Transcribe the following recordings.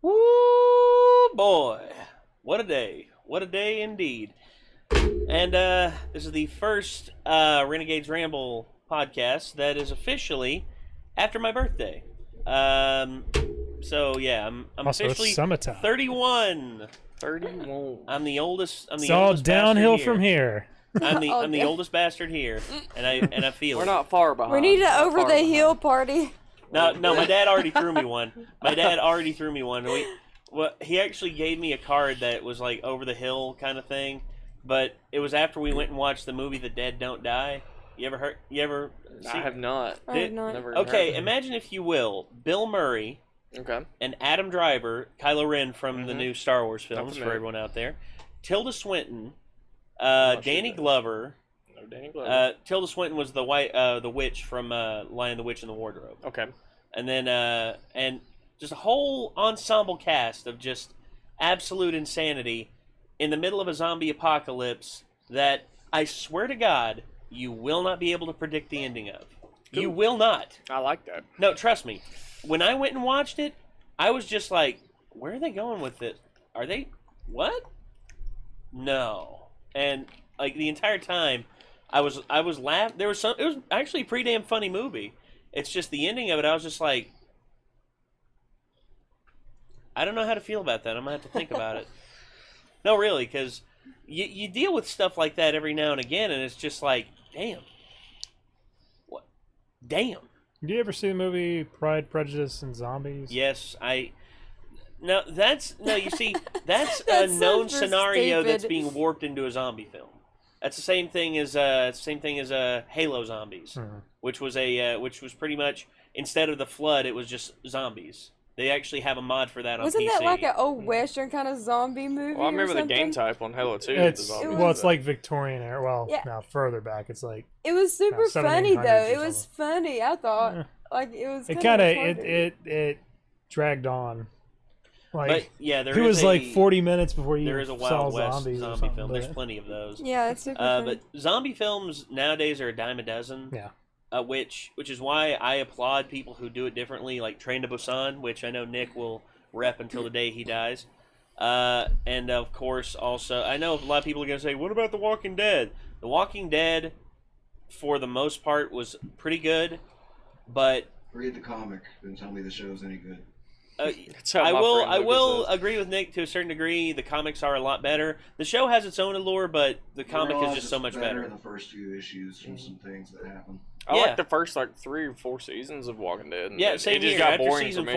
Woo, boy. What a day. What a day indeed. And this is the first Renegades Ramble podcast that is officially after my birthday. So, yeah, I'm Also, officially it's summertime. 31. 31. I'm the oldest. It's all downhill from here. I'm the oldest bastard here, and I feel We're it. not far behind. We need an Not over far the behind. hill party. No, my dad already threw me one. He actually gave me a card that was like over the hill kind of thing, but it was after we went and watched the movie The Dead Don't Die. You ever heard? You ever? I have not. I have not. Never Okay, heard. imagine if you will, Bill Murray Okay. and Adam Driver, Kylo Ren from the new Star Wars films for familiar. everyone out there, Tilda Swinton, not Danny sure. Glover. No, Danny Glover. Tilda Swinton was the the witch from Lion, the Witch, and the Wardrobe. Okay. And then and just a whole ensemble cast of just absolute insanity in the middle of a zombie apocalypse that I swear to God you will not be able to predict the ending of. You will not. I like that. No, trust me. When I went and watched it, I was just like, where are they going with it? Are they what? No. And like the entire time I was laughing. It was actually a pretty damn funny movie. It's just the ending of it, I was just like, I don't know how to feel about that. I'm going to have to think about it. No, really, because you deal with stuff like that every now and again, and it's just like, damn. What? Damn. Did you ever see the movie Pride, Prejudice, and Zombies? Yes, No, you see, that's a That's known super scenario stupid. that's being warped into a zombie film. That's the same thing as Halo Zombies, which was pretty much, instead of the flood, it was just zombies. They actually have a mod for that on Wasn't PC. that like an old western kind of zombie movie? Well, I remember or the game something? type on Halo 2. It's the zombies, well, it's but- like Victorian era. Well, Yeah. now further back, it's like It was super funny 1700s though. or It was funny. I thought Yeah. like it was. it kind of it dragged on. But Like yeah, it was like 40 minutes before you There is a saw Wild West zombies or zombie something, film. There's but- plenty of those. Yeah, it's super funny. But zombie films nowadays are a dime a dozen. Yeah. Which is why I applaud people who do it differently, like Train to Busan, which I know Nick will rep until the day he dies. And of course, also, I know a lot of people are going to say, what about The Walking Dead? The Walking Dead, for the most part, was pretty good, but Read the comic and tell me the show's any good. That's how I my will friend Lucas says. agree with Nick to a certain degree. The comics are a lot better. The show has its own allure, but the comic is just so much better. in the first few issues from some things that happen. I Yeah. like the first 3 or 4 seasons of Walking Dead. And Yeah, it same just here. got After boring season for me.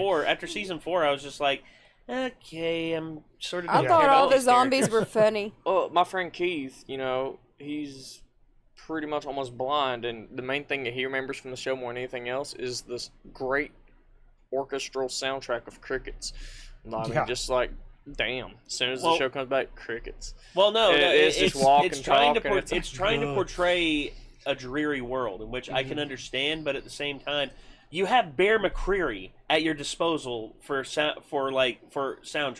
4, I was just like, okay, I'm sort of. I don't thought care all about the these zombies characters. were funny. Well, my friend Keith, he's pretty much almost blind, and the main thing that he remembers from the show more than anything else is this great orchestral soundtrack of crickets. I mean, Yeah. just like, damn. As soon as Well- the show comes back, crickets. Well, no, It's just walk it's and trying talk, to and it's- it's trying to portray a dreary world in which I can understand, but at the same time, you have Bear McCreary at your disposal for soundtrack.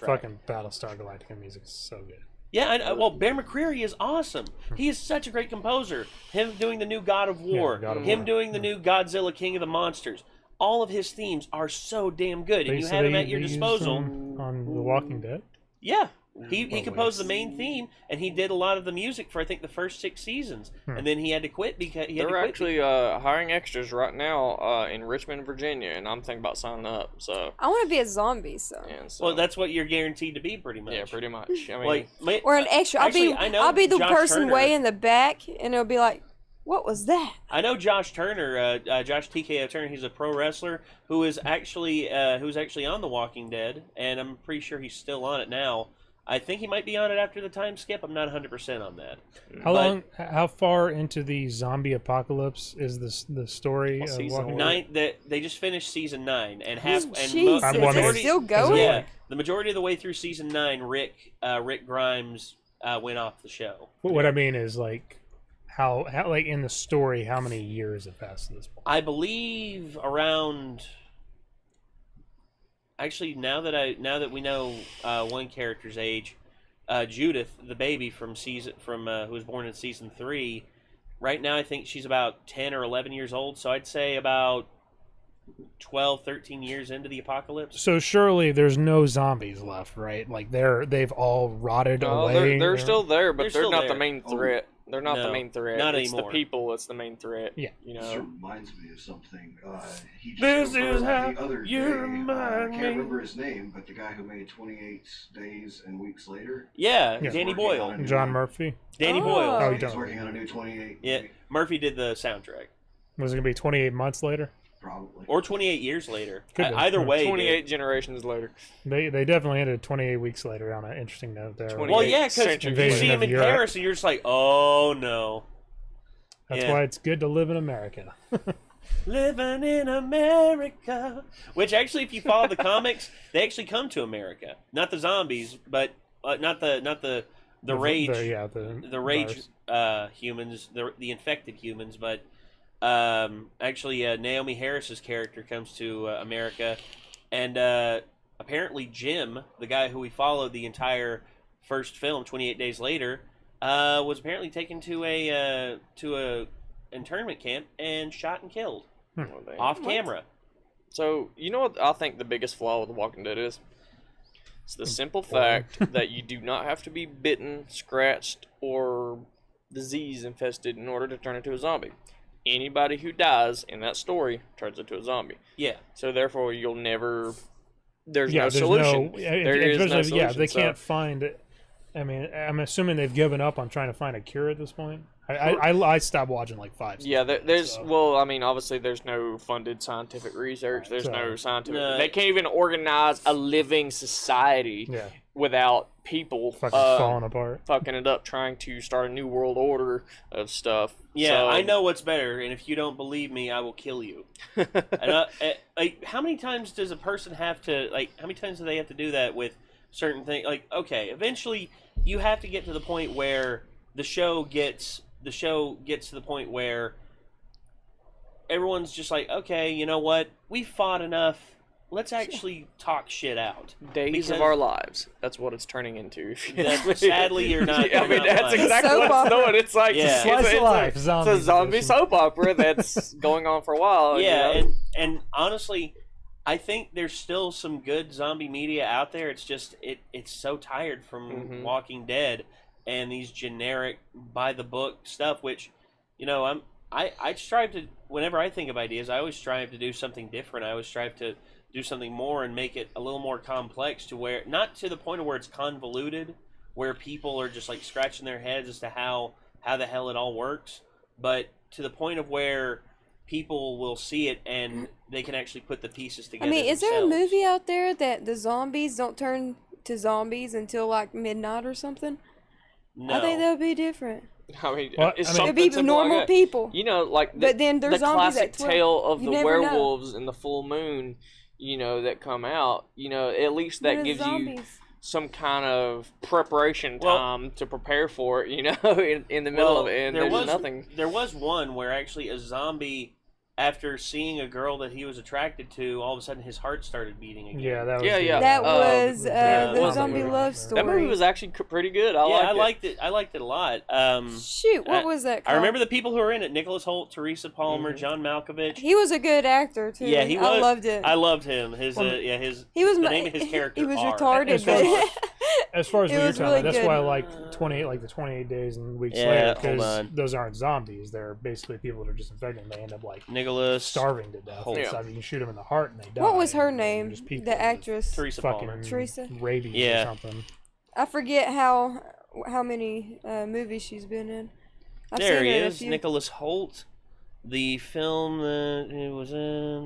Fucking Battlestar Galactica music is so good. Yeah, well, Bear McCreary is awesome. He is such a great composer. Him doing the new God of War, God of him War. doing the new Godzilla King of the Monsters. All of his themes are so damn good, and you have him at your disposal. On The Walking Dead. Yeah, he Well, composed wait. the main theme, and he did a lot of the music for I think the first 6 seasons, and then he had to quit because he had to They're quit. actually hiring extras right now in Richmond, Virginia, and I'm thinking about signing up. So, I want to be a zombie, so. and so Well, that's what you're guaranteed to be, pretty much. yeah, pretty much. I mean, Like, Or an extra. Actually, I know I'll be the Josh person Turner- way in the back, and it'll be like, what was that? I know Josh Turner, Josh TKO Turner. He's a pro wrestler who is actually on The Walking Dead, and I'm pretty sure he's still on it now. I think he might be on it after the time skip. I'm not 100% on that. How far into the zombie apocalypse is the story of season Walking one. Dead? They just finished season 9 and half and Jesus, I'm it's wondering- still Is it going? Yeah, the majority of the way through season 9, Rick Grimes went off the show. What I mean is like how like in the story, how many years have passed at this point? I believe around. Actually, now that we know one character's age, Judith, the baby from who was born in season 3, right now I think she's about 10 or 11 years old. So I'd say about 12, 13 years into the apocalypse. So surely there's no zombies left, right? Like they've all rotted No, away. they're still there, but They're they're still not there. the main threat. They're not the No, main threat. not it's anymore. the people that's the main threat. Yeah. You This know. reminds me of something. He just This confirmed is how the other you day. I remind can't me. remember his name, but the guy who made 28 Days and Weeks Later. Yeah, Yeah. Danny He's working Boyle. on a new John one. Murphy. Danny Oh. Boyle. Oh, you He's don't. working on a new 28. Yeah, movie, Murphy did the soundtrack. Was it gonna be 28 months later? probably. Or 28 years later. Could be. Either Yeah. way. 28 generations later. They definitely ended 28 weeks later on an interesting note there. 28 Well, yeah, because centuries you Invasion see him of in Europe. Paris and you're just like, oh no. That's Yeah. why it's good to live in America. Living in America. Which actually, if you follow the comics, they actually come to America. Not the zombies, but not the rage. The rage virus. humans, the infected humans, but actually Naomi Harris's character comes to America, and apparently Jim, the guy who we followed the entire first film, 28 Days Later, was apparently taken to a internment camp and shot and killed Well, damn. off camera. So, you know what I think the biggest flaw with The Walking Dead is? It's the simple fact that you do not have to be bitten, scratched, or disease infested in order to turn into a zombie. Anybody who dies in that story turns into a zombie. Yeah, So therefore, you'll never. There's Yeah, no there's solution. no. There is no especially- yeah, solution, they so- can't find. I mean, I'm assuming they've given up on trying to find a cure at this point. I stopped watching like 5. Yeah, there's so. well, I mean, obviously there's no funded scientific research. There's So- no scientific. No. They can't even organize a living society Yeah, without people fucking falling apart. fucking it up, trying to start a new world order of stuff. yeah, So- I know what's better, and if you don't believe me, I will kill you. And, like, how many times does a person have to, like, how many times do they have to do that with certain things? Like, okay, eventually you have to get to the point where the show gets to the point where everyone's just like, okay, you know what? We fought enough. Let's actually talk shit out. Days Because- of our lives. That's what it's turning into. if you ask me. Sadly, you're not. Yeah, I you're mean, not that's lying. exactly Soap what it's opera. doing. It's like Yeah. Slice of life, it's zombie a zombie edition. soap opera that's going on for a while. Yeah, you know? and honestly, I think there's still some good zombie media out there. It's just it's so tired from Mhm. Walking Dead and these generic by the book stuff. Which, you know, I strive to, whenever I think of ideas, I always strive to do something different. I always strive to do something more and make it a little more complex, to where, not to the point of where it's convoluted, where people are just like scratching their heads as to how the hell it all works, but to the point of where people will see it and they can actually put the pieces I together. mean, is there a themselves. movie out there that the zombies don't turn to zombies until like midnight or something? No. I think that would be different. I mean, Well, it's I mean- something It'd be simple like normal that. people. You know, like the, But then there's the zombies classic at 12. tale of You the never know. werewolves and the full moon. You know, that come out. You know, at least What that are gives you zombies? some kind of preparation Well- time to prepare for it. You know, in the middle of it, and there's nothing. There was one where actually a zombie, after seeing a girl that he was attracted to, all of a sudden his heart started beating again. Yeah, that was. Yeah, the, yeah. That was the the zombie movie. love story. That movie was actually pretty good. I I liked liked it. I liked it a lot. Shoot, what was that I called? remember the people who were in it: Nicholas Holt, Teresa Palmer, Mhm. John Malkovich. He was a good actor too. Yeah, he I was. loved it. I loved him. His Well, his he was the my, name of his character. He was R. retarded, As far but As far as It what you're was talking really about, that's good. why I like 28, like the 28 days and weeks Yeah, later, hold because on. those aren't zombies. They're basically people that are just infected and they end up like Nicholas starving to death. Holt. And stuff. You can shoot them in the heart and they die. what was her and they're name? just people The with actress. Teresa Fucking Palmer. Teresa? rabies Yeah. or something. I forget how many movies she's been in. I've There seen he her in a is, few. Nicholas Holt. The film that he was in.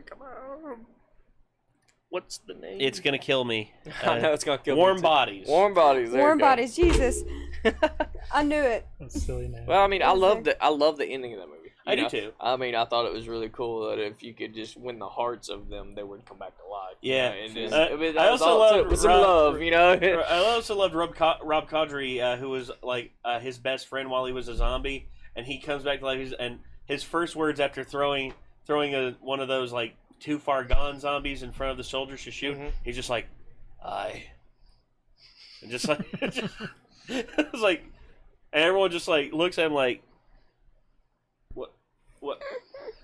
Come on. What's the name? It's gonna kill me. I know it's gonna kill me Warm too. Bodies. Warm bodies. There Warm you go. Bodies, Jesus. I knew it. That's a silly name. Well, I mean, I Was love there? the ending of that movie. I do too. I mean, I thought it was really cool that if you could just win the hearts of them, they would come back to life. you Yeah. know, and just, I mean, I that was also all- loved it was some Rob- love, you know. I also loved Rob Corddry, who was like his best friend while he was a zombie, and he comes back to life. And his first words after throwing one of those like too far gone zombies in front of the soldiers to shoot, Mhm. he's just like, "I," and just like it was like, and everyone just like looks at him like, what,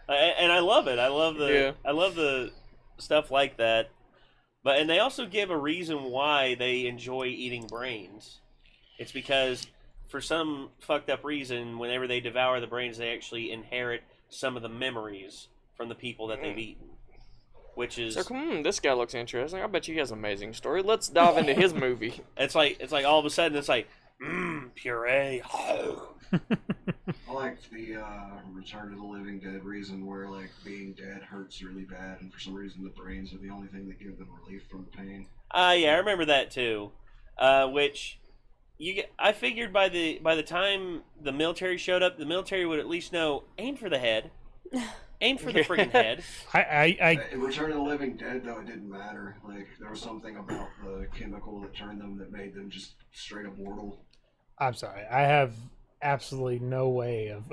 And I love it. I love the stuff like that. And they also give a reason why they enjoy eating brains. It's because for some fucked up reason, whenever they devour the brains, they actually inherit some of the memories from the people that they've eaten. Which is this guy looks interesting. I bet you he has an amazing story. Let's dive into his movie. It's like all of a sudden it's like puree. I liked the Return of the Living Dead reason where like being dead hurts really bad, and for some reason the brains are the only thing that give them relief from the pain. Yeah, I remember that too. Which I figured by the time the military showed up, the military would at least know aim for the head. Aim for the friggin' head. In Return of the Living Dead, though, it didn't matter. Like, there was something about the chemical that turned them that made them just straight up mortal. I'm sorry. I have absolutely no way of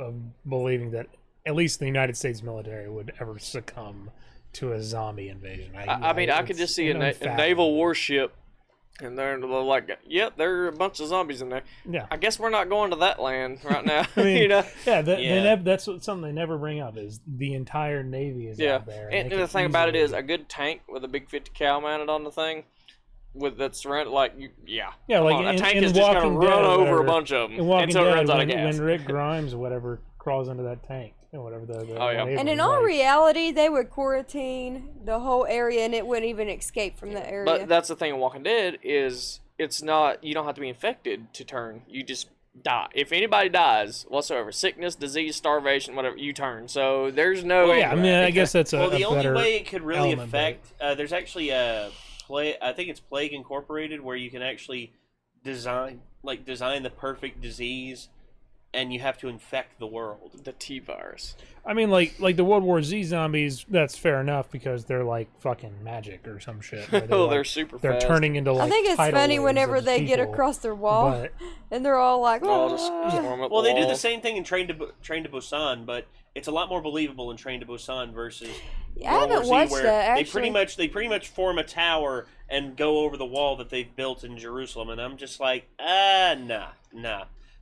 believing that at least the United States military would ever succumb to a zombie invasion. I mean, I could just see a naval warship, and they're like, yep, there are a bunch of zombies in there. Yeah. I guess we're not going to that land right now. I mean, you know? Yeah, that's something they never bring up is the entire Navy is out there. And the thing about it is, a good tank with a big 50 cal mounted on the thing, that's surrounded, like, a tank is just going to run over a bunch of them until it runs out of gas. When Rick Grimes or whatever crawls into that tank, and whatever And in all reality, they would quarantine the whole area, and it wouldn't even escape from the area. But that's the thing in Walking Dead is it's not, you don't have to be infected to turn. You just die. If anybody dies whatsoever, sickness, disease, starvation, whatever, you turn. So there's no. Well, yeah, I mean, I guess that's the only better way it could really element, affect. There's actually a I think it's Plague Incorporated, where you can actually design the perfect disease, and you have to infect the world. The T virus. I mean, like the World War Z zombies. That's fair enough because they're like fucking magic or some shit. They're super fast. They're turning into like. I think it's tidal funny waves whenever of they get people, across their wall, and they're all like, Well, they do the same thing in Train to Busan, but it's a lot more believable in Train to Busan versus I haven't watched where that, actually. they pretty much form a tower and go over the wall that they've built in Jerusalem, and I'm just like, nah.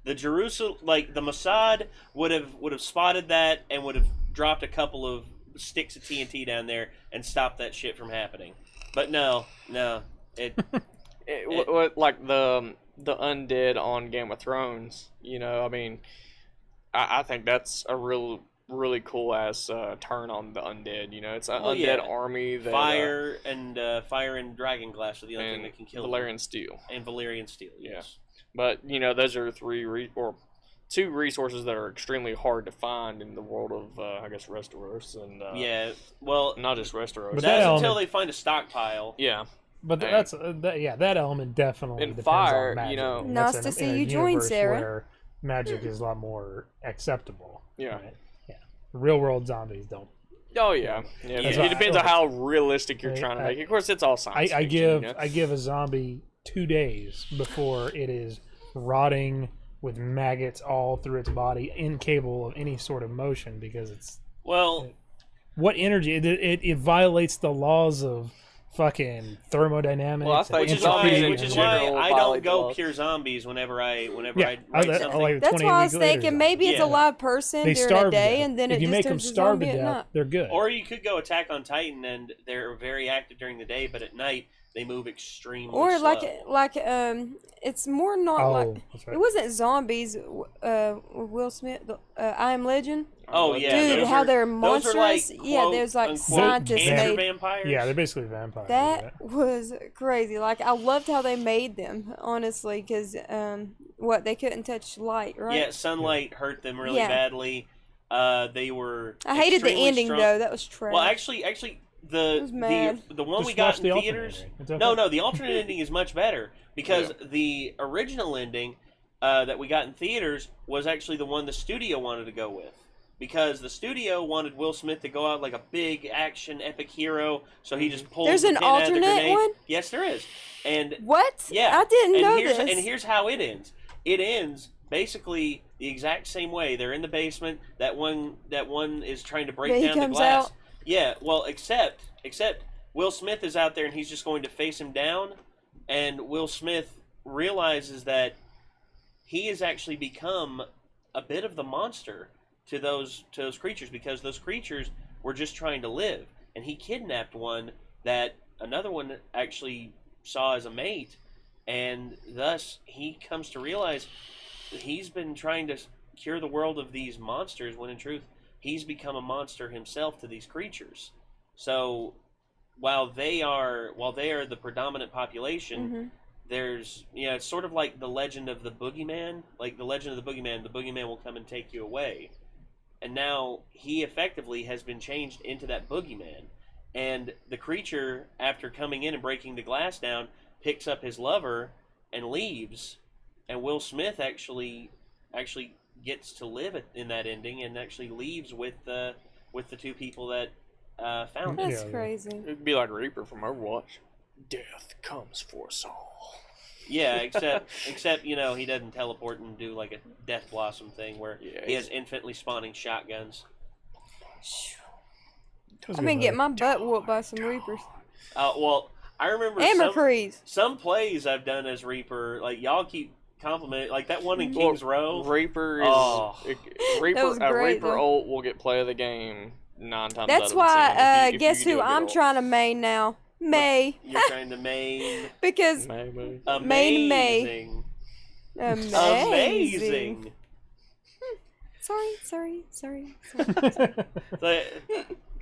The the Mossad would have spotted that and would have dropped a couple of sticks of TNT down there and stopped that shit from happening. But no, like the undead on Game of Thrones. You know, I mean, I think that's a really cool ass turn on the undead. You know, it's an undead army that fire and dragon glass are the only thing that can kill Valyrian steel and Valyrian steel. Yes. But, you know, those are two resources that are extremely hard to find in the world of, I guess, Westeros. And, not just Westeros. But that's until they find a stockpile. Yeah. But that element definitely in depends fire, on magic. you know. Nice to see you join, Sarah. Where magic is a lot more acceptable. Yeah. Right? Yeah. Real world zombies don't. Oh, yeah. It depends on how realistic you're trying to make it. Of course, it's all science fiction, I give a zombie 2 days before it is rotting with maggots all through its body, incapable of any sort of motion because it's what energy it violates the laws of fucking thermodynamics. Well, I thought which is why I don't go pure zombies whenever I write something. That's why I was thinking maybe it's a live person during the day, and then if it you just make them turns to starve to zombie at death, night. they're good. Or you could go Attack on Titan, and they're very active during the day, but at night they move extremely Or slow. it's more not that's right. it wasn't zombies. Will Smith, I Am Legend. Oh yeah, Dude, how they're those are monstrous. quote, there's like unquote, scientists cancer made. vampires. Yeah, they're basically vampires. That was crazy. Like I loved how they made them, honestly, because they couldn't touch light, right? Yeah, sunlight hurt them really badly. They were. I hated the extremely ending strong. though. That was trash. Well, actually, the one Just we got watch in the theaters. alternate ending. No, the alternate ending is much better because the original ending that we got in theaters was actually the one the studio wanted to go with. Because the studio wanted Will Smith to go out like a big action epic hero, so he just pulled. There's the an pin out of the alternate grenade. one? Yes, there is. And what? Yeah, I didn't know this. this. And here's how it ends. It ends basically the exact same way. They're in the basement. That one is trying to break But he down the comes glass. out. Yeah, well, except Will Smith is out there and he's just going to face him down, and Will Smith realizes that he has actually become a bit of the monster to those creatures, because those creatures were just trying to live, and he kidnapped one that another one actually saw as a mate, and thus he comes to realize that he's been trying to cure the world of these monsters, when in truth he's become a monster himself to these creatures. So while they are the predominant population, there's, it's sort of like the legend of the boogeyman. Like the legend of the boogeyman will come and take you away. And now he effectively has been changed into that boogeyman. And the creature, after coming in and breaking the glass down, picks up his lover and leaves. And Will Smith actually gets to live in that ending, and actually leaves with the two people that found him. That's crazy. It'd be like Reaper from Overwatch. Death comes for us all. Yeah, except he doesn't teleport and do like a Death Blossom thing where he has infinitely spawning shotguns. I'm gonna get my butt whooped by some Reapers. Well, I remember some plays I've done as Reaper. Like y'all keep complimenting, like that one in King's Row. Reaper is Reaper ult will get play of the game 9 times. That's out of why. 10 Guess who I'm trying to main now? May. You're trying to main. Because May. Amazing. Amazing. Sorry.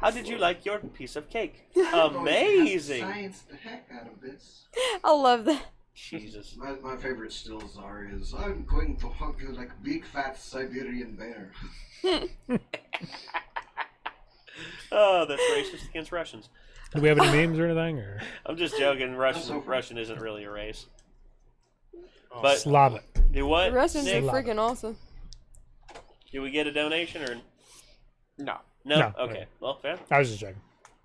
How did you like your piece of cake? Amazing. Science the heck out of this. I love that. Jesus. My favorite stills is I'm going to hug you like a big fat Siberian bear. Oh, that's racist against Russians. Do we have any memes or anything? Or? I'm just joking. Russian isn't really a race. But Slavic. Do what? The Russians are Slavic. freaking awesome. Do we get a donation or No. no? No. Okay. Well, fair. I was just checking.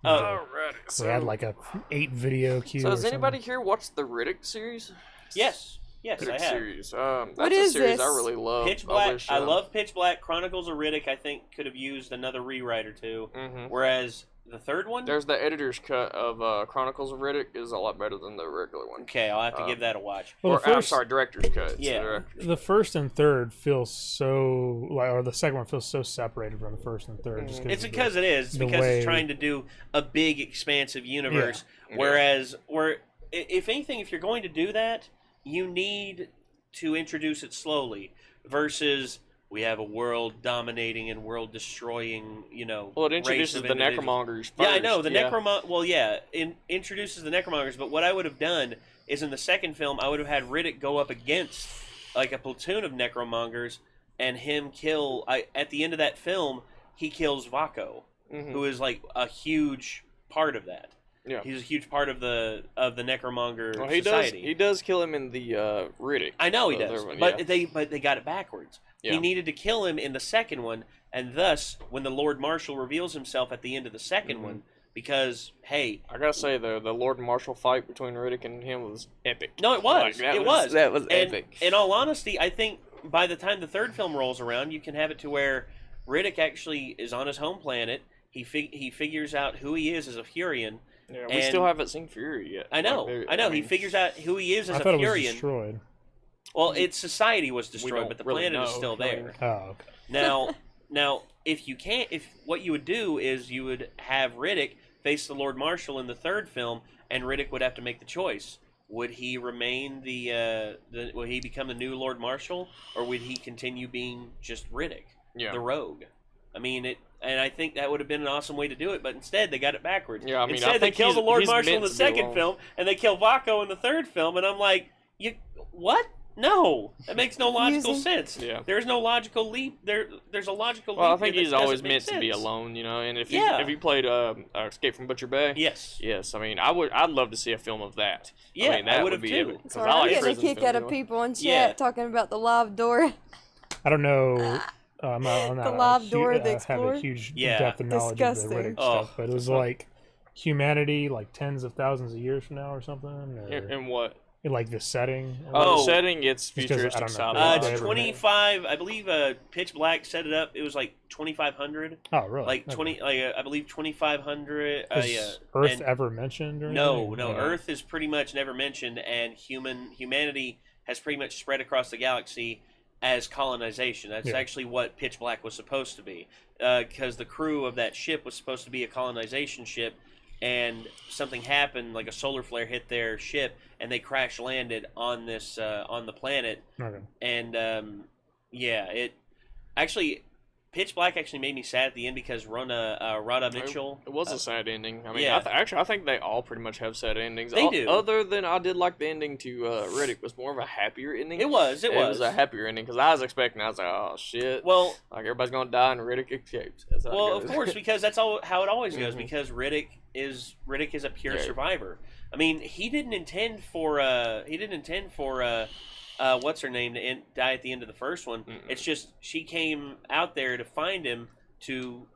Alrighty. So we had like a 8 video queue. So has or anybody something. here watched the Riddick series? Yes, I Riddick have. series. That's What a is series I this? really love. Pitch Black. I love Pitch Black. Chronicles of Riddick, I think, could have used another rewrite or two. Mm-hmm. Whereas the third one, There's the editor's cut of Chronicles of Riddick is a lot better than the regular one. okay, I'll have to give that a watch. Well, I'm sorry, director's cut. It's Yeah. the director's. The first and third feel so like, or the second one feels so separated from the first and third. Just It's of because it is. It's the because way- it's trying to do a big, expansive universe. Whereas, if anything, if you're going to do that, you need to introduce it slowly. Versus, we have a world dominating and world destroying. Well, it introduces the Necromongers first. Yeah, I know the Necromon. Well, yeah, introduces the Necromongers. But what I would have done is in the second film, I would have had Riddick go up against like a platoon of Necromongers and him kill. At the end of that film, he kills Vako, who is like a huge part of that. Yeah. He's a huge part of the Necromonger Well, he society. He does kill him in the Riddick. I know he the does, third one, but they got it backwards. Yeah. He needed to kill him in the second one, and thus when the Lord Marshal reveals himself at the end of the second one, because hey, I gotta say the Lord Marshal fight between Riddick and him was epic. no, it was, That was And epic. in all honesty, I think by the time the third film rolls around, you can have it to where Riddick actually is on his home planet. He figures out who he is as a Furion. Yeah, we still haven't seen Fury yet. I know. He figures out who he is as a thought it was Furion. destroyed. Well, its society was We destroyed, don't but the really planet is know. still there. Oh, okay. Now, if what you would do is you would have Riddick face the Lord Marshal in the third film, and Riddick would have to make the choice: would he remain would he become the new Lord Marshal, or would he continue being just Riddick, the rogue? I mean, and I think that would have been an awesome way to do it, but instead they got it backwards. Yeah, I mean, instead I they think kill the Lord he's Marshal in meant the to be second alone. film, and they kill Vako in the third film, and I'm like, what? No, that makes no logical sense. Yeah. There's no logical leap. There's a logical leap. Well, I think here he's that always doesn't meant make to be sense. alone, and if Yeah. you played Escape from Butcher Bay, Yes. I mean, I'd love to see a film of that. Yeah, I mean, that I would would've be too. epic, 'cause Sorry, I I'm like getting a prison kick films out of anyway. people in chat Yeah. talking about the live door. I don't know. I'm not The live door of the have a Explorer? huge Yeah. depth of knowledge Disgusting. of the Riddick Oh. stuff, but it was like humanity, like tens of thousands of years from now or something, or In what? in, like the setting. Oh. The setting, it's Just 'cause I futuristic don't know. sci-fi. They It's ever 25. I believe Pitch Black set it up. It was like 2,500. Oh, really? Like Okay. 20. I believe 2,500. Is Earth and- ever mentioned? Or No, anything? no. Yeah. Earth is pretty much never mentioned, and humanity has pretty much spread across the galaxy. as colonization. That's actually what Pitch Black was supposed to be, because the crew of that ship was supposed to be a colonization ship, and something happened, like a solar flare hit their ship, and they crash landed on this on the planet. Okay. And it actually. Pitch Black actually made me sad at the end because Rhoda Mitchell. It was a sad ending. I mean, yeah. I think they all pretty much have sad endings. They do. Other than I did like the ending to Riddick was more of a happier ending. It was a happier ending because I was expecting. I was like, oh shit. Well, like everybody's gonna die and Riddick escapes. Well, of course, because that's how it always goes. Mhm. Because Riddick is a pure survivor. I mean, he didn't intend for what's her name to die at the end of the first one. Mm-mm. It's just she came out there to find him to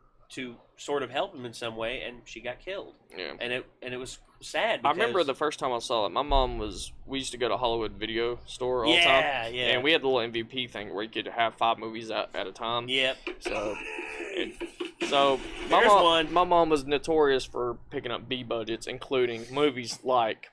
sort of help him in some way, and she got killed. Yeah. And it was sad. I Because, remember the first time I saw it. My mom we used to go to Hollywood Video Store all the time. Yeah. And we had the little MVP thing where you could have 5 movies at a time. Yep. So my mom was notorious for picking up B budgets, including movies like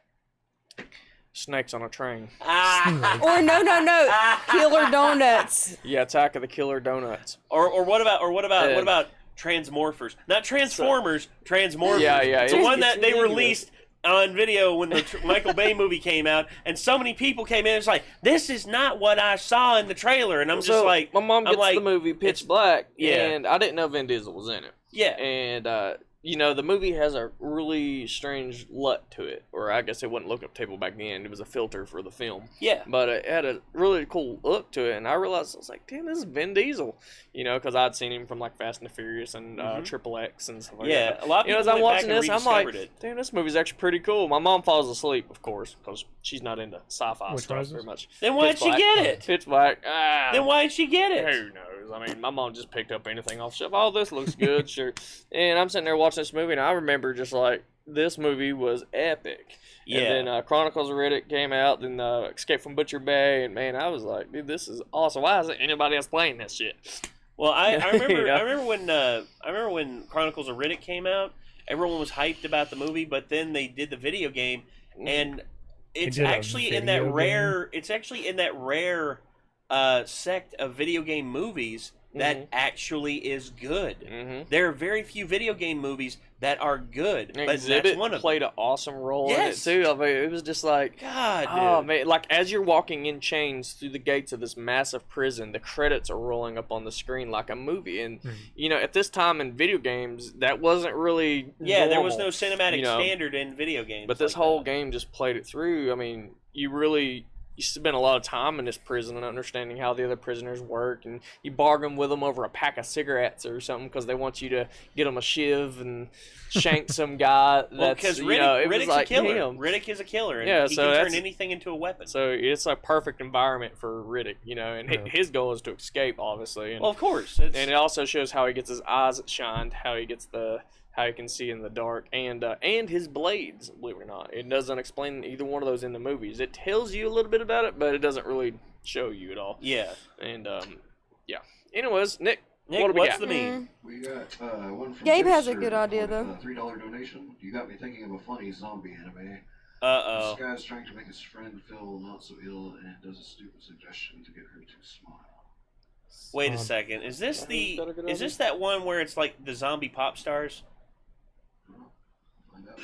Snakes on a Train. Or no, Killer Donuts. Yeah, Attack of the Killer Donuts. Or what about Transmorphers? Not Transformers, Transmorphers. Yeah. It's the one that they released on video when the Michael Bay movie came out, and so many people came in. It's like, this is not what I saw in the trailer, and I'm just like, my mom gets the movie Pitch Black, and I didn't know Vin Diesel was in it. Yeah, and the movie has a really strange LUT to it, or I guess it wasn't lookup table back then. It was a filter for the film. Yeah. But it had a really cool look to it, and I realized, I was like, damn, this is Vin Diesel. Because I'd seen him from, like, Fast and the Furious and Triple X and stuff like that. Yeah, a lot of people as I'm went watching back and this, I'm like, rediscovered it. damn, this movie's actually pretty cool. My mom falls asleep, of course, because she's not into sci-fi Which stuff was very much. Then why'd she get it? Pitch Black. Then why'd she get it? Who knows? I mean, my mom just picked up anything off the shelf. Oh, this looks good, sure. And I'm sitting there watching this movie, and I remember just like, this movie was epic. Yeah. And then Chronicles of Riddick came out, then Escape from Butcher Bay, and man, I was like, dude, this is awesome. Why isn't anybody else playing this shit? Well, I remember when Chronicles of Riddick came out. Everyone was hyped about the movie, but then they did the video game, and it's actually in that rare. It's actually in that rare sect of video game movies that actually is good. There are very few video game movies that are good, but that's one of them. Played an awesome role in it too. I mean, it was just like, God, oh dude. man, like as you're walking in chains through the gates of this massive prison, the credits are rolling up on the screen like a movie. And at this time in video games, that wasn't really normal. There was no cinematic standard in video games. But this whole game just played it through. I mean, you spend a lot of time in this prison and understanding how the other prisoners work, and you bargain with them over a pack of cigarettes or something because they want you to get them a shiv and shank some guy. Because Riddick's a killer. Riddick is a killer, and he can turn anything into a weapon. So it's a perfect environment for Riddick, and his goal is to escape, obviously. And, well, of course. And it also shows how he gets his eyes shined, how he can see in the dark, and his blades, believe it or not. It doesn't explain either one of those in the movies. It tells you a little bit about it, but it doesn't really show you at all. Yeah. And, yeah. Anyways, Nick what what's the meme? We got one from Gabe has a Gipster good idea, with though. a $3 donation. You got me thinking of a funny zombie anime. Uh-oh. This guy's trying to make his friend feel not so ill and does a stupid suggestion to get her to smile. Wait a second. Is this that one where it's like the zombie pop stars? Find out.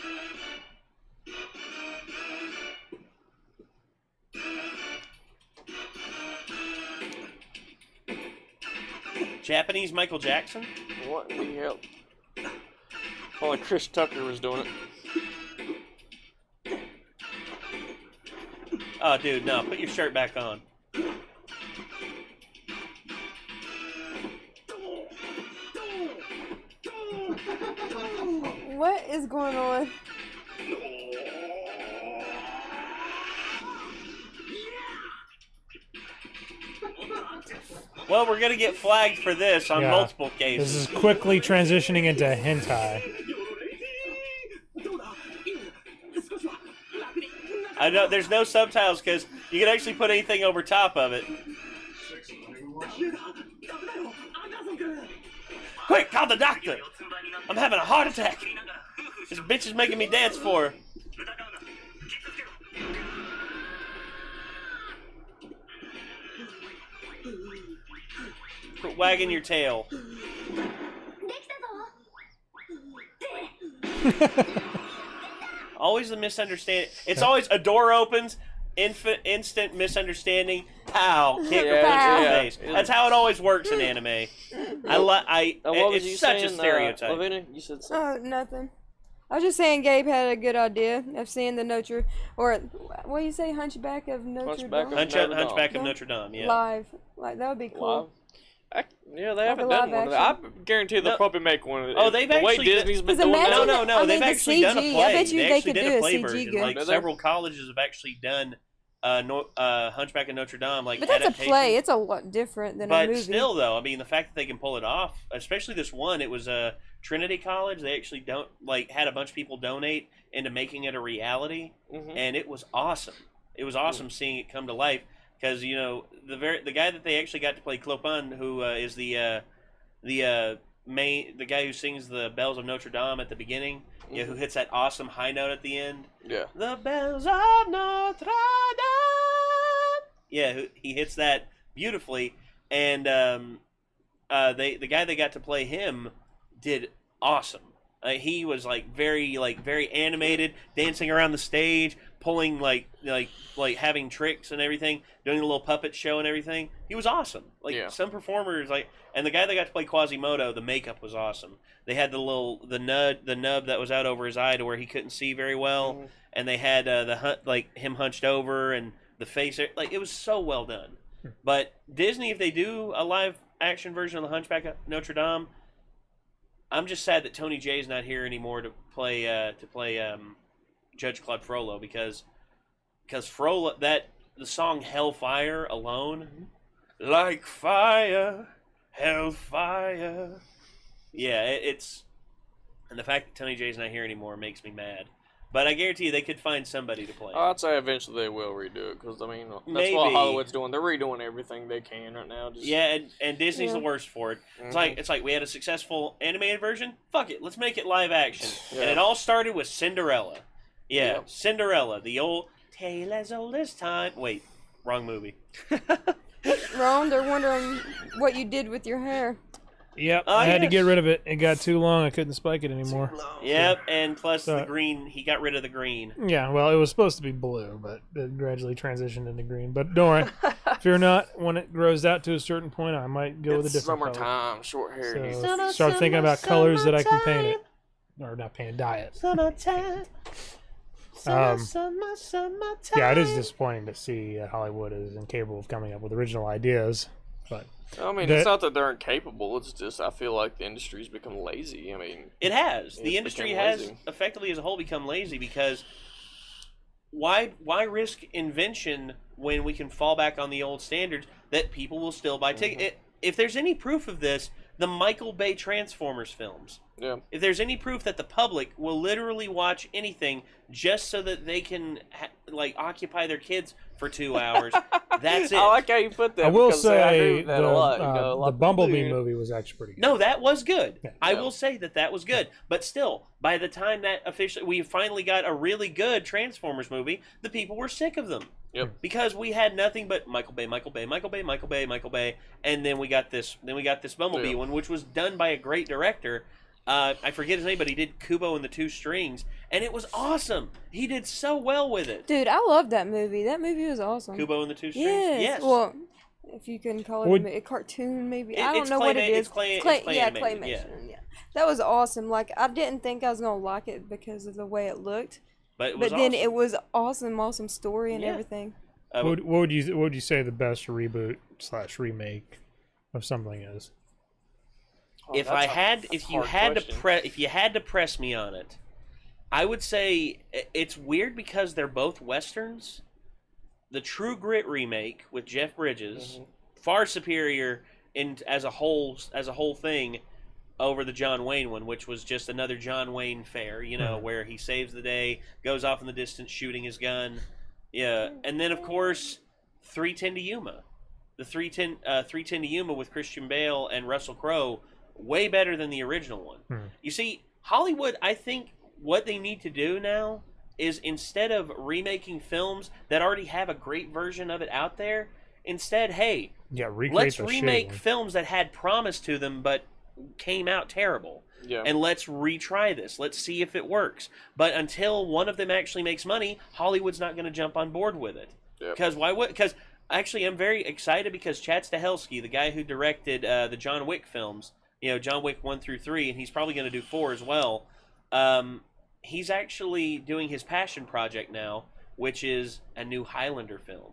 Japanese Michael Jackson? What in the hell? Only Chris Tucker was doing it. Oh, dude, no. Put your shirt back on. What is going on? Well, we're going to get flagged for this on multiple cases. This is quickly transitioning into hentai. I know there's no subtitles because you can actually put anything over top of it. Quick, call the doctor! I'm having a heart attack. This bitch is making me dance for her. wagging your tail. Always a misunderstanding. It's always a door opens, instant misunderstanding. Pow! Kick or punch in the face. That's how it always works in anime. It's such a stereotype. Lavinia, you said something. Oh, nothing. I was just saying Gabe had a good idea of seeing the Notre, or what do you say, Hunchback of Notre Dame? Hunchback of Notre Dame, yeah. Live. Like, that would be cool. Yeah, they haven't done one of that. I guarantee they'll probably make one of it. Oh, they've actually... Disney's been doing that. No, they've actually done a play. I bet you they could did do a play CG version. good. Like, several colleges have actually done Hunchback of Notre Dame, like, but that's adaptation. a play. It's a lot different than a movie. But still, though, I mean, the fact that they can pull it off, especially this one, it was Trinity College. They actually had a bunch of people donate into making it a reality, and it was awesome. It was awesome seeing it come to life because the guy that they actually got to play Clopin, who is the guy who sings the Bells of Notre Dame at the beginning, who hits that awesome high note at the end. Yeah. The Bells of Notre Dame. Yeah, he hits that beautifully, and the guy that got to play him did awesome. He was very animated, dancing around the stage, pulling like having tricks and everything, doing a little puppet show and everything. He was awesome. Some performers and the guy that got to play Quasimodo, the makeup was awesome. They had the nub that was out over his eye to where he couldn't see very well, and they had him hunched over and the face. It was so well done. But Disney, if they do a live action version of the Hunchback of Notre Dame, I'm just sad that Tony Jay's not here anymore to play Judge Claude Frollo because Frollo, the song Hellfire alone, like fire, hellfire. Yeah, it's and the fact that Tony Jay's not here anymore makes me mad. But I guarantee you they could find somebody to play. I'd say eventually they will redo it because, I mean, that's Maybe. what Hollywood's doing. They're redoing everything they can right now. And Disney's the worst for it. It's like we had a successful animated version. Fuck it, let's make it live action. And it all started with Cinderella. Yeah, Cinderella, the old tale as old as time. Wait, wrong movie. Ron, they're wondering what you did with your hair. Yep, I had to get rid of it. It got too long. I couldn't spike it anymore. Yep, and plus the green. He got rid of the green. Yeah, well, it was supposed to be blue, but it gradually transitioned into green. But don't worry, fear not. When it grows out to a certain point, I might go with a different color. Summertime, short hair. So start thinking about colors that I can paint it, or not paint it, dye it. Summertime. Yeah, it is disappointing to see Hollywood is incapable of coming up with original ideas. But I mean, it's not that they're incapable. It's just I feel like the industry's become lazy. I mean, it has. The industry has effectively as a whole become lazy because why risk invention when we can fall back on the old standards that people will still buy tickets? If there's any proof of this, the Michael Bay Transformers films. Yeah. If there's any proof that the public will literally watch anything just so that they can occupy their kids for 2 hours, that's it. I like how you put that. I will say the Bumblebee movie was actually pretty good. No, that was good. Yeah. I will say that was good. But still, by the time that we finally got a really good Transformers movie, the people were sick of them. Yep. Because we had nothing but Michael Bay, and then we got this Bumblebee one, which was done by a great director. I forget his name, but he did Kubo and the Two Strings, and it was awesome. He did so well with it. Dude, I love that movie. That movie was awesome. Kubo and the Two Strings? Yes. Well, if you can call it a cartoon, maybe. I don't know what it is. Claymation. Yeah. That was awesome. Like, I didn't think I was going to like it because of the way it looked. But then awesome. It was awesome story and everything. What would you say the best reboot / remake of something is? If you had to press me on it, I would say it's weird because they're both westerns. The True Grit remake with Jeff Bridges far superior as a whole thing over the John Wayne one, which was just another John Wayne fare, where he saves the day, goes off in the distance shooting his gun. Yeah, and then of course 310 to Yuma. The 310 to Yuma with Christian Bale and Russell Crowe, way better than the original one. You see, Hollywood, I think what they need to do now is instead of remaking films that already have a great version of it out there, Instead, hey, let's remake films that had promise to them but came out terrible. Yeah. And let's retry this. Let's see if it works. But until one of them actually makes money, Hollywood's not going to jump on board with it. Because why would? Because actually, I'm very excited because Chad Stahelski, the guy who directed the John Wick films, John Wick 1 through 3, and he's probably going to do 4 as well. He's actually doing his passion project now, which is a new Highlander film.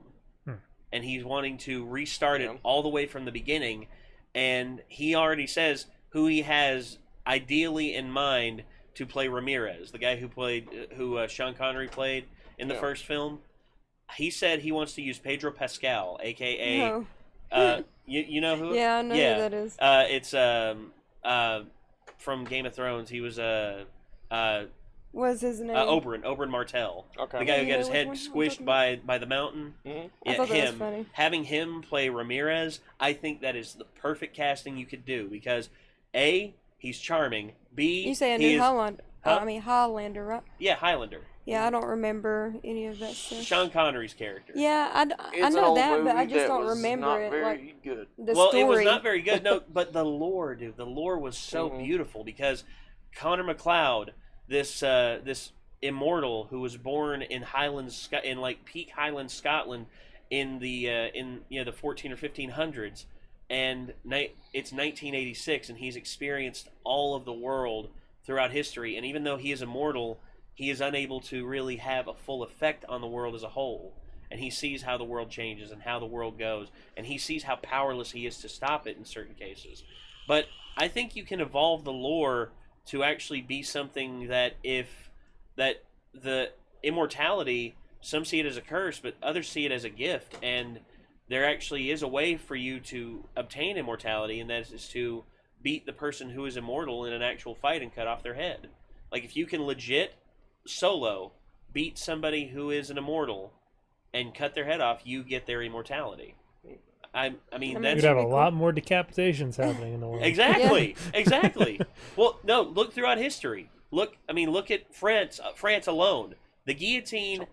And he's wanting to restart it all the way from the beginning. And he already says who he has ideally in mind to play Ramirez, the guy who Sean Connery played in the first film. He said he wants to use Pedro Pascal, a.k.a. You know who? Yeah, I know who that is. It's from Game of Thrones. He was What's his name? Oberyn Martell. Okay. The guy who got his head squished by the mountain. Mm-hmm. I thought that was funny. Having him play Ramirez, I think that is the perfect casting you could do because A, he's charming. B, you say a new Highlander? Huh? I mean Highlander, right? Yeah, Highlander. Yeah, I don't remember any of that stuff. Sean Connery's character. Yeah, I know that, but I just don't remember it. Like good. The story. It was not very good. No, but the lore, dude, the lore was so beautiful because Connor MacLeod, this immortal who was born in Highlands, in like peak Highlands, Scotland, in the 14 or 1500s, and it's 1986, and he's experienced all of the world throughout history, and even though he is immortal, he is unable to really have a full effect on the world as a whole. And he sees how the world changes and how the world goes. And he sees how powerless he is to stop it in certain cases. But I think you can evolve the lore to actually be something that the immortality, some see it as a curse, but others see it as a gift. And there actually is a way for you to obtain immortality, and that is to beat the person who is immortal in an actual fight and cut off their head. Like if you can legit solo beat somebody who is an immortal and cut their head off, you get their immortality. I mean that's you'd have a lot more decapitations happening in the world. Exactly. Well, no, look throughout history. Look at France alone. The guillotine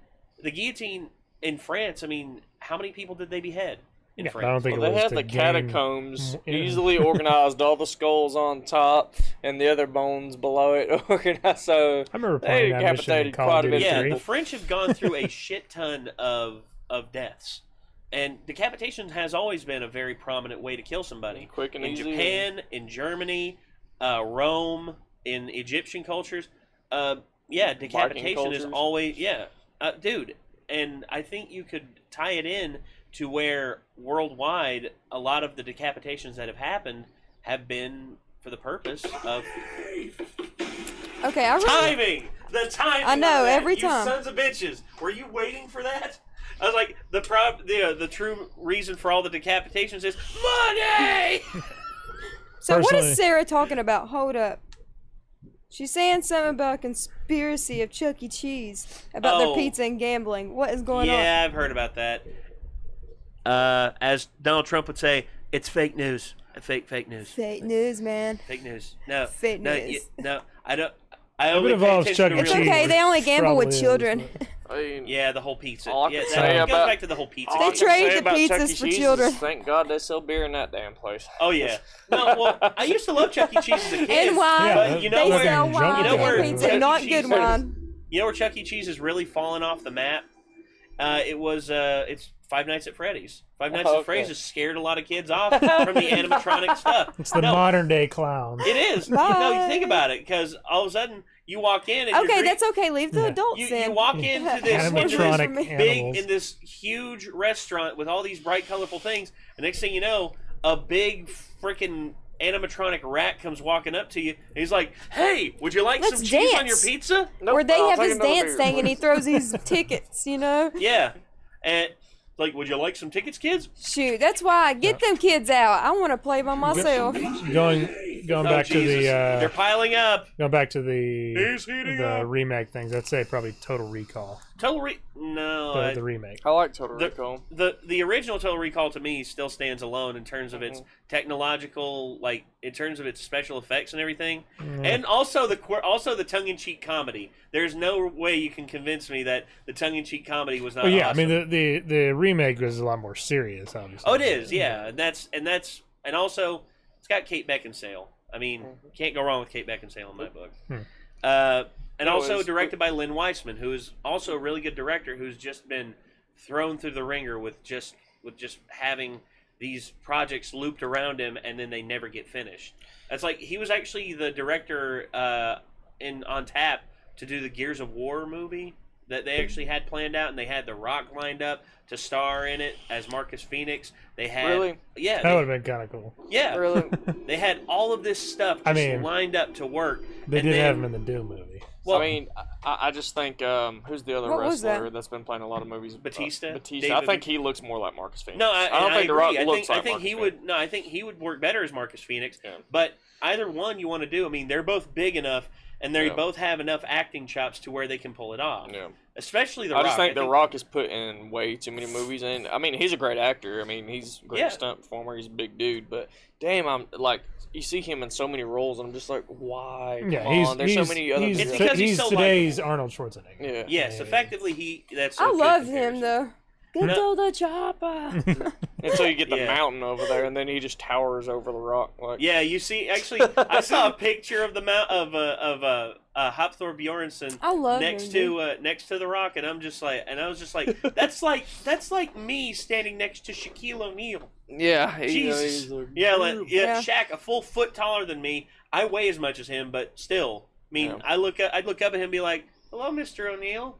in France, I mean, how many people did they behead in France? I don't think they had the catacombs easily organized, all the skulls on top and the other bones below it organized. So I remember playing that mission in Call of Duty 3. Yeah, the French have gone through a shit ton of deaths. And decapitation has always been a very prominent way to kill somebody. Quick and in easy. Japan, in Germany, Rome, in Egyptian cultures. Decapitation is always dude. And I think you could tie it in to where worldwide a lot of the decapitations that have happened have been for the purpose of timing. The timing. I know every you time. Sons of bitches. Were you waiting for that? I was like, the true reason for all the decapitations is money. So what is Sarah talking about? Hold up. She's saying something about a conspiracy of Chuck E. Cheese about their pizza and gambling. What is going on? Yeah, I've heard about that. As Donald Trump would say, it's fake news. Fake news. Fake news, man. Fake news. No. Fake news. No, I don't. I only involves Chuck E. It's Cheese. okay. They only gamble with children. I mean, yeah, the whole pizza. All I Yeah, can say it goes about- back to the whole pizza. They all I can trade say the about Chuck E. pizzas for Cheese is children. Thank God they sell beer in that damn place. Oh yeah. No, well, I used to love Chuck E. Cheese as a kid. And wine. But you know They where? sell wine you know where and pizza, Chuck E. not Cheese good is- wine. You know where Chuck E. Cheese has really fallen off the map? It's Five Nights at Freddy's. Five Nights at Freddy's has scared a lot of kids off from the animatronic stuff. It's the modern day clown. It is. You think about it, because all of a sudden you walk in and Okay, that's okay. Leave the adults you in. walk into this Animatronic animals. in this huge restaurant with all these bright, colorful things, and next thing you know, a big freaking animatronic rat comes walking up to you, and he's like, "Hey, would you like Let's some cheese on dance." your pizza?" Nope, Where they I'll have take his another dance beer, thing and he please. throws these tickets, you know? Yeah, and like, "Would you like some tickets, kids?" Shoot, that's why I get them kids out. I want to play by myself. Going going back to the they're piling up. Going back to the remake things, I'd say probably Total Recall. The remake. I like Total Recall. The original Total Recall to me still stands alone in terms of its technological, like in terms of its special effects and everything, and also the tongue-in-cheek comedy. There's no way you can convince me that the tongue-in-cheek comedy was not. Well, yeah, awesome. I mean the remake was a lot more serious, obviously. Oh, it is, yeah, and also it's got Kate Beckinsale. I mean, can't go wrong with Kate Beckinsale in my book. And also directed by Lynn Weissman, who is also a really good director, who's just been thrown through the ringer with just having these projects looped around him, and then they never get finished. That's like he was actually the director on tap to do the Gears of War movie that they actually had planned out, and they had The Rock lined up to star in it as Marcus Phoenix. They had that would have been kind of cool. Yeah, really. They had all of this stuff lined up to work. They did have him in the Doom movie. Well, I mean, I just think who's the other wrestler that's been playing a lot of movies? Batista. I think he looks more like Marcus Phoenix. No, I don't think The Rock looks like I think Marcus he would. No, I think he would work better as Marcus Phoenix. Yeah. But either one you want to do. I mean, they're both big enough, and they both have enough acting chops to where they can pull it off. Yeah. Especially The Rock. I just think The Rock is put in way too many movies, and I mean, he's a great actor. I mean, he's a great stunt performer. He's a big dude, but damn, I'm like. You see him in so many roles, and I'm just like, why? Come on. There's so many other. It's because he's so today's Arnold Schwarzenegger. Yeah. Yes, effectively that's. I love him though. Get to the chopper. Until you get the mountain over there, and then he just towers over the rock. Like. Yeah, you see. Actually, I saw a picture of the mount of Hopthor Bjornsson next to the rock, and I was just like, that's like me standing next to Shaquille O'Neal. Yeah, Jesus. Shaq, a full foot taller than me. I weigh as much as him, but still, I mean, I'd look up at him and be like, "Hello, Mr. O'Neal.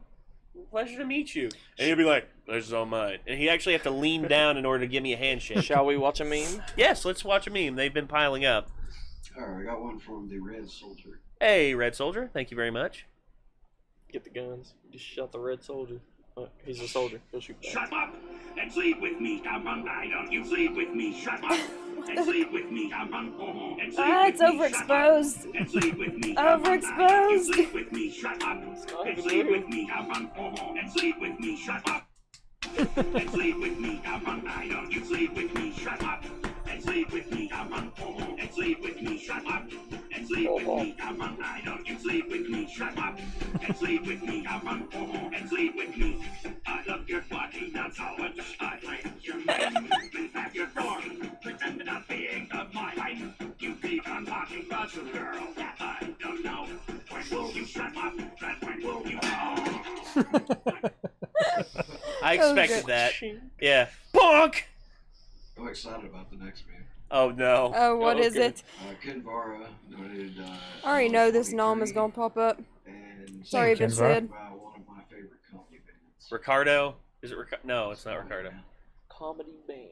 Pleasure to meet you." And he'd be like, "Pleasure's all mine." And he actually have to lean down in order to give me a handshake. Shall we watch a meme? Yes, let's watch a meme. They've been piling up. All right, I got one from the Red Soldier. Hey, Red Soldier. Thank you very much. Get the guns. Just shot the Red Soldier. He's a soldier. He'll shoot back. Shut up and sleep with me. Come on, why don't you sleep with me? Shut up and sleep with me. Come on, and sleep it's overexposed. And sleep with me. Overexposed. Sleep with me. Shut up and sleep with me. Come on, and sleep with me. Shut up and sleep with me. Come on, why don't you sleep with me? Shut up and sleep with me. Come on, and sleep with me. Shut up and sleep with me. Come on, why don't you sleep with me? Shut up and sleep with me. Come on, and sleep with me. I love your body, that's how much I like your mind. In fact, you're born, pretend not being of mine. You keep on talking about your girl that I don't know. When will you shut up? And when will you know? I expected that. Yeah. Bonk! I'm excited about the next man. Oh no. Oh, what is it? Ken Vara noted. I already know this nom is gonna pop up. And sorry if it's said. One of my favorite comedy bands. Ricardo? Is it Ricardo? No, it's not Ricardo. Comedy band.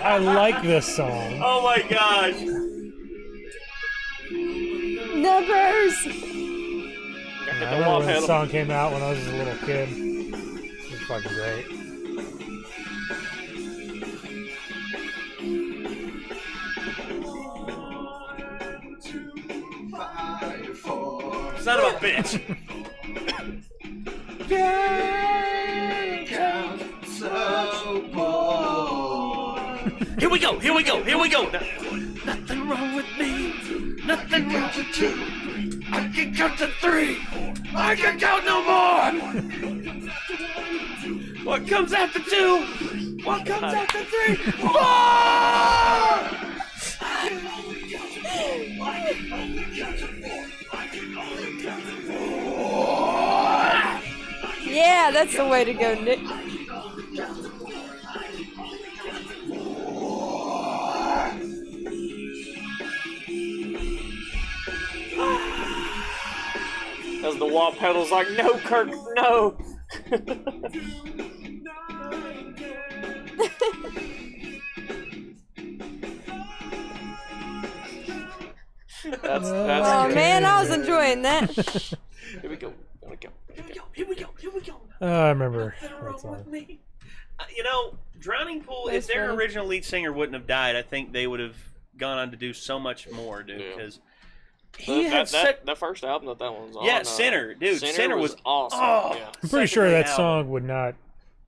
I like this song. Oh my gosh. Numbers! I remember when this song came out when I was a little kid. It was fucking great. Son of a bitch. Here we go, here we go, here we go. Nothing wrong with me. Nothing wrong with two. I can count to three. I can count no more. What comes after two? What comes after three? Four! Yeah, that's the way to go, Nick. As the wah pedal's like, no, Kirk, no. That's Oh man, I was enjoying that. Here we go. Here we go. Here we go. I remember. Nothing That song. with me. Drowning Pool, That's if their funny. original lead singer wouldn't have died, I think they would have gone on to do so much more, dude. Yeah. Because he had that first album that was on. Yeah, Sinner, dude. Sinner was awesome. Oh. Yeah. I'm pretty Such a sure great that album. song would not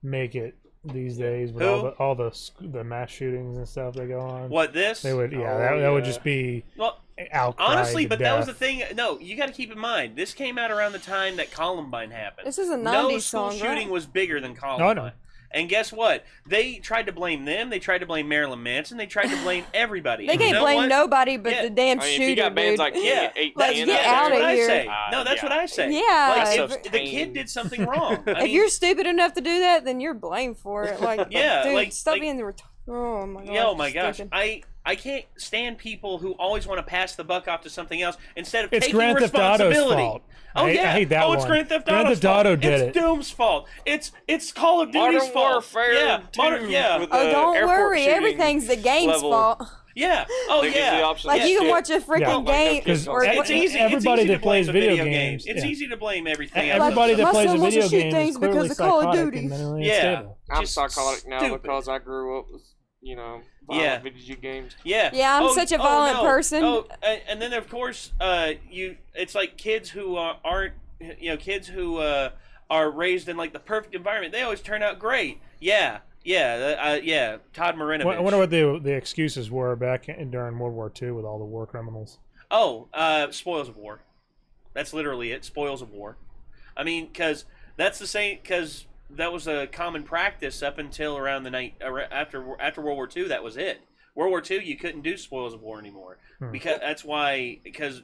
make it these days with Who? all the mass shootings and stuff that go on. What, this? They would, yeah, Oh, that would yeah. just be Well, outcry honestly, to but that was the death. thing. No, you got to keep in mind, this came out around the time that Columbine happened. This is a 90s No school song, shooting right? was bigger than No, Columbine. no. And guess what? They tried to blame them. They tried to blame Marilyn Manson. They tried to blame everybody. They And you can't know blame what? nobody but Yeah. the damn I mean, shooter, if you got bands dude. like Yeah, Eight Like, Ten, get that's out what of I here. say. No, that's yeah. what I say. Yeah, Like, That's if so the tame. kid did something wrong. I if mean, you're stupid enough to do that, then you're blamed for it. Like, Yeah, dude, like- stop like- being the oh my god. yeah, oh my gosh, stupid. I can't stand people who always want to pass the buck off to something else instead of It's taking Grand Theft Auto's responsibility. fault. Oh I yeah, hate that it's one. Grand Theft Grand Auto's Theft Auto fault. did it's it. Doom's fault. It's Call of Duty's Modern fault. Warfare. Yeah, 2 yeah, with Oh, the don't airport worry. shooting Everything's the game's level. fault. yeah. Oh They give you the yeah. option Like, to you can skip. watch a freaking Yeah. game. Because or It's easy. everybody it's easy that to blame plays the video games. games, It's yeah. easy to blame everything. else. Everybody that My plays a son wants to video shoot game things is clearly because of Call of psychotic Duty. and mentally Yeah. unstable. I'm Just psychotic now stupid. because I grew up with, Yeah. video games. Yeah. Yeah, I'm such a violent person. Oh, and then of course, it's like kids who aren't, kids who are raised in like the perfect environment. They always turn out great. Yeah. Todd Marinovich. I wonder what the excuses were back during World War II with all the war criminals. Oh, spoils of war. That's literally it. Spoils of war. I mean, because that's the same. Because that was a common practice up until around the night after World War II. That was it. World War II, you couldn't do spoils of war anymore because that's why. Because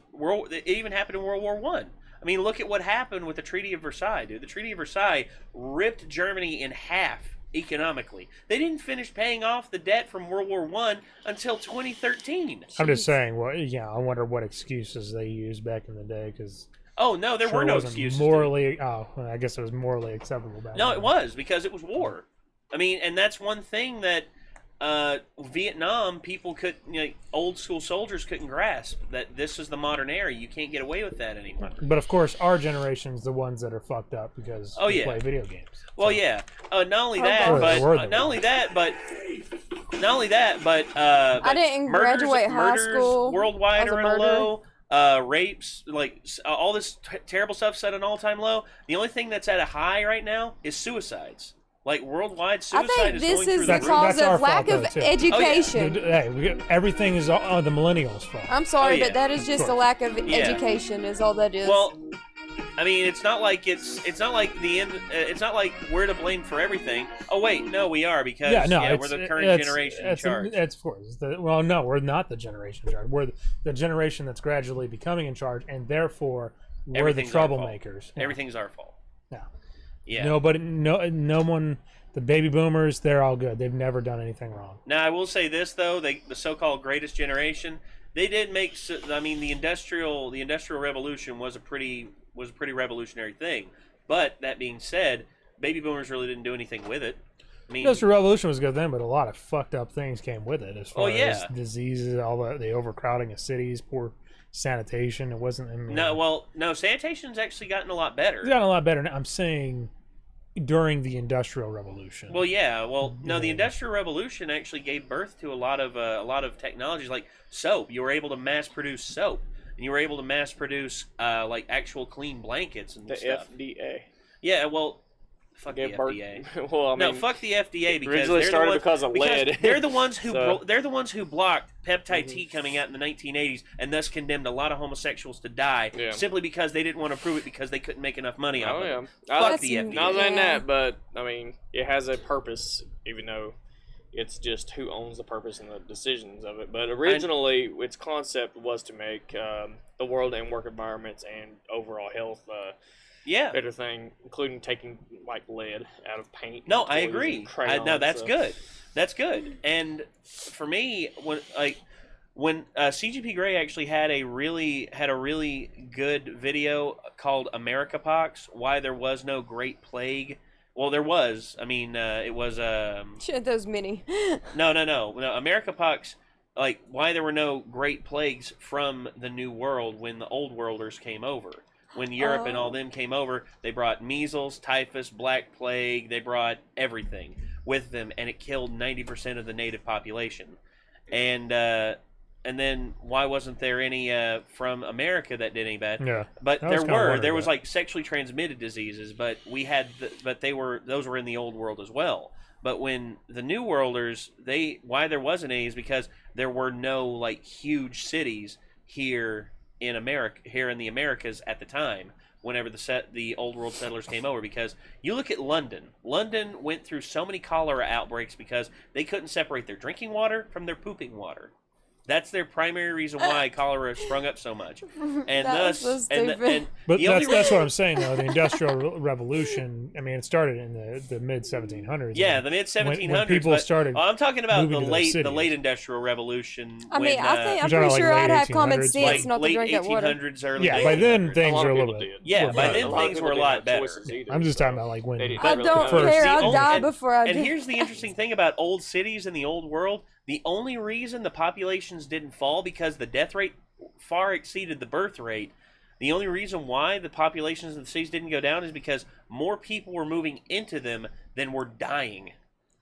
it even happened in World War One. I mean, look at what happened with the Treaty of Versailles, dude. The Treaty of Versailles ripped Germany in half economically. They didn't finish paying off the debt from World War One until 2013. I'm just saying, well, yeah, I wonder what excuses they used back in the day because Oh no, there were no excuses. Dude. Morally, I guess it was morally acceptable back No, then. it was because it was war. I mean, and that's one thing that Vietnam people could, old school soldiers couldn't grasp that this is the modern era. You can't get away with that anymore. But of course, our generation's the ones that are fucked up because we play video games. Well, So, yeah. Not only that, Or but they were. not only that, but I didn't graduate high school worldwide as a are at a murderer. low. Rapes, all this terrible stuff set an all-time low. The only thing that's at a high right now is suicides. Like worldwide, I suicide think is this going through is the That's- roof. because that's our of lack fault, of though, too. education. Hey, everything is all the millennials' fault. I'm sorry, Oh, yeah. but that is just a course. lack of Yeah. education. Is all that is. Well, I mean, it's not like the end. It's not like we're to blame for everything. Oh wait, no, we are because we're the current generation in charge. That's of course. Well, no, we're not the generation in charge. We're the generation that's gradually becoming in charge, and therefore we're Everything's the our fault. troublemakers. Yeah. Everything's our fault. Yeah. Yeah. Nobody, no one. The baby boomers, they're all good. They've never done anything wrong. Now I will say this though: the so-called greatest generation, they did make. I mean, the industrial revolution was a pretty revolutionary thing. But that being said, baby boomers really didn't do anything with it. I mean, Industrial Revolution was a good thing, but a lot of fucked up things came with it as far yeah. as diseases, all the overcrowding of cities, poor sanitation. It wasn't. I mean, no, sanitation's actually gotten a lot better. it's gotten a lot better now. I'm saying during the Industrial Revolution. Well, yeah. Well, no, the Industrial Revolution actually gave birth to a lot of technologies like soap. You were able to mass produce soap, and you were able to mass produce like actual clean blankets and The stuff. FDA. Yeah, well, fuck the Gave birth- FDA. well, I mean, No, fuck the FDA because originally they're started the ones, because of lead. They're the ones who So- they're the ones who blocked peptide T coming out in the 1980s and thus condemned a lot of homosexuals to die Yeah. simply because they didn't want to prove it because they couldn't make enough money off Oh of yeah. it. I- Fuck the FDA. Not saying Yeah. that, but I mean, it has a purpose, even though it's just who owns the purpose and the decisions of it. But originally, its concept was to make the world and work environments and overall health Yeah. better thing, including taking like lead out of paint. No, and I toys agree. and crayons, No, that's so- good. That's good. And for me, when CGP Grey actually had a really good video called America Pox, why there was no Great Plague. Well, there was. I mean, it was Shit, those mini. no. America Pox why there were no great plagues from the New World when the Old Worlders came over. When Europe and all them came over, they brought measles, typhus, black plague. They brought everything with them, and it killed 90% of the native population. And then why wasn't there any from America that did any bad? Yeah, but there was like sexually transmitted diseases, but those were in the Old World as well. But when the New Worlders, why there wasn't any is because there were no like huge cities here in America, here in the Americas at the time. Whenever the Old World settlers came over, because you look at London. London went through so many cholera outbreaks because they couldn't separate their drinking water from their pooping water. That's their primary reason why cholera sprung up so much, and thus, so stupid. But that's what I'm saying though. The Industrial Revolution. I mean, it started in the mid 1700s. Yeah, the mid 1700s. When people started. I'm talking about the late cities. Industrial Revolution. I mean, I'm pretty sure I'd have common sense not to drink that water. Late 1800s, early. Yeah, by then things were a little bit. Yeah, by then things were a lot better. I'm just talking about like when. I don't care. I'll die before I do. And here's the interesting thing about old cities in the old world. The only reason the populations didn't fall, because the death rate far exceeded the birth rate, the only reason why the populations of the cities didn't go down is because more people were moving into them than were dying.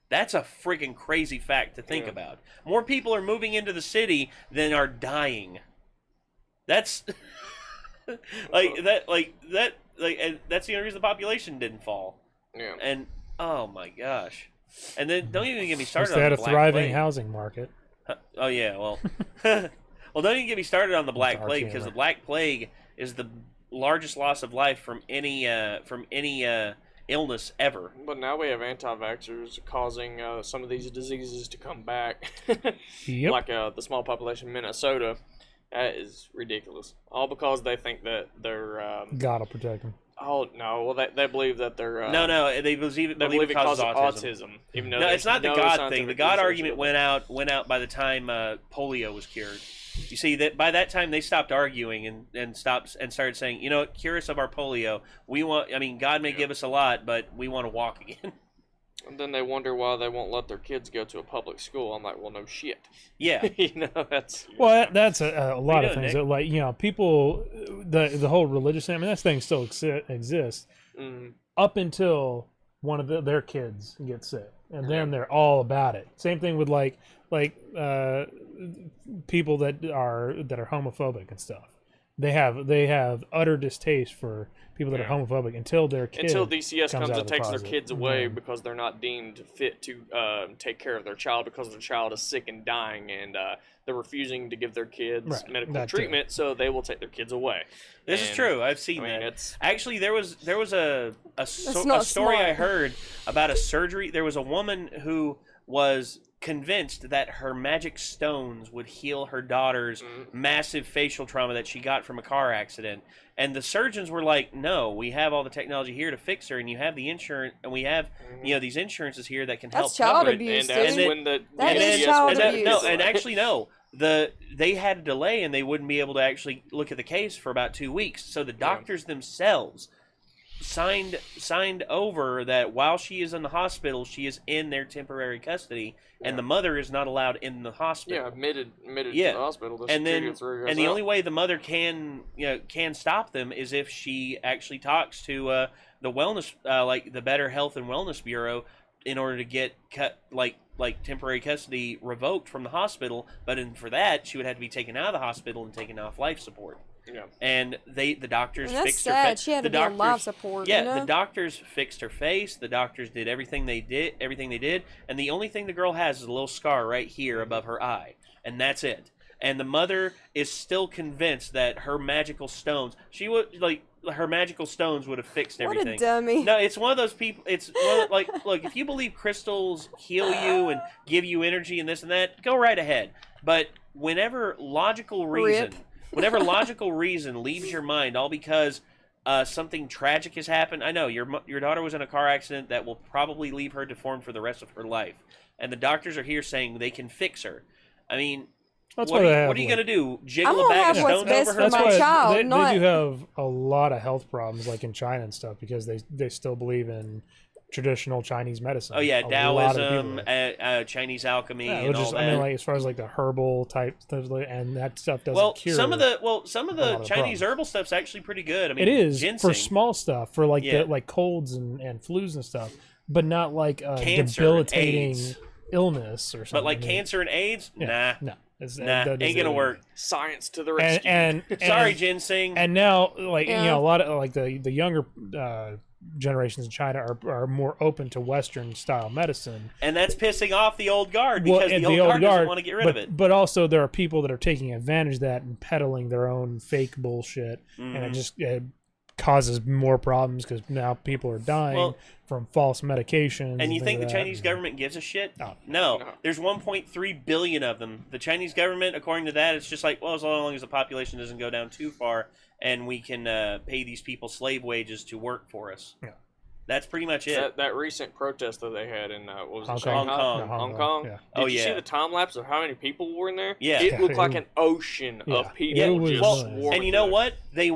That's a friggin' crazy fact to think about. More people are moving into the city than are dying. That's and that's the only reason the population didn't fall. Yeah. And oh my gosh. And then don't even get me started on the Black Plague. They had a thriving housing market. Oh yeah, well, well, don't even get me started on the Black Plague, because the Black Plague is the largest loss of life from any illness ever. But now we have anti-vaxxers causing some of these diseases to come back. Yep. Like the small population in Minnesota. That is ridiculous. All because they think that they're God will protect them. Oh no! Well, they believe that they're no. They believe it causes autism. Even though no, it's not the God thing. The God argument went out by the time polio was cured. You see that by that time they stopped arguing and started saying, you know, cure us of our polio. God may give us a lot, but we want to walk again. And then they wonder why they won't let their kids go to a public school. I'm like, well, no shit. Yeah, that's. Well, that's a lot of things. That, people, the whole religious thing. I mean, that thing still exists up until one of their kids gets sick, and then they're all about it. Same thing with like people that are homophobic and stuff. They have utter distaste for people that are homophobic until DCS comes and takes their kids away because they're not deemed fit to take care of their child because their child is sick and dying, and they're refusing to give their kids medical treatment, so they will take their kids away. This is true. I've seen that. Actually, there was a story I heard about a surgery. There was a woman who was convinced that her magic stones would heal her daughter's massive facial trauma that she got from a car accident. And the surgeons were like, no, we have all the technology here to fix her, and you have the insurance, and we have these insurances here that can help That's child cover abuse, it. That is child abuse. No. They had a delay, and they wouldn't be able to actually look at the case for about 2 weeks. So the doctors themselves signed over that while she is in the hospital, she is in their temporary custody, and the mother is not allowed in the hospital. Yeah, admitted to the hospital. And the only way the mother can stop them is if she actually talks to the wellness, like the Better Health and Wellness Bureau, in order to get temporary custody revoked from the hospital. But for that, she would have to be taken out of the hospital and taken off life support. Yeah. And the doctors fixed her face. She had to be on life support. Yeah, the doctors fixed her face. The doctors did everything they did, and the only thing the girl has is a little scar right here above her eye, and that's it. And the mother is still convinced that her magical stones, her magical stones would have fixed everything. What a dummy. No, it's one of those people. It's look, if you believe crystals heal you and give you energy and this and that, go right ahead. But whenever logical reason leaves your mind, all because something tragic has happened. I know your daughter was in a car accident that will probably leave her deformed for the rest of her life, and the doctors are here saying they can fix her. I mean, what are you going to do? Jiggle a bag of stones over her? They do have a lot of health problems, like in China and stuff, because they still believe in traditional Chinese medicine. Oh yeah, A lot of Taoism, people Chinese alchemy, yeah, and all just, that. I mean, like as far as like the herbal type stuff, and that stuff doesn't well, cure. some of the a lot of Chinese problems. herbal stuff's actually pretty good. I mean, It is ginseng. for small stuff, for like Yeah. the like colds and flus and stuff, but not like Cancer, debilitating AIDS. illness or something. But like I mean, cancer and AIDS, yeah, nah, that ain't gonna work. Science to the rescue. And Sorry, ginseng. And now, like Yeah. you know, a lot of like the younger generations in China are more open to Western style medicine. And that's pissing off the old guard because and the old guard doesn't want to get rid but, of it. But also, there are people that are taking advantage of that and peddling their own fake bullshit, and it just causes more problems because now people are dying from false medications. And you think the things like that. Chinese government gives a shit? No. No. No. There's 1.3 billion of them. The Chinese government, according to that, it's just like, well, as long as the population doesn't go down too far and we can pay these people slave wages to work for us. Yeah. That's pretty much it. That recent protest that they had in what was it, Hong Shanghai? Kong. Yeah, Hong Kong. yeah. Did Oh, you see yeah. the time lapse of how many people were in there? Yeah. It Yeah, looked like it- an ocean yeah, of people it was just nuts. swarming And you know through what? They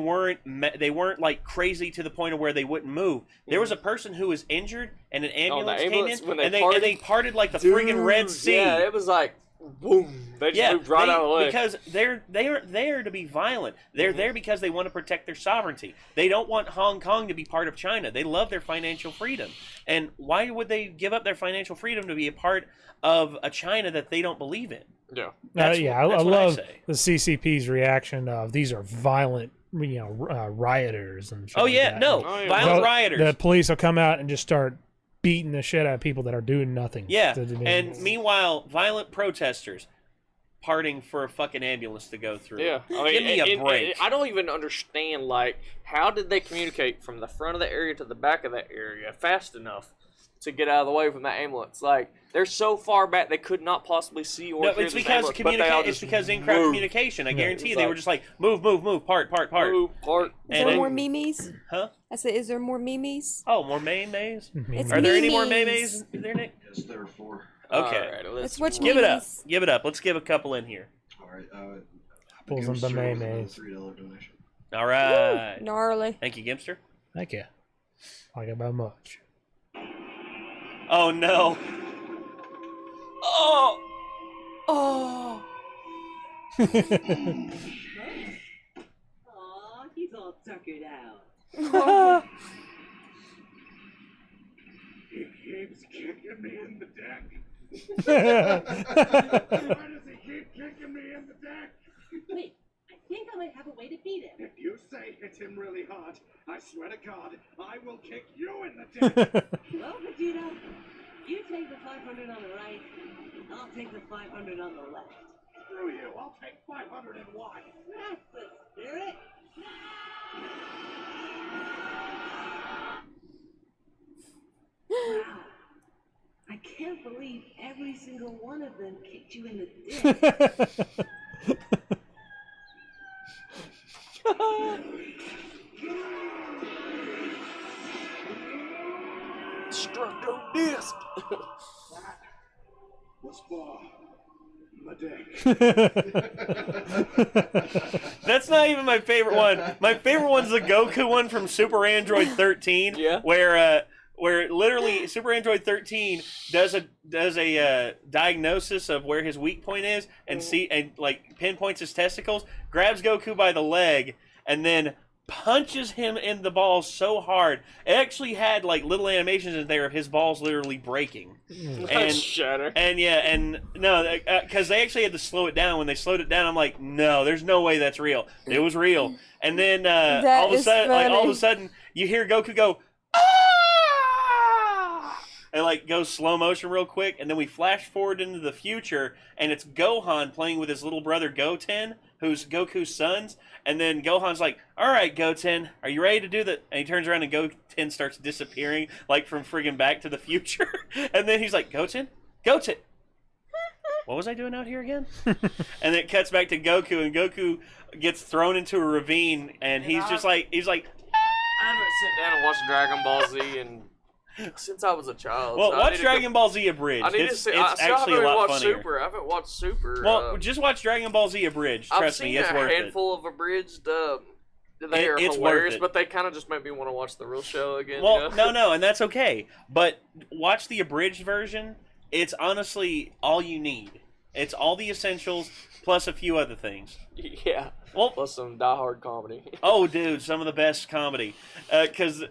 weren't like crazy to the point of where they wouldn't move. There was a person who was injured, and an ambulance, ambulance, came when in, they and parted- they parted like the there. friggin' Red Sea. Yeah, it was like boom. They just moved right out of the way. because they're there to be violent. They're there because they want to protect their sovereignty. They don't want Hong Kong to be part of China. They love their financial freedom. And why would they give up their financial freedom to be a part of a China that they don't believe in? Yeah. That's I what I love say. the CCP's reaction of these are violent, rioters and shit Oh like yeah, that. no, Oh, yeah. violent The- rioters. The police will come out and just start beating the shit out of people that are doing nothing. Yeah, To- to- and meanwhile, violent protesters parting for a fucking ambulance to go through. Yeah, I mean, Give me a break. I don't even understand, like, how did they communicate from the front of the area to the back of that area fast enough to get out of the way from that ambulance? Like, they're so far back they could not possibly see or No, hear it's this because ambulance, but they all it's just because in-crowd moved. communication. I guarantee you, It's they like- were just like move, part. Move, part. Is And there then- more memes? Huh? I said, is there more memes? Oh, more maymays? It's Are there any more memes. maymays there, Nick? Yes, there are 4. Okay, Alright, let's It's which give it up. memes? Give it up. Let's give a couple in here. Alright, Pulls them Gimster the with maymays. a $3 donation. All right. Gnarly. Thank you, Gimster. Thank you. Like about much. Oh no. Oh! Oh! Aw, he's all tuckered out. He keeps kicking me in the deck. Why does he keep kicking me in the deck? Wait, I think I might have a way to beat him. If you say hit him really hard, I swear to God, I will kick you in the deck. Well, Vegeta, you take the 500 on the right, and I'll take the 500 on the left. Screw you, I'll take 501. That's the spirit. Wow. I can't believe every single one of them kicked you in the dick. Structo disc! Was for my dick. That's not even my favorite one. My favorite one's the Goku one from Super Android 13. Yeah. Where literally Super Android 13 does a diagnosis of where his weak point is and like pinpoints his testicles, grabs Goku by the leg, and then punches him in the balls so hard. It actually had like little animations in there of his balls literally breaking. That's shatter. And yeah, and no, because they actually had to slow it down. When they slowed it down, I'm like, no, there's no way that's real. It was real. And then That all of a is sudden, all of funny. a sudden, you hear Goku go, ah! And like goes slow motion real quick, and then we flash forward into the future, and it's Gohan playing with his little brother Goten, who's Goku's sons. And then Gohan's like, "All right, Goten, are you ready to do that?" And he turns around and Goten starts disappearing, like from friggin' Back to the Future. And then he's like, "Goten, what was I doing out here again?" And then it cuts back to Goku, and Goku gets thrown into a ravine, and he's like, I haven't sat down and watched Dragon Ball Z since I was a child. well, so I watch need to Dragon Ball Z Abridged. I need to It's see. I still actually a haven't lot watched funnier. Super. I haven't watched Super. Well, just watch Dragon Ball Z Abridged. I've Trust seen me, it's a worth it. handful of abridged They are it's hilarious, worth it. but they kind of just make me want to watch the real show again. Well, no, and that's okay. But watch the abridged version. It's honestly all you need. It's all the essentials plus a few other things. Yeah. Well, plus some diehard comedy. Oh, dude, some of the best comedy. Because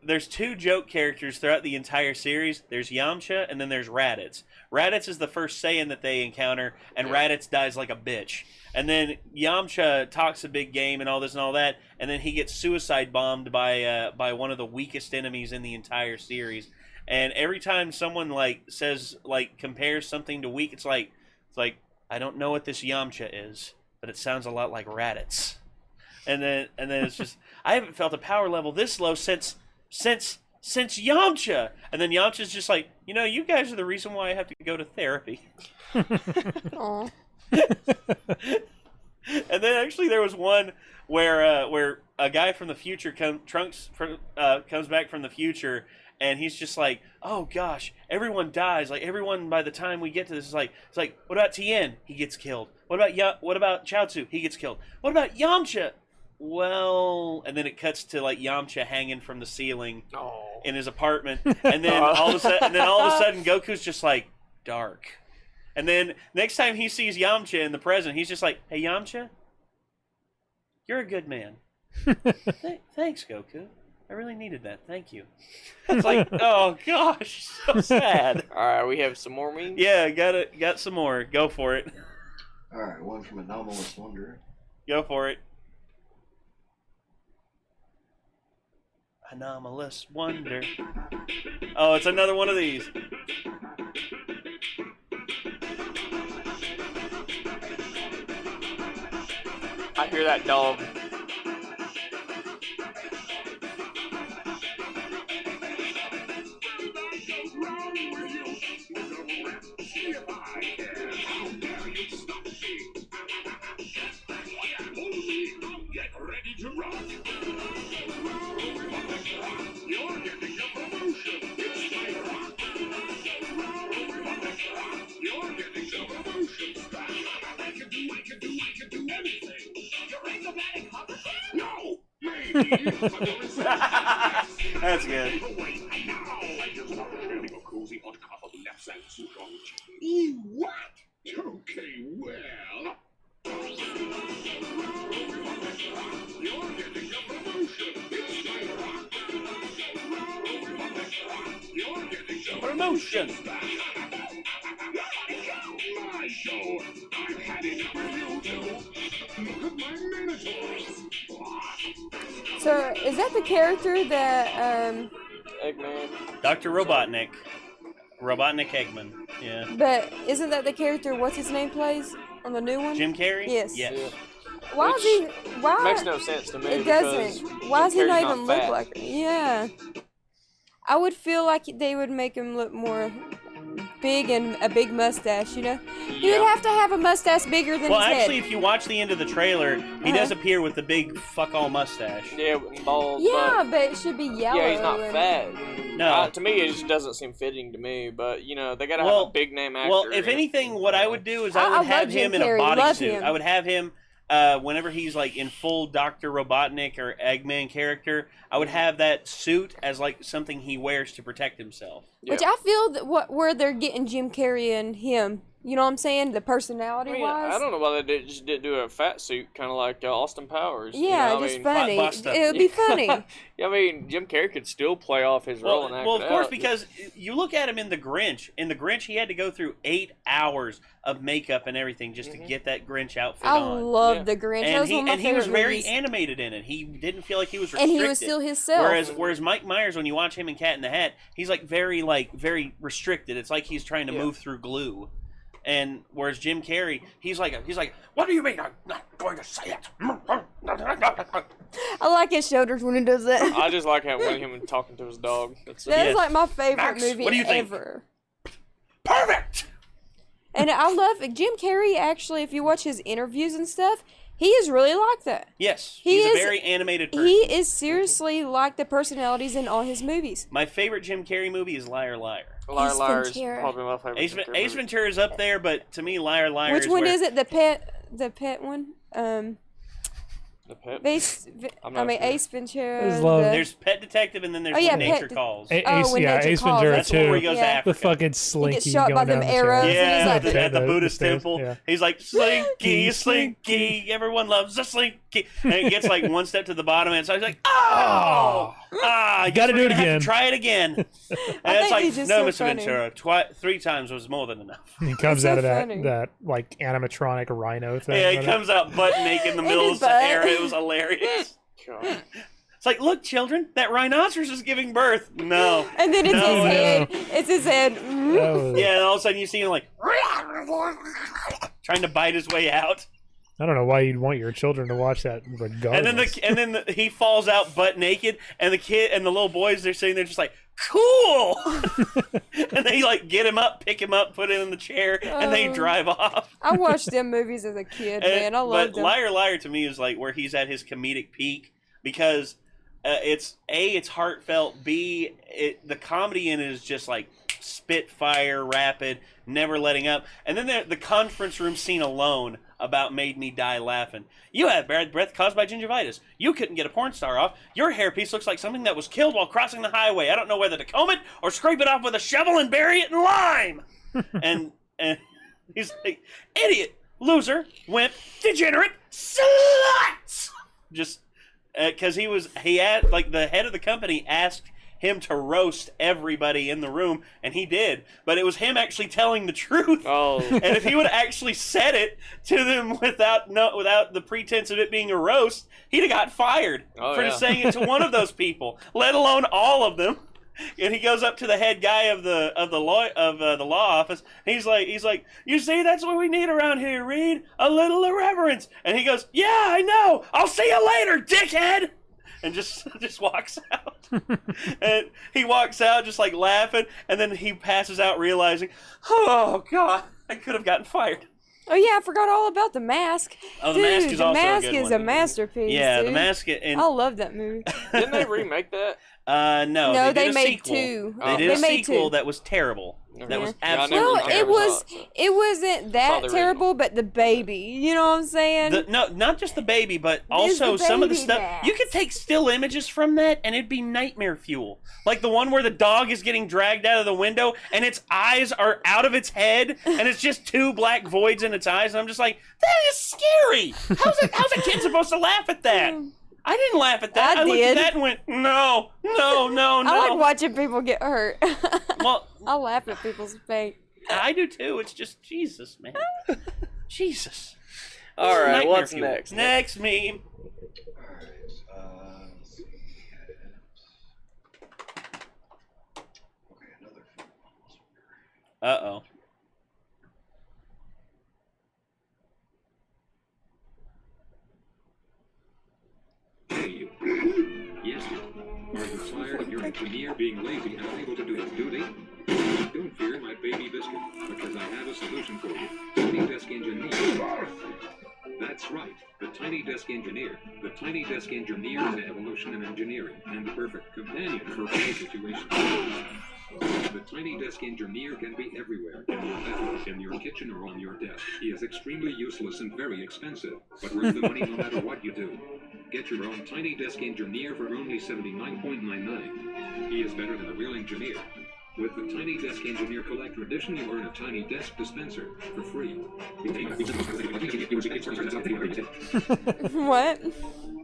there's 2 joke characters throughout the entire series. There's Yamcha, and then there's Raditz. Raditz is the first Saiyan that they encounter, and Raditz dies like a bitch. And then Yamcha talks a big game and all this and all that, and then he gets suicide bombed by one of the weakest enemies in the entire series. And every time someone compares something to weak, it's like I don't know what this Yamcha is, but it sounds a lot like Raditz. And then it's just I haven't felt a power level this low since Yamcha. And then Yamcha's just like, you guys are the reason why I have to go to therapy. Aww. And then actually there was one where a guy from the future comes back from the future, and he's just like, oh gosh, everyone dies. Like everyone by the time we get to this is like, it's like, what about Tien? He gets killed. What about Chaozu? He gets killed. What about Yamcha? Well, and then it cuts to like Yamcha hanging from the ceiling in his apartment, and then all of a sudden Goku's just like dark. And then next time he sees Yamcha in the present, he's just like, hey Yamcha, you're a good man. Thanks, Goku. I really needed that. Thank you. It's like, oh gosh, so sad. All right, we have some more memes. Yeah, got some more. Go for it. All right, one from Anomalous Wonder. Go for it. Anomalous Wonder. Oh, it's another one of these. I hear that dog. That's good. What? Okay, well. You're getting a promotion. You're getting a Promotion. My show. I've had enough of you two. Look at my minotaurs. So, is that the character that, Eggman. Dr. Robotnik. Robotnik Eggman. Yeah. but isn't that the character, what's his name plays on the new one? Jim Carrey? Yes. Yes. Yeah. Why is he, why? Makes no sense to me. It because doesn't. Why does he Jim not Carrey's even look fat. like her? Yeah. I would feel like they would make him look more big and a big mustache, you know? He would have to have a mustache bigger than Well, his actually, head. if you watch the end of the trailer, he does appear with the big fuck all mustache. Yeah, bald. Yeah, but it should be yellow. Yeah, he's not and- fat. No. To me, it just doesn't seem fitting to me. But they gotta Well- have a big name actor. Well, if in it. anything, what I would do is I I would love have Jim him in a Carrey, love bodysuit. him. I would have him whenever he's like in full Dr. Robotnik or Eggman character. I would have that suit as like something he wears to protect himself. Yeah. Which I feel that where they're getting Jim Carrey and him. You know what I'm saying? The personality wise. I don't know why they just didn't do a fat suit, kind of like Austin Powers. Yeah, I just mean, funny. Busta. It would be funny. Yeah, I mean, Jim Carrey could still play off his role and act Well, of it course, out. because you look at him in The Grinch. In The Grinch, he had to go through 8 hours of makeup and everything just to get that Grinch outfit I on. love Yeah. the Grinch. That And was one of my he was favorite very movies. animated in it. He didn't feel like he was And restricted. he was still himself. Whereas Mike Myers, when you watch him in Cat in the Hat, he's very restricted. It's like he's trying to move through glue. And whereas Jim Carrey, he's like, what do you mean I'm not going to say it? I like his shoulders when he does that. I just like him talking to his dog. That's That is Yes. like my favorite Max, movie what do you think? ever. Perfect. And I love Jim Carrey. Actually, if you watch his interviews and stuff, he is really like that. Yes, He he's is- a very animated person. He is seriously like the personalities in all his movies. My favorite Jim Carrey movie is Liar Liar. Liar Ace Liar is Ventura. probably my favorite. Ace, Jim Carrey Ace movie. Ventura is up there, but to me, Liar Liar Which is one where, is it? The pet one? The pet. Ace Ventura. There's love. There's Pet Detective, and then there's When Nature Calls. Ace, When Nature Ace Calls, Ventura that's the one where he too. goes to Africa. The fucking slinky. He gets shot by going them down the arrows. stairs. Yeah, and he's like, at the Buddhist stairs, temple. yeah. He's like, Slinky, Slinky, everyone loves the Slinky. And he gets like one step to the bottom, and so he's like, you gotta do it again. Try it again. And it's like, no, Mr. Ventura, 3 times was more than enough. He comes out of funny. that like animatronic rhino thing. Yeah, he comes out butt naked in the middle of the air. It was hilarious. God. It's like, look, children, that rhinoceros is giving birth. No. And then it's his head. It's his head. Yeah, and all of a sudden you see him like trying to bite his way out. I don't know why you'd want your children to watch that regardless. And then he falls out butt naked, and the kid and the little boys, they're sitting there just like, cool. And they like get him up, pick him up, put him in the chair, and they drive off. I watched them movies as a kid, man. I loved them. But Liar Liar to me is like where he's at his comedic peak, because it's heartfelt. B, the comedy in it is just like spitfire, rapid, never letting up. And then the conference room scene alone about made me die laughing. You had bad breath caused by gingivitis. You couldn't get a porn star off. Your hairpiece looks like something that was killed while crossing the highway. I don't know whether to comb it or scrape it off with a shovel and bury it in lime. and he's like, idiot, loser, wimp, degenerate, sluts. Just because he had like the head of the company asked him to roast everybody in the room, and he did. But it was him actually telling the truth. Oh. And if he would have actually said it to them without the pretense of it being a roast, he'd have got fired for just saying it to one of those people, let alone all of them. And he goes up to the head guy of the law office. He's like, you see, that's what we need around here, Reed. A little irreverence. And he goes, yeah, I know. I'll see you later, dickhead. And just walks out. And he walks out just like laughing, and then he passes out realizing, oh God, I could have gotten fired. Oh yeah, I forgot all about The Mask. Oh, The Mask is also a good one. The Mask is a masterpiece. Yeah, dude. The Mask. And I love that movie. Didn't they remake that? No. No, they did a made sequel. 2. They did a made sequel 2. that was terrible. That was Yeah, I absolutely never- terrible. Well, It wasn't that the terrible, but the baby. You know what I'm saying? No, not just the baby, but also the some of the baby stuff. mask. You could take still images from that, and it'd be nightmare fuel. Like the one where the dog is getting dragged out of the window, and its eyes are out of its head, and it's just 2 black voids in its eyes. And I'm just like, that is scary. How's a kid supposed to laugh at that? I didn't laugh at that. I looked at that and went, no. I like watching people get hurt. Well, I laugh at people's fate. I do too. It's just Jesus, man. Jesus. All right, Nightmare what's fuel. next? Next meme. Alright, let's see. Okay, another film. Uh-oh. Hey, you. Yes, you. Are you tired of your engineer being lazy and unable to do his duty? Don't fear my baby biscuit, because I have a solution for you. Tiny Desk Engineer. That's right, the Tiny Desk Engineer. The Tiny Desk Engineer is an evolution in engineering, and the perfect companion for any situation. The Tiny Desk Engineer can be everywhere, in your bedroom, in your kitchen, or on your desk. He is extremely useless and very expensive, but worth the money no matter what you do. Get your own Tiny Desk Engineer for only $79.99. He is better than a real engineer. With the Tiny Desk Engineer Collector Edition, you earn a Tiny Desk dispenser for free. What?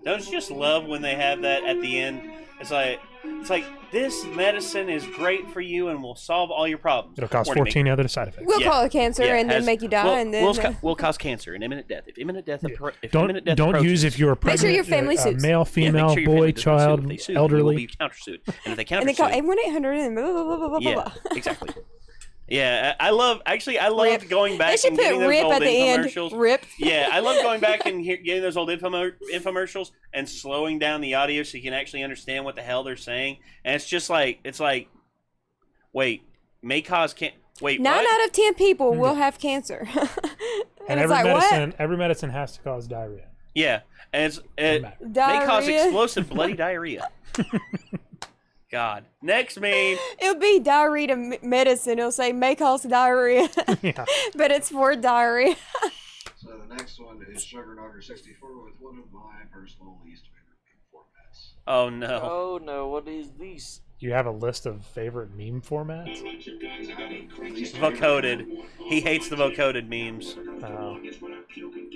Don't you just love when they have that at the end? It's like this medicine is great for you and will solve all your problems. It'll cause 14 other side effects. We'll call it cancer and then make you die, and then will cause cancer and imminent death. If imminent death, Don't use if you're pregnant. Make sure your family sues. Male, female, boy, child, elderly. Will be countersued. And if they countersue, and they call 800 and blah blah blah blah blah. Yeah, exactly. Yeah, I loved going back They should and put getting those RIP old at the end. infomercials. RIP. Yeah, I love going back and getting those old infomercials and slowing down the audio so you can actually understand what the hell they're saying. And it's just like, wait, may cause wait, 9 what? out of 10 people will have cancer. and it's like, every medicine has to cause diarrhea. Yeah, and it may cause explosive bloody diarrhea. God. Next meme. It'll be diarrhea medicine. It'll say may cause diarrhea. Yeah. But it's for diarrhea. So the next one is Sugar 64 with one of my personal least favorite formats. Oh no. Oh no, what is this? Do you have a list of favorite meme formats? Vocoded. He hates the vocoded memes.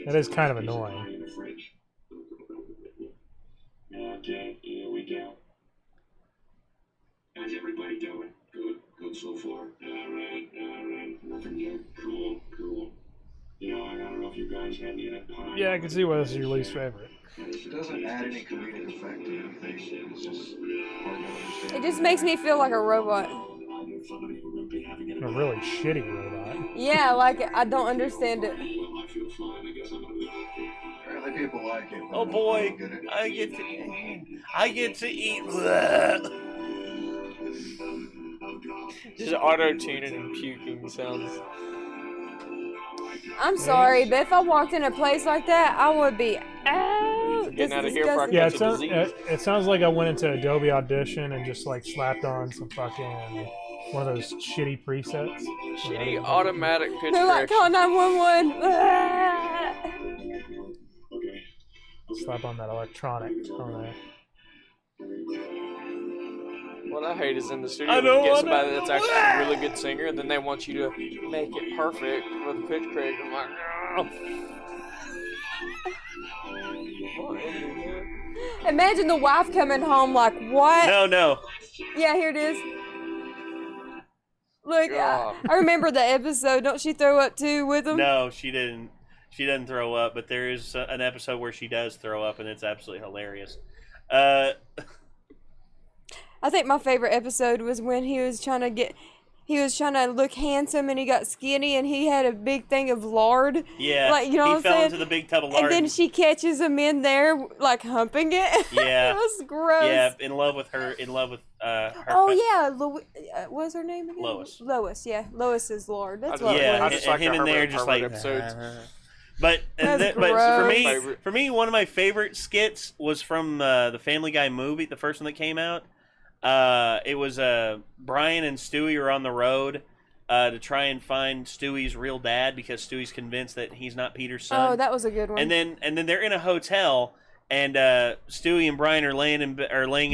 That is kind of annoying. Okay, here we go. How's everybody doing? Good so far. Alright. Nothing yet. Cool. You know, I don't know if you guys had any of that pie. Yeah, I can see why this is your least favorite. It doesn't add any comedic effect to anything. It's just hard to understand. It just makes me feel like a robot. A really shitty robot. Yeah, like I don't understand it. Apparently people like it. Oh boy, I get to eat. Bleh. Just auto-tuning and puking sounds. I'm sorry, but if I walked in a place like that, I would be out. Getting out of here before I Yeah, catch a disease. it sounds like I went into Adobe Audition and just like slapped on some fucking one of those shitty presets. Shitty automatic pitch They're like, call correction. 911. Slap on that electronic on there. What I hate is in the studio I when don't you get wanna- somebody that's actually a really good singer, and then they want you to make it perfect with the pitch correction. I'm like, oh. Imagine the wife coming home like, what? No. Yeah, here it is. Look, God. I remember the episode. Don't she throw up too with him? No, she didn't. She doesn't throw up, but there is an episode where she does throw up, and it's absolutely hilarious. I think my favorite episode was when he was trying to look handsome and he got skinny and he had a big thing of lard. Yeah, Like, you know he what I'm fell saying? into the big tub of lard. And then she catches him in there, like humping it. Yeah. It was gross. Yeah, in love with her. Her. Oh yeah, what was her name again? Lois. Lois, yeah, Lois's lard. That's I what just- it Yeah, I was. just and like him the in there Herbert just like. episodes. But That's but gross. for me, one of my favorite skits was from the Family Guy movie, the first one that came out. It was Brian and Stewie are on the road to try and find Stewie's real dad because Stewie's convinced that he's not Peter's son. Oh, that was a good one. And then they're in a hotel, and Stewie and Brian are laying in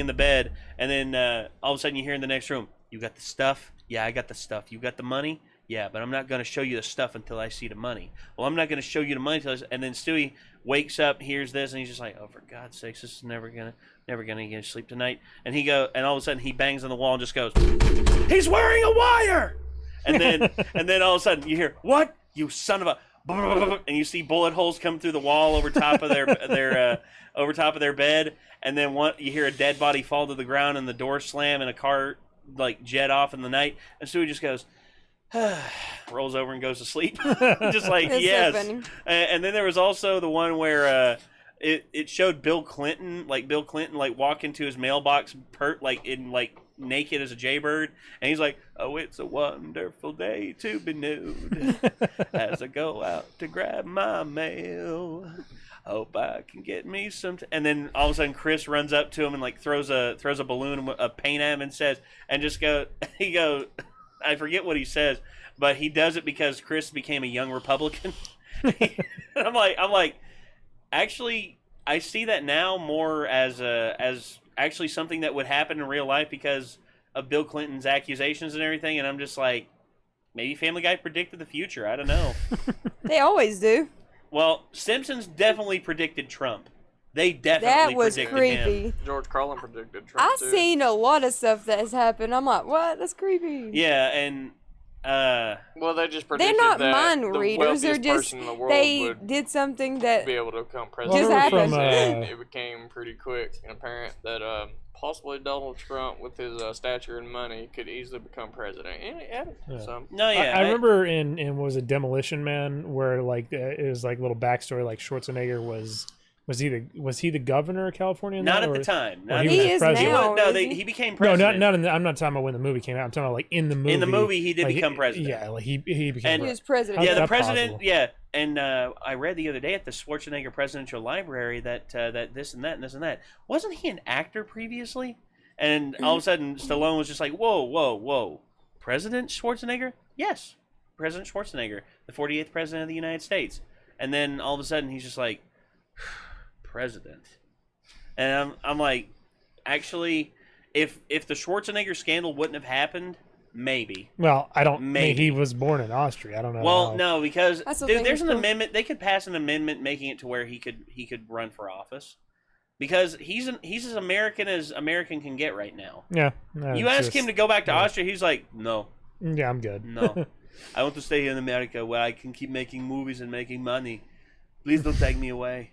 the bed, and then all of a sudden you hear in the next room, "You got the stuff? Yeah, I got the stuff. You got the money? Yeah, but I'm not going to show you the stuff until I see the money. Well, I'm not going to show you the money and then Stewie wakes up, hears this, and he's just like, "Oh, for God's sakes, this is never gonna get to sleep tonight." And and all of a sudden he bangs on the wall and just goes, "He's wearing a wire!" And then all of a sudden you hear, "What? You son of a!" And you see bullet holes come through the wall over top of over top of their bed, and then you hear a dead body fall to the ground and the door slam and a car like jet off in the night, and Stewie just goes. Rolls over and goes to sleep. Just like, That's yes. so funny. And then there was also the one where it showed Bill Clinton walk into his mailbox naked as a jaybird, and he's like, "Oh, it's a wonderful day to be nude as I go out to grab my mail. Hope I can get me some." And then all of a sudden, Chris runs up to him and like throws a balloon of paint at him and says, he goes. I forget what he says, but he does it because Chris became a young Republican. I'm like, actually, I see that now more as actually something that would happen in real life because of Bill Clinton's accusations and everything. And I'm just like, maybe Family Guy predicted the future. I don't know. They always do. Well, Simpsons definitely predicted Trump. They definitely That was predicted creepy. him. George Carlin predicted Trump I've too. seen a lot of stuff that has happened. I'm like, what? That's creepy. Yeah, and Well, they just They're predicted not that mind the readers. They're wealthiest just person in the world they would did something that be able to become Well, president. Just happened. And it became pretty quick and apparent that possibly Donald Trump, with his stature and money, could easily become president. And it happened. Yeah. So no, yeah, I remember in what was it, Demolition Man, where like it was like a little backstory, like Schwarzenegger was he the governor of California? not that, at or- the time. or Not he at was He the is president? now. No, is he? he became No, president. I'm not talking about when the movie came out. I'm talking about like in the movie. In the movie, he did like, become president. Yeah, like he became. And- he president. was president. How's Yeah, the that president. possible? Yeah, and I read the other day at the Schwarzenegger Presidential Library that this and that and this and that. Wasn't he an actor previously? And all of a sudden, Stallone was just like, "Whoa, President Schwarzenegger? Yes, President Schwarzenegger, the 48th president of the United States." And then all of a sudden he's just like, president. And I'm like, actually, if the Schwarzenegger scandal wouldn't have happened, maybe. Well, I don't. Maybe. He was born in Austria. I don't know. Well, no, because dude, there's an cool. amendment. They could pass an amendment making it to where he could run for office, because he's as American can get right now. Yeah. You ask him to go back to Austria, he's like, no. Yeah, I'm good. No, I want to stay here in America where I can keep making movies and making money. Please don't take me away.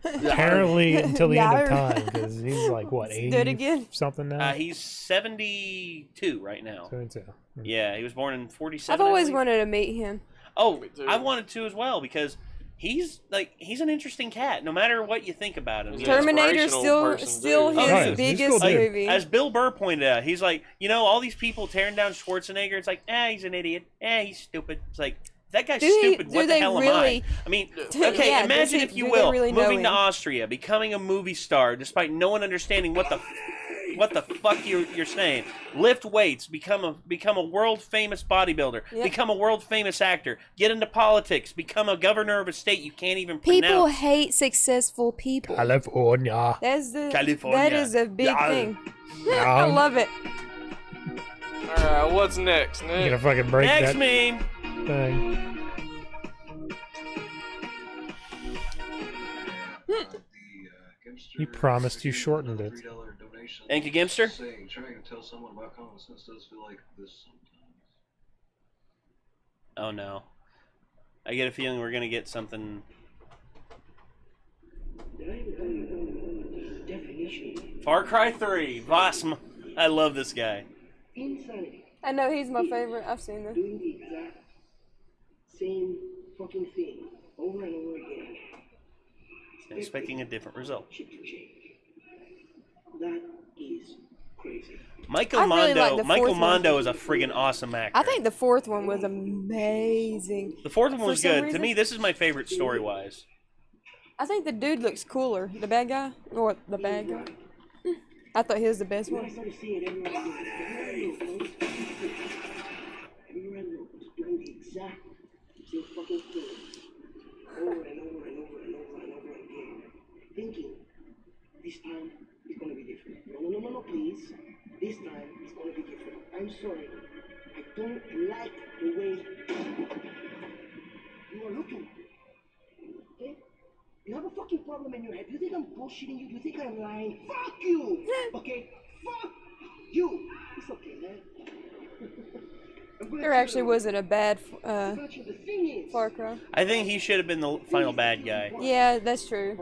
Apparently until the end of time, because he's like what, 80 something now? He's 72 right now. 72. Yeah, he was born in 47. I've always wanted to meet him. Oh, I wanted to as well, because he's an interesting cat. No matter what you think about him. Terminator still his biggest movie. As Bill Burr pointed out, he's like, all these people tearing down Schwarzenegger. It's like, he's an idiot. He's stupid. It's like, that guy's stupid. What the hell am I? I mean, okay, imagine if you will, moving to Austria, becoming a movie star, despite no one understanding what the fuck you're saying. Lift weights, become a world famous bodybuilder, become a world famous actor, get into politics, become a governor of a state you can't even pronounce. People hate successful people. California. That is a big thing. I love it. Alright, what's next? You gonna fucking break next that meme. thing. You promised you shortened it. Thank you, Gimster. Trying to tell someone about common sense does feel like this sometimes. Oh no. I get a feeling we're gonna get something. Far Cry 3, Voss. I love this guy. I know he's my favorite. I've seen this. Doing the exact same fucking thing over and over again. Expecting a different result. That is crazy. Michael Mondo is a friggin' awesome actor. I think the fourth one was amazing. The fourth one was good. To me, this is my favorite story-wise. I think the dude looks cooler. The bad guy? Or the bad guy? I thought he was the best one. Everywhere I look, it's doing the exact same fucking thing over and over and over and over and over again. Thinking, this time it's gonna be different. No, please. This time it's gonna be different. I'm sorry. I don't like the way you are looking. Okay? You have a fucking problem in your head. You think I'm bullshitting you? You think I'm lying? Fuck you! Okay? Fuck you! It's okay, man. There actually wasn't a bad Far Cry. I think he should have been the final bad guy. Yeah, that's true.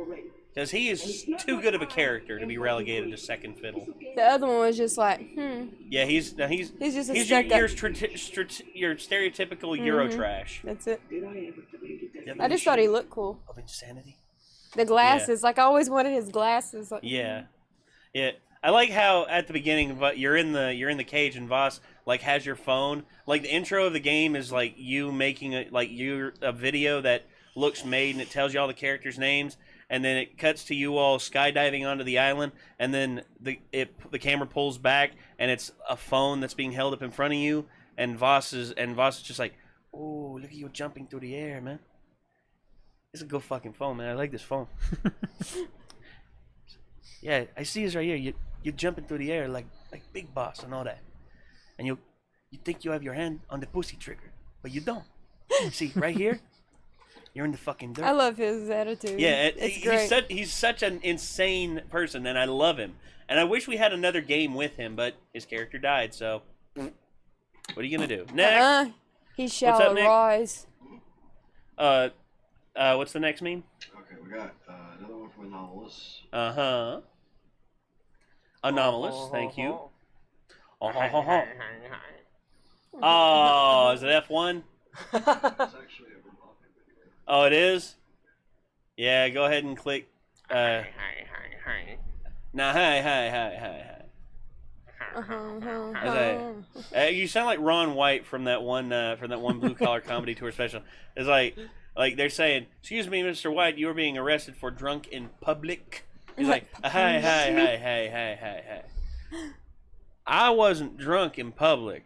Because he is too good of a character to be relegated to second fiddle. The other one was just like, Yeah, he's just a your stereotypical Euro trash. That's it. I just thought he looked cool. Of insanity. The glasses, like I always wanted his glasses. Like, yeah. I like how at the beginning, but you're in the cage and Voss like has your phone. Like the intro of the game is like you making a video that looks made and it tells you all the characters' names, and then it cuts to you all skydiving onto the island, and then the camera pulls back and it's a phone that's being held up in front of you, and Voss is just like, oh, look at you jumping through the air, man. It's a good fucking phone, man. I like this phone. Yeah, I see this right here. You're jumping through the air like Big Boss and all that. And you think you have your hand on the pussy trigger, but you don't. See, right here, you're in the fucking dirt. I love his attitude. Yeah, it's great. He's such an insane person, and I love him. And I wish we had another game with him, but his character died, so what are you going to do? Next. He shall arise. What's the next meme? Okay, we got another one from Anomalous. Uh-huh. Anomalous, thank you. Oh, is it F1? It's actually a Republic video. Oh, it is? Yeah, go ahead and click. Nah, hi. You sound like Ron White from that one blue collar comedy tour special. It's like they're saying, "Excuse me, Mr. White, you are being arrested for drunk in public." He's like, "Hi. I wasn't drunk in public.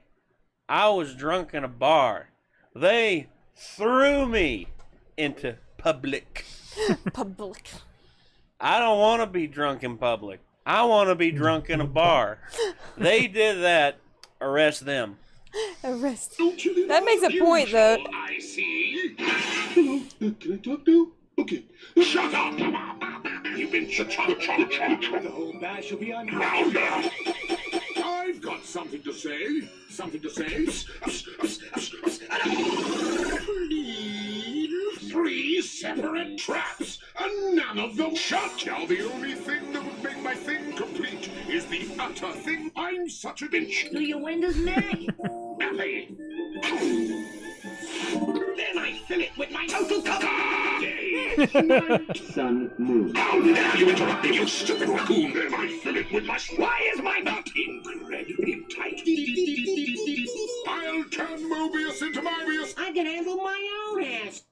I was drunk in a bar. They threw me into public. Public. I don't want to be drunk in public. I want to be drunk in a bar. They did that. Arrest them. Arrest. That makes a point, though. I see. Hello, can I talk now? Okay. Shut up! You've been cha-cha-cha-cha. The whole bash will be on you. I've got something to say. Something to say. Three separate traps, and none of them shut. Now the only thing that would make my thing complete is the utter thing. I'm such a bitch. Do your windows, Mac? Happy. Then I fill it with my total cover. Day, night, Sun, moon. how dare you interrupt me, you stupid raccoon? Then I fill it with my... Why is my butt incredibly tight? I'll turn Mobius into Mobius. I can handle my own ass.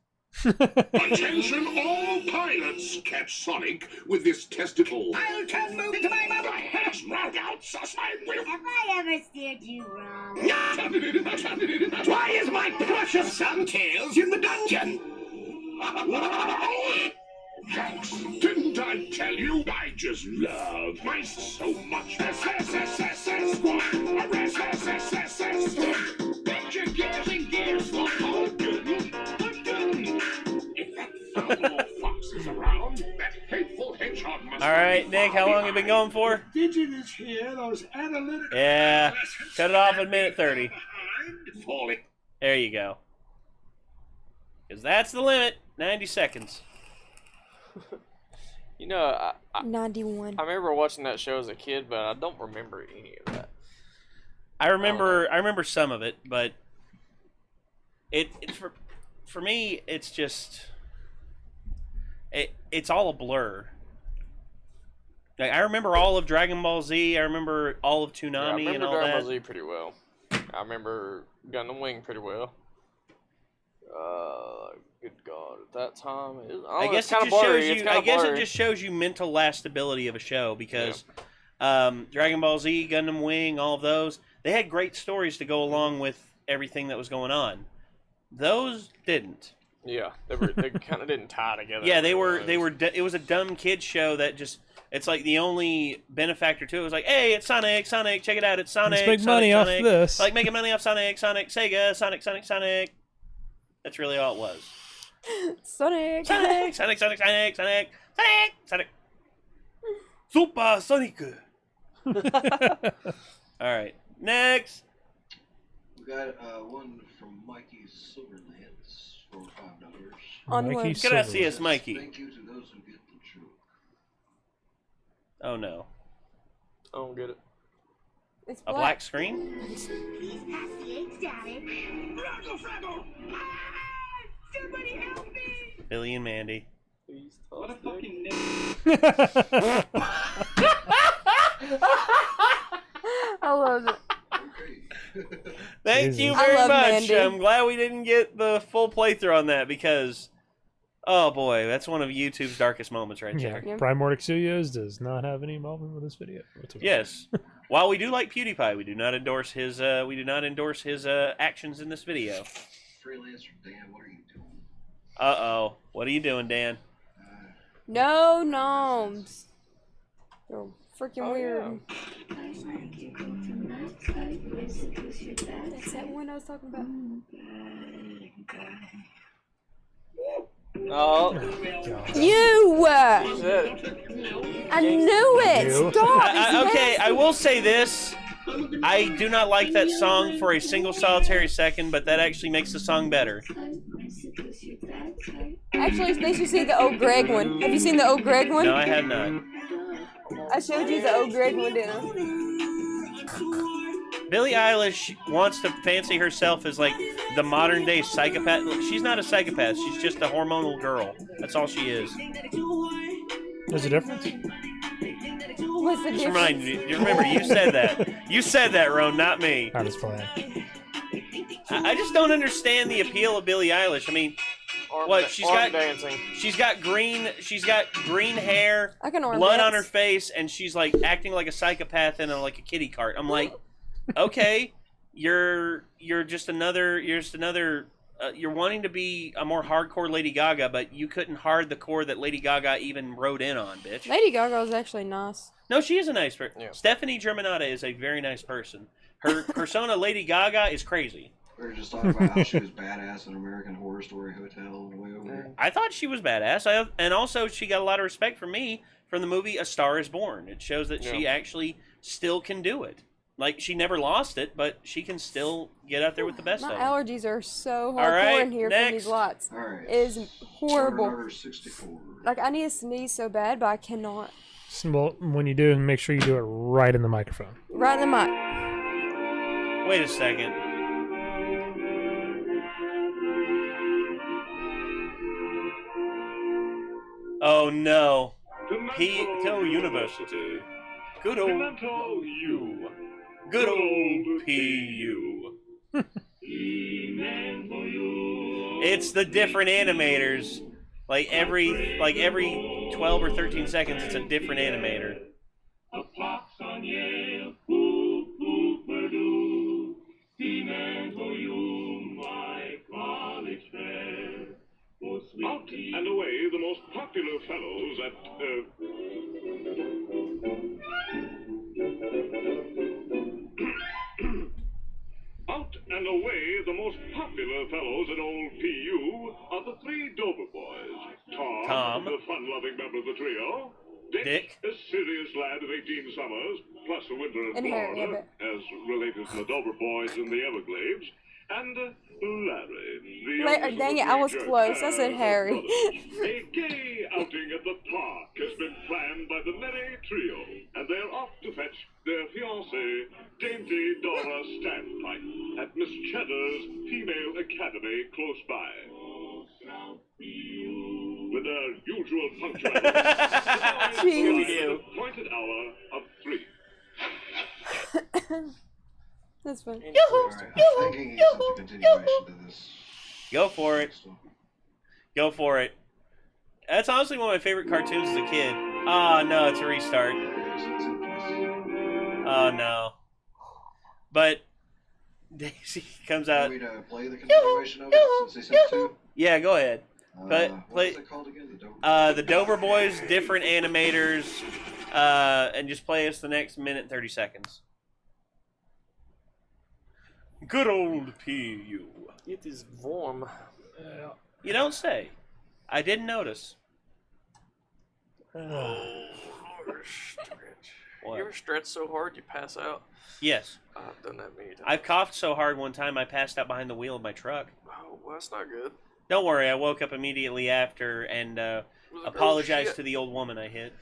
Attention all pilots! Catch Sonic with this testicle. I'll turn Mobius into my mother. Hatch round out, sus, I will. Have I ever steered you wrong? Why is my precious son Tails in the dungeon? Thanks. Didn't I tell you? I just love my so much. Picture gears and gears for all good. If that foul fox is around, that hateful hedgehog must... All right, Nick, how long have you been going for? Indigenous here, those analytical... Yeah, cut it off at minute 30. Falling. There you go. Because that's the limit, 90 seconds. You know, I 91. remember watching that show as a kid, but I don't remember any of that. I remember some of it, but it for me, it's just it's all a blur. Like, I remember all of Dragon Ball Z. I remember all of Toonami I remember and all Dragon that. Ball Z pretty well. I remember Gundam Wing pretty well. Good God, at that time, I guess it just shows you mental lastability of a show, because Dragon Ball Z, Gundam Wing, all of those, they had great stories to go along with everything that was going on. Those didn't. Yeah, they kind of didn't tie together. Yeah, they were. It was a dumb kids show that just. It's like the only benefactor to it was like, hey, it's Sonic, check it out, it's Sonic. Let's make Sonic, money Sonic. off this. Like making money off Sonic, Sega, Sonic. That's really all it was. Sonic. Sonic. Super Sonic. All right, next. We got one from Mikey Silverlands for $5. Onward. Gracias, Mikey. Thank you to those who get the truth. Oh no. I don't get it. It's A black screen? Please pass the eggs, Daddy. Fraggle! Ah! Somebody help me! Billy and Mandy. Please What a toss fucking I love it. Okay. Thank Jesus. you I very love much. Mandy. I'm glad we didn't get the full playthrough on that, because, oh boy, that's one of YouTube's darkest moments right Yeah, there. Yep. Primordic Studios does not have any involvement with this video whatsoever. Yes. While we do like PewDiePie, we do not endorse his actions in this video. Freelancer Dan, what are you doing? Uh-oh. What are you doing, Dan? No gnomes. They're freaking Oh, weird. yeah. That's that one I was talking about. Oh, You! you said it. I knew it! You. Stop! Okay, I will say this. I do not like that song for a single solitary second, but that actually makes the song better. Actually, they should see the old Greg one. Have you seen the old Greg one? No, I have not. I showed you the old Greg one, didn't I? Billie Eilish wants to fancy herself as like the modern day psychopath. Look, she's not a psychopath. She's just a hormonal girl. That's all she is. There's a difference. What's the Just difference? remind you. Remember, you said that. You said that, Ron, not me. I was playing. I just don't understand the appeal of Billie Eilish. I mean, what she's got? Dancing. She's got green hair, I can arm blood dance. on her face, and she's like acting like a psychopath in like a kitty cart. I'm like, okay, you're just another you're wanting to be a more hardcore Lady Gaga, but you couldn't hard the core that Lady Gaga even rode in on, bitch. Lady Gaga is actually nice. No, she is a nice person. Yeah. Stephanie Germanotta is a very nice person. Her persona, Lady Gaga, is crazy. We were just talking about how she was badass in American Horror Story Hotel and way over. I thought she was badass. And also, she got a lot of respect from me from the movie A Star is Born. It shows that she actually still can do it. Like, she never lost it, but she can still get out there with the best My of them. allergies are so All right, hardcore in here from next. these lots. All right. It is horrible. Order 64. Like, I need to sneeze so bad, but I cannot. Well, when you do, make sure you do it right in the microphone. Right in the mic. Wait a second. Oh no. Pimento University. Good old U. Good old PU. It's the different animators. Like every 12 or 13 seconds, it's a different animator. A pox on Yale, whoop, whoop, Purdue, Pimento U, my college fair. Out and away, the most popular fellows at, Out and away, the most popular fellows at old PU are the three Dover boys. Tom, the fun-loving member of the trio. Dick, a serious lad of 18 summers, plus a winter in And Harry, Florida, as related to the Dover boys in the Everglades. And Larry, the youngest Dang of it, the I was three close. I said Jerks Harry. brothers. A gay outing at the park has been planned by the merry trio, and they're off to fetch their fiancée, dainty Dora Standpipe, at Miss Cheddar's Female Academy close by. With their usual punctuality, the boys Jeez. arrive at the appointed hour of 3. That's fun. Alright, I'm thinking it's a continuation to this. Go for it. Go for it. That's honestly one of my favorite cartoons as a kid. Oh no, it's a restart. Oh no. But Daisy comes out. Want me to play the continuation of it since they said two? Yeah, go ahead. But What play is it called again? The Dover Boys, different animators, and just play us the next minute 30 seconds. Good old PU. It is warm. You don't say. I didn't notice. You ever stretch so hard you pass out? Yes. I've done that many times. I've coughed so hard one time I passed out behind the wheel of my truck. Oh, well, that's not good. Don't worry, I woke up immediately after and apologized to the old woman I hit.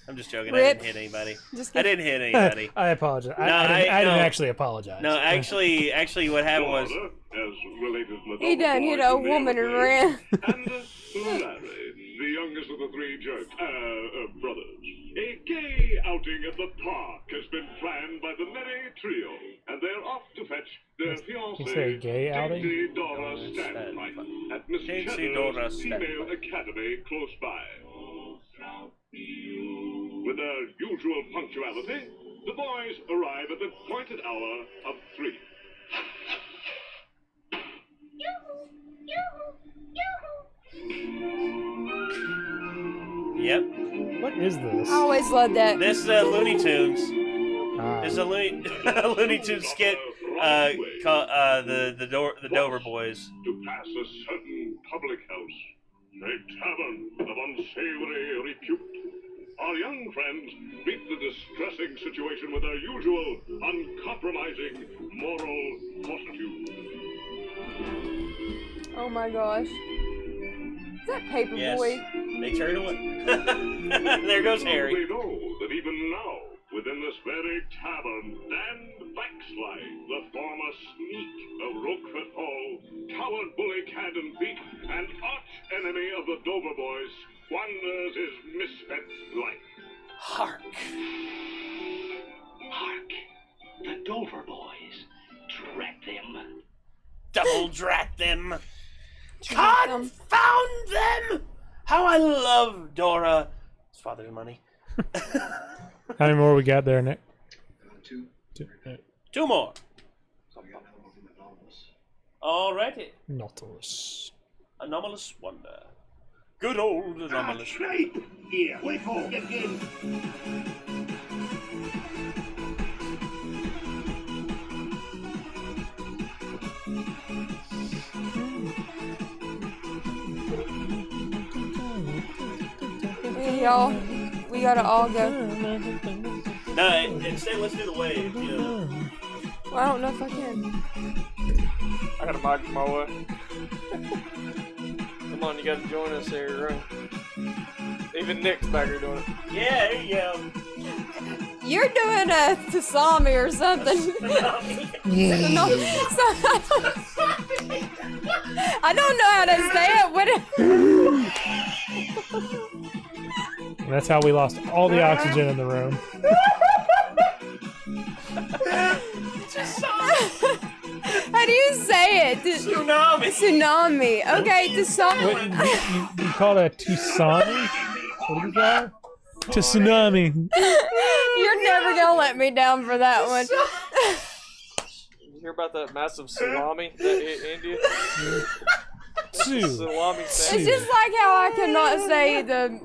I'm just joking. Rip. I didn't hit anybody. Just I kidding. didn't hit anybody. I apologize. No, I didn't no. actually apologize. No, actually, what happened was As related to the He Dover done hit boys a in the woman and Everglades. ran. And Larry, the youngest of the three Jerks, brothers. A gay outing at the park has been planned by the merry trio, and they're off to fetch their fiancée, You say gay outing? Dainty Dora Standpipe, at Miss Dainty Dora Cheddar's Female Standpipe. Academy close by. With their usual punctuality, the boys arrive at the appointed hour of 3. Yep. What is this? I always loved that. This is Looney Tunes. Ah. This is a Looney Tunes skit called the Dover Boys. To pass a certain public house, a tavern of unsavory repute. Our young friends meet the distressing situation with their usual uncompromising moral fortitude. Oh my gosh. Is that Paperboy? Yes. They turn away. There goes Harry. They know that even now, within this very tavern, Dan Backslide, the former sneak of Roquefort Hall, coward bully Camden Peak, and arch enemy of the Dover Boys, squanders his misspent life. Hark. Hark! The Dover boys. Drat them. Double drat them. Drat them. Confound them. How I love Dora. His father's money. How many more we got there, Nick? Two. Two. Two more. So we got another one from the novelist. Alrighty. Nautilus. Anomalous wonder. Good old anomalous. Snape! Here, wait for, get in. Hey, y'all, we gotta all go. No, instead let's do the wave. You know. Well, I don't know if I can. I got a mic my way. Come on, you gotta join us here, right? Even Nick's back here doing it. Yeah, there you go. You're doing a Tasami or something. No, I don't know how to say it. And that's how we lost all the oxygen in the room. How do you say it? Tsunami. Tsunami. Okay, Tasami. You call that Tusami? What do you call it? Tsunami. You're never gonna let me down for that one. You hear about that massive tsunami that hit India? Tsunami It's thing. just like how I cannot say the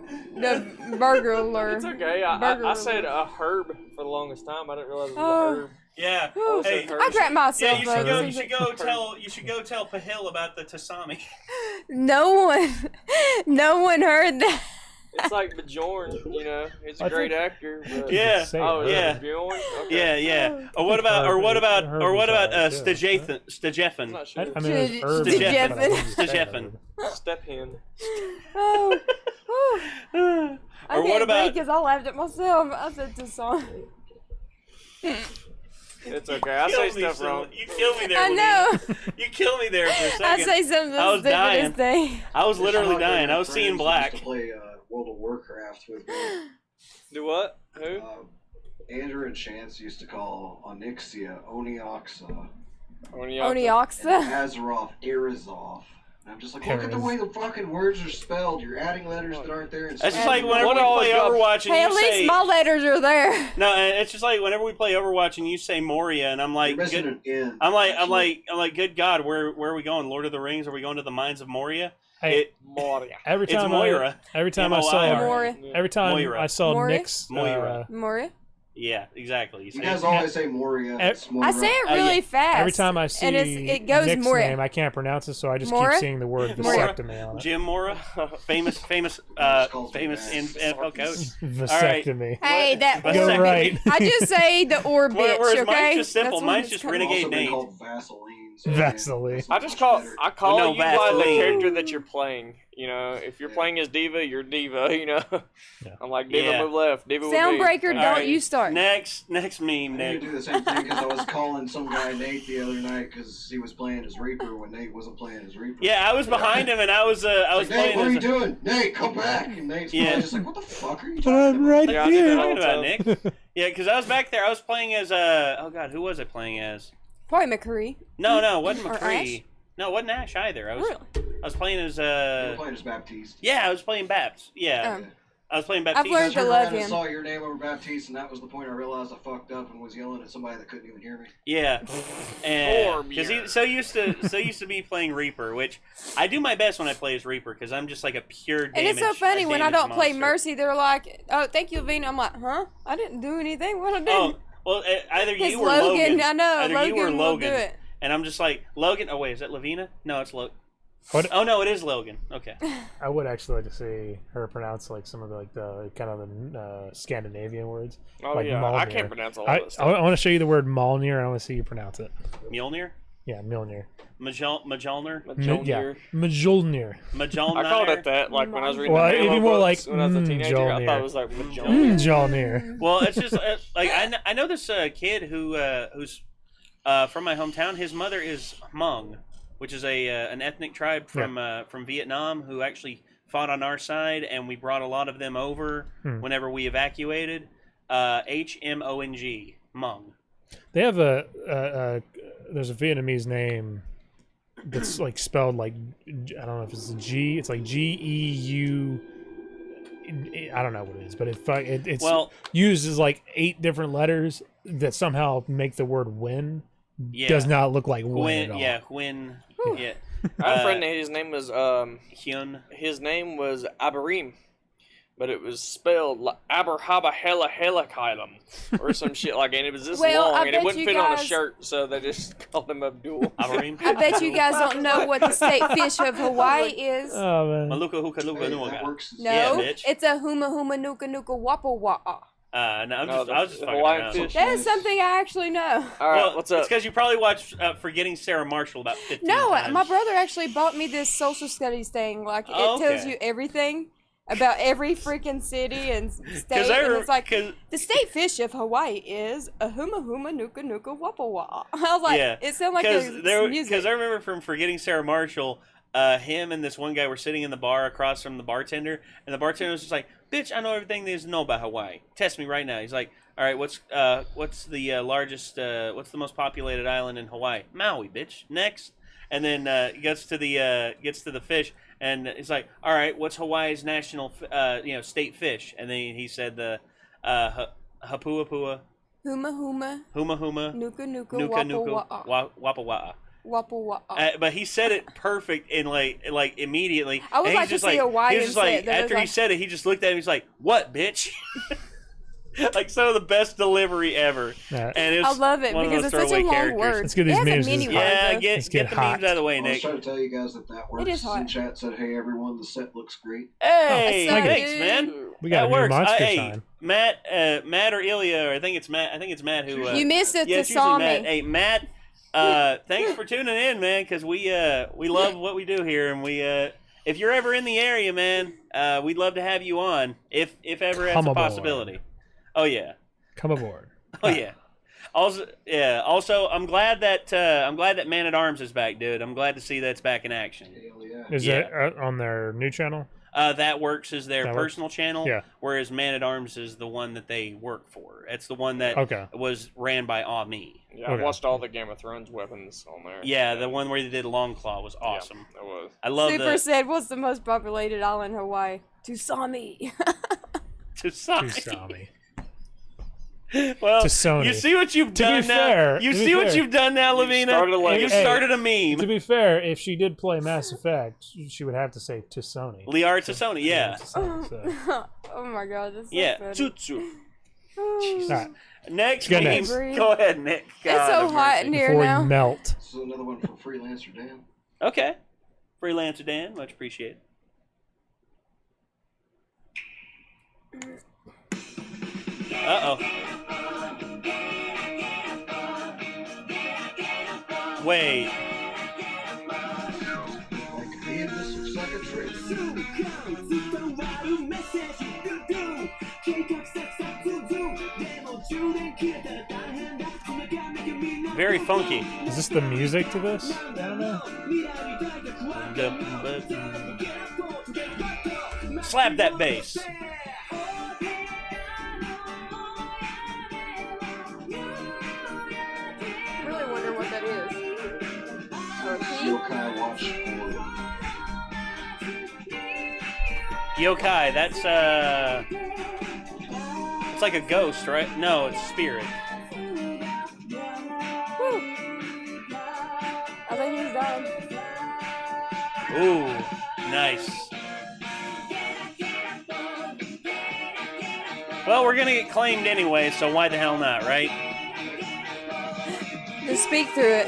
burglar. It's okay. I said a herb for the longest time. I didn't realize it was a herb. Yeah. Hey, I crap myself. yeah, you should go tell Pahil about the Tasami. No one heard that. It's like Bjorn, you know. He's a great actor. But Yeah. Oh, Yeah. Bjorn? Okay. Yeah. Or what about Stajefan? I'm not sure. I mean, there's herb. Stajefan. Step hen. Oh. I Or what can't about- because I laughed at myself. I said Tasami. It's okay. I say stuff wrong. You kill me there. I know. You kill me there for a second. I say something I was stupid dying. as thing. I was literally dying. I was Friends seeing used black. to play World of Warcraft with me. Do what? Who? Andrew and Chance used to call Onyxia Onioxa, Onioxa. Azeroth Arizov. And I'm just like, look at the way the fucking words are spelled. You're adding letters that aren't there. And That's just stuff. like whenever we play Overwatch and Hey, you at least say my letters are there. no. It's just like whenever we play Overwatch and you say Moria, and I'm like, You're missing good, an N. I'm like, good God, where are we going? Lord of the Rings? Are we going to the mines of Moria? Hey, Moria. every It's time Moira. every time I saw M-O-I-R-A. every time Moira. I saw Moira? Nick's Moira. Moria. Yeah, exactly. You guys always say Moria. It's Moira. I say it really fast. every time I see and it goes Nick's Moria. name, I can't pronounce it, so I just Mora? keep seeing the word Mora. vasectomy on it. Jim Mora, famous NFL coach. Vasectomy. Hey, that Go Go orb. right. I just say the orb bitch, Whereas okay? mine's just simple. That's what Mine's it's just called. Renegade Also been name. called Vaseline. Vaseline. I call No, you by the Vaseline. character that you're playing. You know, if you're playing as Diva, you're Diva. You know, I'm like Diva Yeah. move left, Diva move Soundbreaker, All don't right. you start. Next meme, I need to Nick. do the same thing because I was calling some guy Nate the other night because he was playing as Reaper when Nate wasn't playing as Reaper. Yeah, I was behind him and I was Like, Nate, playing what are you as. doing? Nate, come back! And Nate's Yeah. probably just like, what the fuck are you talking about? I'm right Yeah, I do here. that all Talking the about time. Nick. Yeah, because I was back there. I was playing as oh God, who was I playing as? Probably McCree. No, it wasn't Or McCree. Ash? No, it wasn't Ash either. I was playing as You were playing as Baptiste. yeah, I was playing Baps. Yeah, I was playing Baptiste. I've learned to turned love around and him. saw your name over Baptiste, and that was the point I realized I fucked up and was yelling at somebody that couldn't even hear me. Yeah, and Orb, because yeah. he so used to be playing Reaper, which I do my best when I play as Reaper because I'm just like a pure damage. And it's so funny a when I damage don't play monster. Mercy, they're like, "Oh, thank you, Vina." I'm like, "Huh? I didn't do anything. What I did?" Oh, well, either It's you or Logan. Logan. I know. Either Logan you or will Logan. do it. And I'm just like, Logan. Oh wait, is that Lavina? No, it's Logan. What? Oh no, it is Logan. Okay. I would actually like to see her pronounce like some of the kind of the Scandinavian words. Oh like yeah, I Mjolnir. can't pronounce all I that stuff. want to show you the word Mjolnir. I want to see you pronounce it. Mjolnir. Yeah, Mjolnir. Mjolnir. Yeah, Mjolnir. Mjolnir. I called it that like when I was reading Well, the it'd Halo be more books like, when I was a teenager. I Mjolnir. thought it was like Mjolnir. Mjolnir. Well, it's just like I know this kid who's from my hometown. His mother is Hmong, which is an ethnic tribe from Vietnam who actually fought on our side, and we brought a lot of them over whenever we evacuated. HMONG, Hmong. They have there's a Vietnamese name that's like spelled like, I don't know if it's a G. It's like GEU. I don't know what it is, but it's Well, used as like 8 different letters that somehow make the word win. does not look like Hwin. at all. Yeah, Hwin. Yeah. I had a friend. His name was Hyun. His name was Abarim, but it was spelled like Aberhabahela or some shit like that. And it was this long, and it wouldn't fit on a shirt, so they just called him Abdul. Abarim. I bet you guys don't know what the state fish of Hawaii is. Oh man. Maluka Huka Luka Hey, Nuaga. that works. No, Yeah, bitch. it's a huma huma nuka nuka wappa wappa. No, I was just fucking Hawaiian around. fish. That is something I actually know. All right, Well, what's up? It's because you probably watched Forgetting Sarah Marshall about 15 No, times. my brother actually bought me this social studies thing. Like, it Oh, tells okay. you everything about every freaking city and state. I And re- it's like, 'cause- the state fish of Hawaii is a huma huma nuka nuka wappa wappa. I was like, Yeah, it sounded like Because a music. I remember from Forgetting Sarah Marshall, him and this one guy were sitting in the bar across from the bartender, and the bartender was just like, "Bitch, I know everything there is to know about Hawaii. Test me right now." He's like, "All right, what's the largest, what's the most populated island in Hawaii? Maui, bitch. Next." And then gets to the fish, and he's like, "All right, what's Hawaii's national, state fish?" And then he said the hapua pua, Huma huma huma huma, nuka nuka nuka wappa nuka, wappa. wappa wappa. Wappa wappa. But he said it perfect in like immediately. I would And like he's to just see a Hawaiian he was just say like it, that after is he like- said it, he just looked at him. He's like, "What, bitch?" Like some of the best delivery ever. Yeah. And it I was love it one of because those it's such a throwaway long characters. word. Let's get It these has a memes mini as word, Yeah, though. get Let's the get memes hot. out of the way, I was Nick. trying to tell you guys that works. It is hot. In chat said, "Hey everyone, the set looks great." Hey, Oh, thanks, dude. man. We got That a new works. monster Hey, sign. Matt or Ilya, or I think it's Matt who. You missed it Yeah, to it's usually saw Matt. me. Hey, Matt. Thanks for tuning in, man. Because we love what we do here, and we if you're ever in the area, man, we'd love to have you on if ever that's Come a aboard. possibility. Oh yeah. Come aboard. Oh yeah. Also, I'm glad that Man at Arms is back, dude. I'm glad to see that's back in action. Hell yeah. Is Yeah. it on their new channel? That Works is their That Works? personal channel, Yeah. whereas Man at Arms is the one that they work for. It's the one that Okay. was ran by Me. Yeah, I Okay. watched all the Game of Thrones weapons on there. Yeah, the one where they did Longclaw was awesome. Yeah, it was. I love Super said, "What's the most populated island in Hawaii?" Tusami. Tusami. Well, To Sony. you see what you've To be done now. fair- You to be see what fair. you've done now, Lavina. started a You legacy. started a To meme. be fair, if she did play Mass Effect, she would have to say to Sony. Liara to Sony, yeah. To Sony, so. Oh my god, that's so Yeah, funny. Tutsu. Oh. Alright, Next, Go meme. next. Go ahead, Nick. It's God so have hot mercy. in here before now. you melt. This is another one from Freelancer Dan. Okay. Freelancer Dan, much appreciated. Uh-oh. Wait. Like, man, this looks like a trick. Very funky. Is this the music to this? Slap that bass. I really wonder what that is. Or a key? Yokai Watch 4. Yokai, that's it's like a ghost, right? No, it's spirit. Whew. I think he's done. Ooh, nice. Well, we're gonna get claimed anyway, so why the hell not, right? Just speak through it.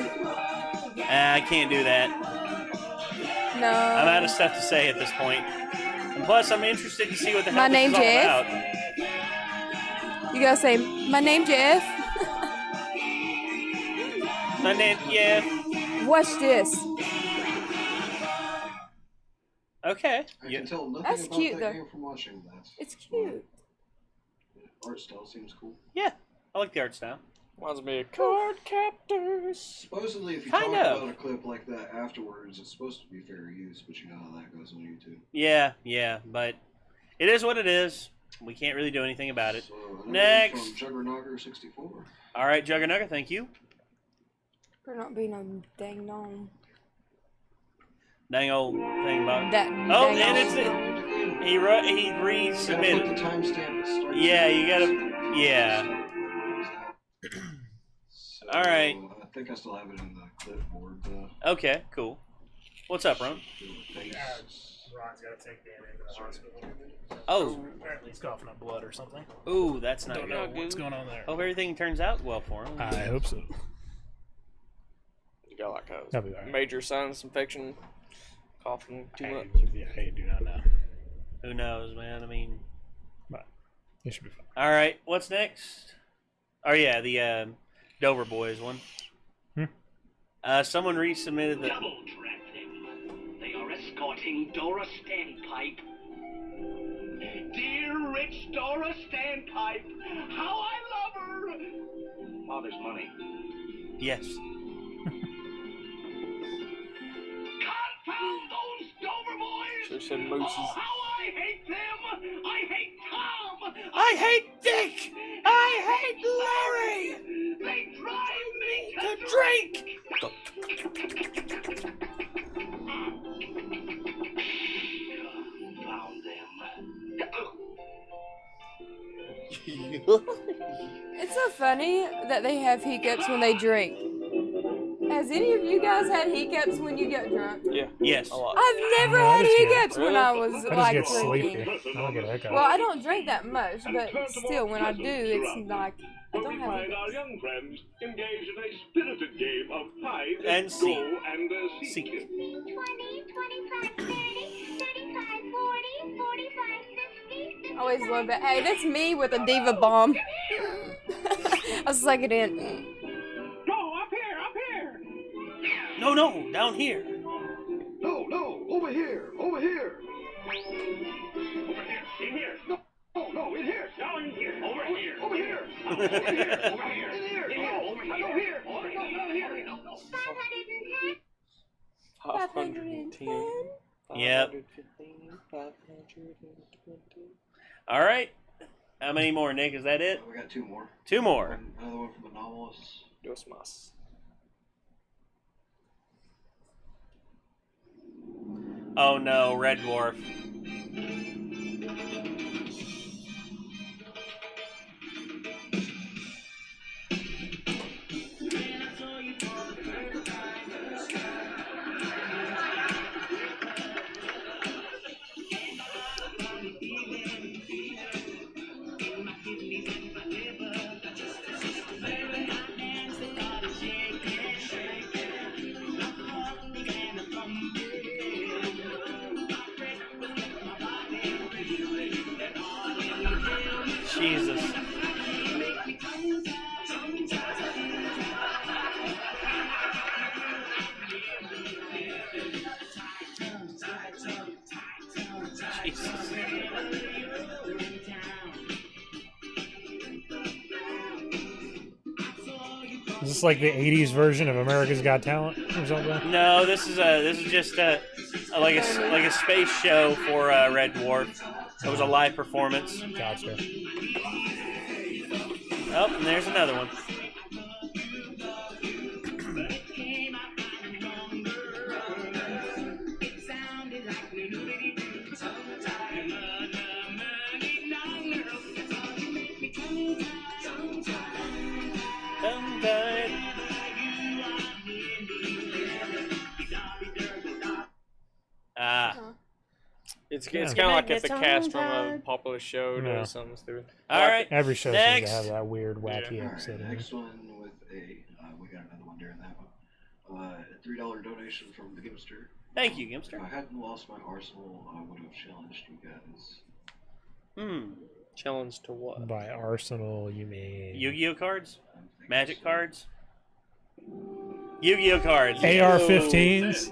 I can't do that. No. I'm out of stuff to say at this point. And plus, I'm interested to see what the hell My this name is all Jeff. about. You gotta say, "My name Jeff." My name, yeah. Watch this. Okay. I Yeah. can tell nothing That's about cute, that though. game from watching that. It's cute. Art style seems cool. Yeah, I like the art style. Reminds me of Card Captors. Supposedly, if you Kind talk of. about a clip like that afterwards, it's supposed to be fair use, but you know how that goes on YouTube. Yeah, but it is what it is. We can't really do anything about it. So, another one Next. from Juggernaugger 64. All right, Juggernaugger, thank you. For not being a dang gnome. Dang old thing about. That Oh, dang and gnome. it's He he You gotta put resubmitted. the timestamp that starts. Yeah, you gotta. Yeah. So, All right. I think I still have it in the clipboard, though. Okay, cool. What's up, Ron? Ron's got to take Dan into the hospital. Oh. Apparently he's coughing up blood or something. Ooh, that's not Don't know what's going on there. Hope everything turns out well for him. I hope so. You got like That'll be all a right. major sinus infection, coughing too much. I do not know. Who knows, man? I mean, But he should be fine. all right. What's next? Oh yeah, the Dover Boys one. Someone resubmitted the. Double track them. They are escorting Dora Standpipe. Dear rich Dora Standpipe, how I love her! Father's money. Yes. Confound those Dover boys! Sure said Oh, mooses. how I hate them! I hate Tom! I hate Dick! I hate Larry! They drive me To drink! Found them. It's so funny that they have hiccups when they drink. Has any of you guys had hiccups when you get drunk? Yeah. Yes. A lot. I've never No, I had just get- hiccups when I was I just like get drinking. sleepy. I don't get a hiccup. Well, I don't drink that much, but still, when I do, it's like I don't have find our hiccups. young friends engaged in a spirited game of hide And seek. go and seek. 20, 25, 30, 35, 40, 45, 50. I always love that. Hey, that's me with a diva bomb. I'll suck it in. Go up here, up here. No, no, down here. No, no, over here, over here. Over here, in here. No, no, in here. Down here, over here. Over here. Over here, over here. In here. In here, over No, here. here. Over here, No, here. 510. 510. Yep. 515, 520. All right. How many more, Nick? Is that it? We got two more. Two more. Another one from the novelist. Dos más. Oh no, Red Dwarf. Jesus. Jesus. Is this like the '80s version of America's Got Talent or something? No, this is just like a space show for Red Dwarf. It was a live performance. Gotcha. Oh, and there's another one. Ah. It's Yeah. kind of like if the cast from a popular show Yeah. does something stupid. All right. Every show seems Next. to have that weird, wacky Yeah. episode. Alright, in it. next one with a, we got another one during that one. A $3 donation from the Gimster. Thank you, If Gimster. I hadn't lost my arsenal, I would have challenged you guys. Hmm. Challenge to what? By Arsenal, you mean Yu-Gi-Oh cards? I'm thinking Magic so. cards? Yu-Gi-Oh cards. AR-15s?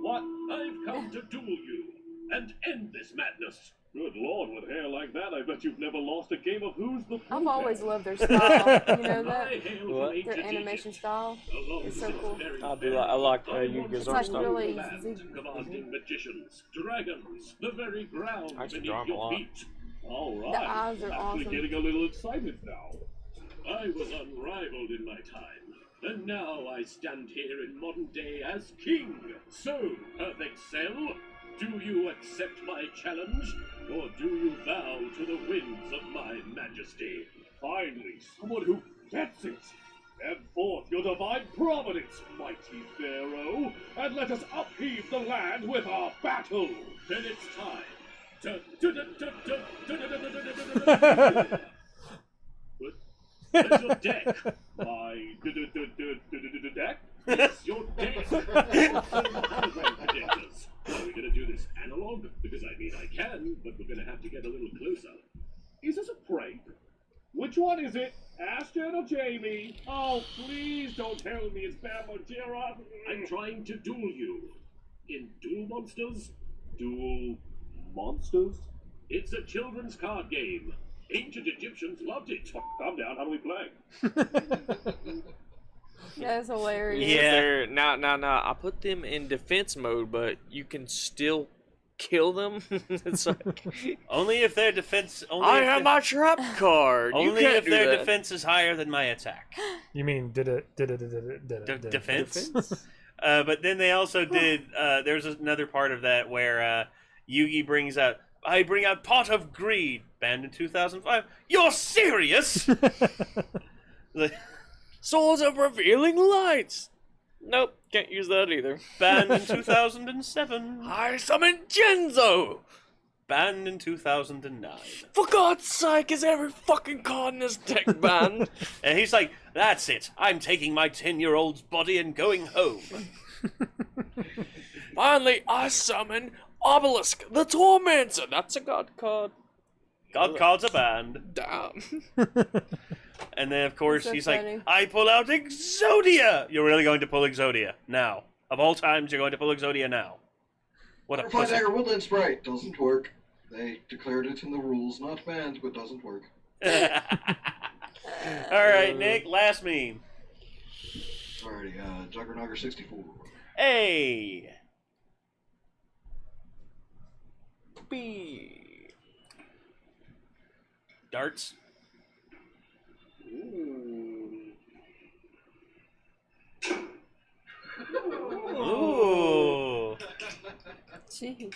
What? I've come to duel you and end this madness. Good lord, with hair like that, I bet you've never lost a game of Who's the I've always Protest. loved their style. You know I that? hail from What? ancient Their animation Egypt. style. Along It's so with cool. very I like I Yu-Gi-Oh! once It's like stuff. really land easy. commanding magicians, dragons, the very ground I actually beneath draw 'em a your lot. feet. All right, The eyes are I'm awesome. actually getting a little excited now. I was unrivaled in my time, and now I stand here in modern day as king. So, perfect cell, do you accept my challenge, or do you bow to the winds of my majesty? Finally, someone who gets it. Ebb forth your divine providence, mighty Pharaoh, and let us upheave the land with our battle. Then it's time. Where's your deck? My deck? It's your deck. Predictors. Are we gonna do this analog? Because I mean I can, but we're gonna have to get a little closer. Is this a prank? Which one is it? Ashton or Jamie? Oh, please don't tell me it's Bam or Jira. I'm trying to duel you. In Duel Monsters? Duel Monsters? It's a children's card game. Ancient Egyptians loved it. Calm down, how do we play? That's hilarious. Yeah. Now, I put them in defense mode, but you can still kill them. It's like, only if their defense. I have my trap card. Only if their that. defense is higher than my attack. You mean Defense? But then they also did. There's another part of that where Yugi brings out. I bring out Pot of Greed, banned in 2005. You're serious? Swords of Revealing Lights. Nope, can't use that either. Banned in 2007. I summon Genzo. Banned in 2009. For God's sake, is every fucking card in this deck banned? And he's like, that's it. I'm taking my 10-year-old's body and going home. Finally, I summon Obelisk, the Tormentor. That's a god card. God cards are banned. Damn. And then, of course, he's funny. like, I pull out Exodia! You're really going to pull Exodia now. Of all times, you're going to pull Exodia now. What a pussy. Dagger Woodland Sprite doesn't work. They declared it in the rules, not banned, but doesn't work. Alright, Nick, last meme. Alrighty, Juggernaut 64. Hey! B. Darts. Ooh. Jeez.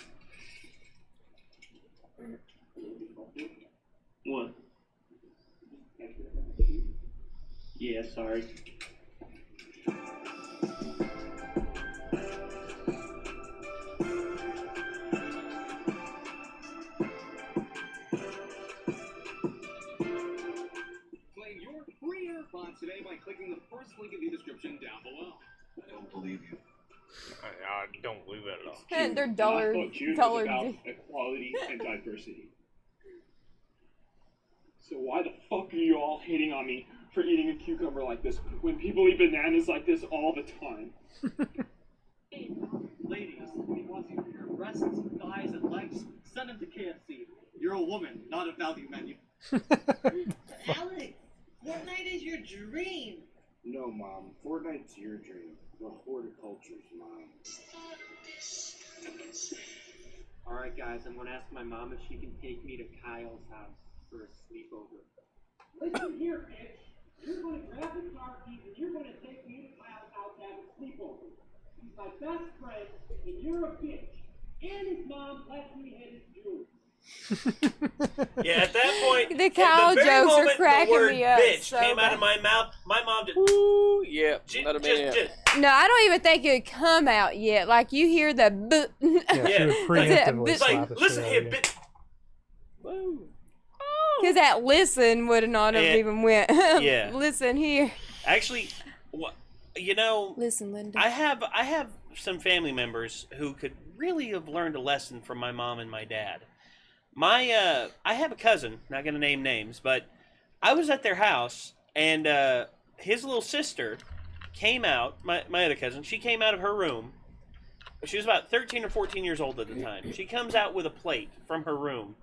What? Yeah, sorry. Claim your free AirPods today by clicking the first link in the description down below. I don't believe you. I don't believe that at all. And they're I duller. thought June was Duller. about equality and diversity. So why the fuck are you all hating on me for eating a cucumber like this when people eat bananas like this all the time? Hey, ladies, if he wants you for your breasts, thighs, and legs, send him to KFC. You're a woman, not a value menu. Alex, Fortnite is your dream. No, Mom. Fortnite's your dream. The horticulture's mine. Alright, guys, I'm gonna ask my mom if she can take me to Kyle's house for a sleepover. Listen here, bitch. You're going to grab the car keys and you're going to take me to Kyle's house to have a sleepover. He's my best friend, and you're a bitch. And his mom lets me hit his jewelry. Yeah, at that point, The Kyle the very jokes are moment cracking the word me up bitch so came out bad. of my mouth, my mom just... Ooh, yeah, that'd be it. No, I don't even think it would come out yet. Like, you hear the Yeah, she would preemptively It's like, slap the listen shit here, out of you. bitch. Because that listen would have not have even went. Yeah. Listen here. Actually, you know, Listen, Linda. I have some family members who could really have learned a lesson from my mom and my dad. I have a cousin, not gonna name names, but I was at their house and his little sister came out. My other cousin, she came out of her room. She was about 13 or 14 years old at the time. She comes out with a plate from her room,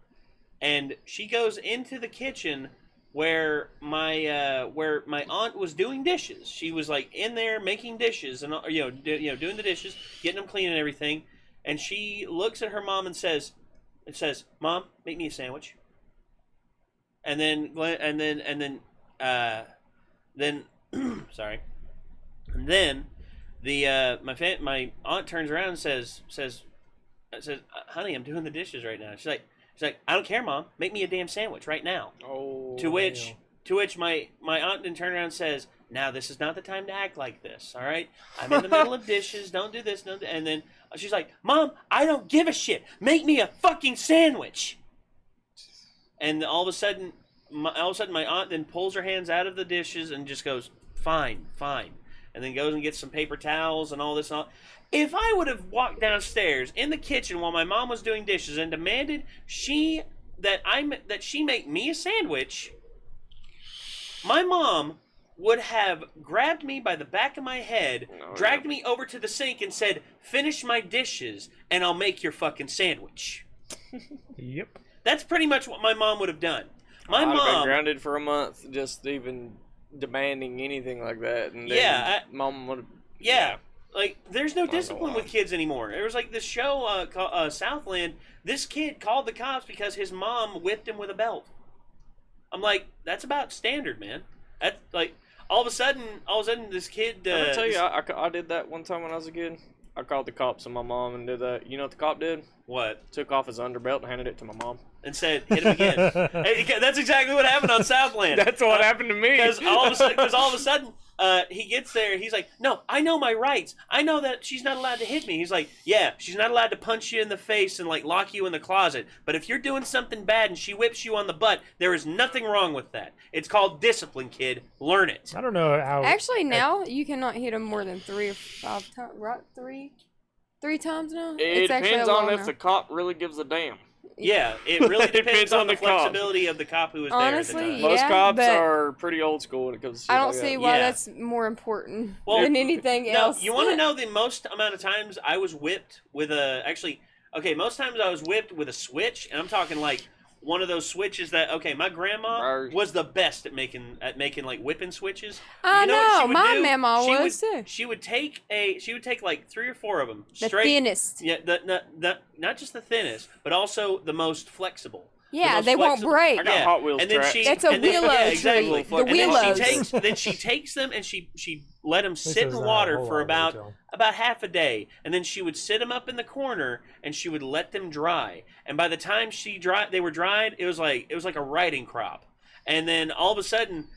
and she goes into the kitchen where my aunt was doing dishes. She was like in there making dishes and doing the dishes, getting them clean and everything. And she looks at her mom and says, "Mom, make me a sandwich." And then sorry. And then my aunt turns around and says, "Honey, I'm doing the dishes right now." She's like, "I don't care, Mom. Make me a damn sandwich right now." Oh. To which To which my aunt then turned around and says, "Now this is not the time to act like this. All right, I'm in the middle of dishes. Don't do this. Don't." And then she's like, "Mom, I don't give a shit. Make me a fucking sandwich." And all of a sudden, my aunt then pulls her hands out of the dishes and just goes, "Fine, fine," and then goes and gets some paper towels and all this and all. If I would have walked downstairs in the kitchen while my mom was doing dishes and demanded that she make me a sandwich, my mom would have grabbed me by the back of my head, dragged me over to the sink, and said, "Finish my dishes, and I'll make your fucking sandwich." Yep. That's pretty much what my mom would have done. My I'd have been mom grounded for a month, just even demanding anything like that, and then Yeah, mom would. Yeah. Like, there's no discipline with kids anymore. There was, like, this show called Southland. This kid called the cops because his mom whipped him with a belt. I'm like, that's about standard, man. That's, like, all of a sudden, this kid... Can I tell you, I did that one time when I was a kid. I called the cops on my mom and did that. You know what the cop did? What? Took off his underbelt and handed it to my mom. And said, "Hit him again." Hey, that's exactly what happened on Southland. That's what happened to me. Because all of a sudden, he gets there. He's like, "No, I know my rights. I know that she's not allowed to hit me." He's like, "Yeah, she's not allowed to punch you in the face and like lock you in the closet. But if you're doing something bad and she whips you on the butt, there is nothing wrong with that. It's called discipline, kid. Learn it." I don't know how. Actually, now you cannot hit him more than 3 or 5 times. Right? Three times now. It depends on if the cop really gives a damn. Yeah, it really depends on the flexibility of the cop who is there. Honestly, Most yeah, cops but are pretty old school when it comes to shit I don't like see that. why that's more important than anything else. You want to know the most amount of times I was whipped with a... Actually, okay, most times I was whipped with a switch, and I'm talking like one of those switches that... Okay, my grandma was the best at making like whipping switches. I know what she know, would my do? mama She was would- too. She would take like 3 or 4 of them. The Straight, thinnest. Yeah, not just the thinnest, but also the most flexible. Yeah, they won't break. I got Hot Wheels and then tracks. she, That's a and then, willow yeah, tree. exactly. The And willows. then she takes them and she let them sit in is not a water whole for lot of about half a day, and then she would sit them up in the corner and she would let them dry. And by the time they were dried, it was like a riding crop. And then all of a sudden,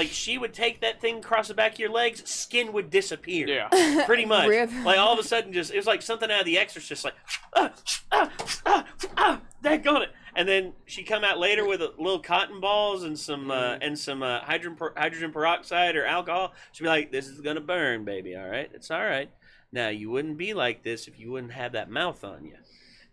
she would take that thing across the back of your legs, skin would disappear. Yeah. Pretty much. Rip. Like all of a sudden, it was like something out of The Exorcist, like daggone it. And then she come out later with little cotton balls and some hydrogen peroxide or alcohol. She'd be like, "This is gonna burn, baby. All right, it's all right. Now you wouldn't be like this if you wouldn't have that mouth on you."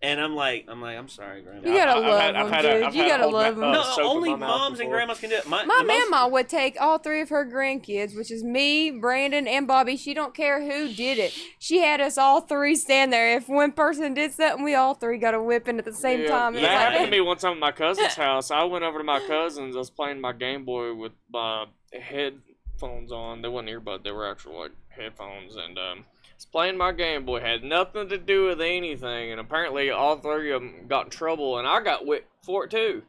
And I'm like, I'm sorry, Grandma. You gotta love them, dude. You gotta love them. No, only moms and grandmas can do it. My mama would take all 3 of her grandkids, which is me, Brandon, and Bobby. She don't care who did it. She had us all 3 stand there. If one person did something, we all 3 got a whipping at the same time. That happened to me one time at my cousin's house. I went over to my cousin's. I was playing my Game Boy with my headphones on. They weren't earbuds. They were actual like headphones. And I was playing my Game Boy. Had nothing to do with anything. And apparently all 3 of them got in trouble. And I got whipped for it too.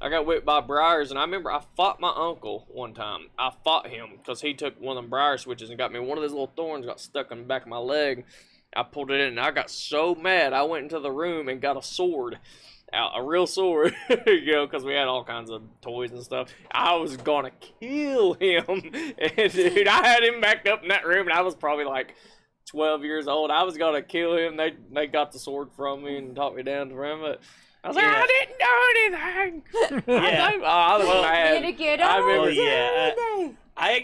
I got whipped by briars. And I remember I fought my uncle one time. I fought him because he took one of them briar switches and got me one of those little thorns got stuck in the back of my leg. I pulled it in and I got so mad. I went into the room and got a sword. A real sword, because we had all kinds of toys and stuff. I was gonna kill him. And dude, I had him backed up in that room, and I was probably like 12 years old. I was gonna kill him. They got the sword from me and talked me down from it. I was like, I didn't do anything. I was mad. I remember. I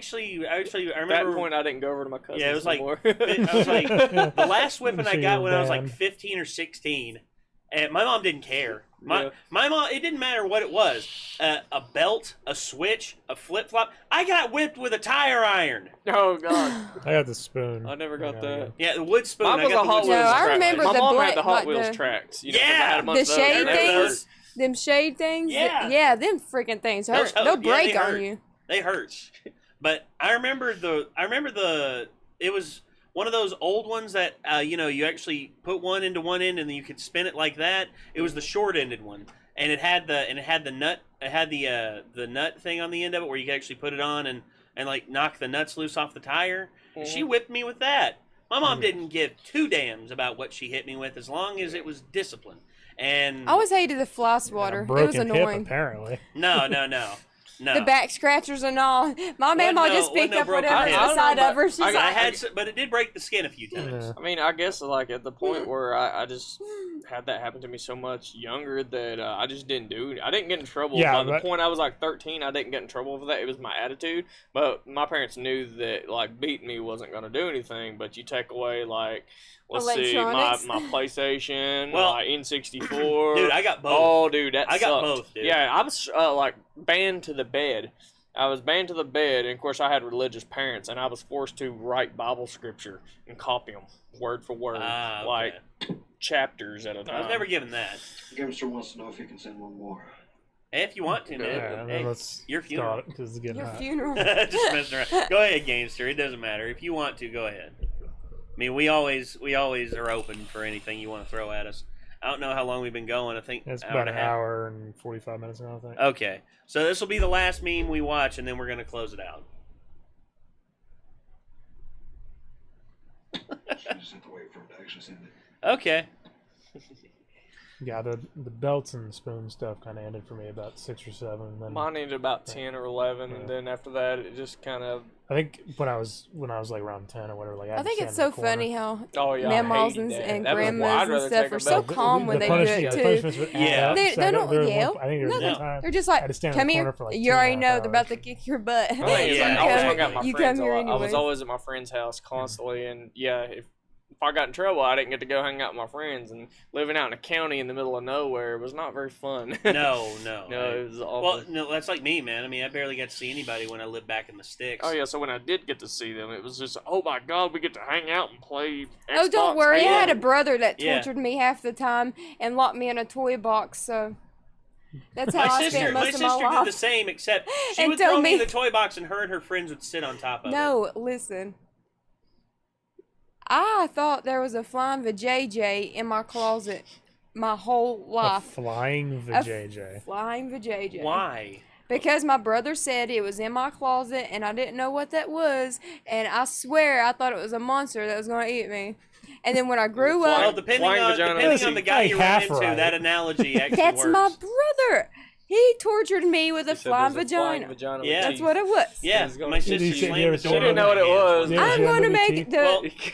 remember at that point I didn't go over to my cousin. Yeah, it was like anymore. I was like the last whipping I got when I was like 15 or 16. And my mom didn't care. My mom, it didn't matter what it was. A belt, a switch, a flip-flop. I got whipped with a tire iron. Oh, God. I got the spoon. I never got that. Yeah, the wood spoon. Mine was a Hot Wheels No, I track. remember My the mom black, had the Hot like Wheels the- tracks. You know, 'cause Yeah. I had a bunch The of those. shade They hurt. things, them shade things. Yeah. Yeah, them freaking things hurt. They'll break they on hurt. you. They hurt. But I remember it was one of those old ones that you actually put one into one end and then you could spin it like that. It was the short-ended one, and it had the nut. It had the nut thing on the end of it where you could actually put it on and like knock the nuts loose off the tire. And she whipped me with that. My mom didn't give 2 damns about what she hit me with as long as it was discipline. And I always hated the fly swatter. It was Broken hip, annoying. apparently. No. No. The back scratchers and all. My mama just picked up whatever's inside of her. She's like, but it did break the skin a few times. I mean, I guess like at the point where I just had that happen to me so much younger that I just didn't do it. I didn't get in trouble. By the point I was like 13, I didn't get in trouble for that. It was my attitude. But my parents knew that like beating me wasn't going to do anything. But you take away like, let's see, my PlayStation, my N64. Dude, I got both. Oh, dude, that sucked. Got both, dude. Yeah, I was like banned to the bed. I was banned to the bed, and of course I had religious parents, and I was forced to write Bible scripture and copy them word for word, like chapters at a time. I was never given that. Gamester wants to know if he can send one more. If you want to, man. Hey, your funeral. Your funeral. Just messing around. Go ahead, Gamester. It doesn't matter. If you want to, go ahead. I mean, we always are open for anything you want to throw at us. I don't know how long we've been going. I think it's about an hour and 45 minutes now, I think. Okay. So this will be the last meme we watch, and then we're going to close it out. You just have to wait for it to actually send it. Okay. Yeah, the belts and spoon stuff kind of ended for me about 6 or 7. Then mine ended about 10 or 11, and then after that, it just kind of. I think when I was like around 10 or whatever, like I think it's so funny how grandmas and grandmas and stuff are so calm when they do it too. Yeah, they don't yell. I think there was one time they're just like, come here. You already know they're about to kick your butt. You come here anyway. I was always at my friend's house constantly, and if I got in trouble, I didn't get to go hang out with my friends, and living out in a county in the middle of nowhere was not very fun. No, it was awful. Well, no, that's like me, man. I mean, I barely got to see anybody when I lived back in the sticks. Oh yeah, so when I did get to see them, it was just, oh my god, we get to hang out and play Xbox. Oh, don't worry, I had a brother that tortured me half the time and locked me in a toy box, so that's how I spent most of my life. My sister did the same, except she would throw me in the toy box, and her and her friends would sit on top of it. No, listen. I thought there was a flying vajayjay in my closet my whole life. A flying vajayjay. Flying vajayjay. Why? Because my brother said it was in my closet and I didn't know what that was, and I swear I thought it was a monster that was going to eat me. And then when I grew up, well, depending on the guy you run into, that analogy actually that's works. my brother. He tortured me with a flying vagina. Yeah, that's what it was. Yeah, my sister slammed the door. She didn't know what it was. I'm going to make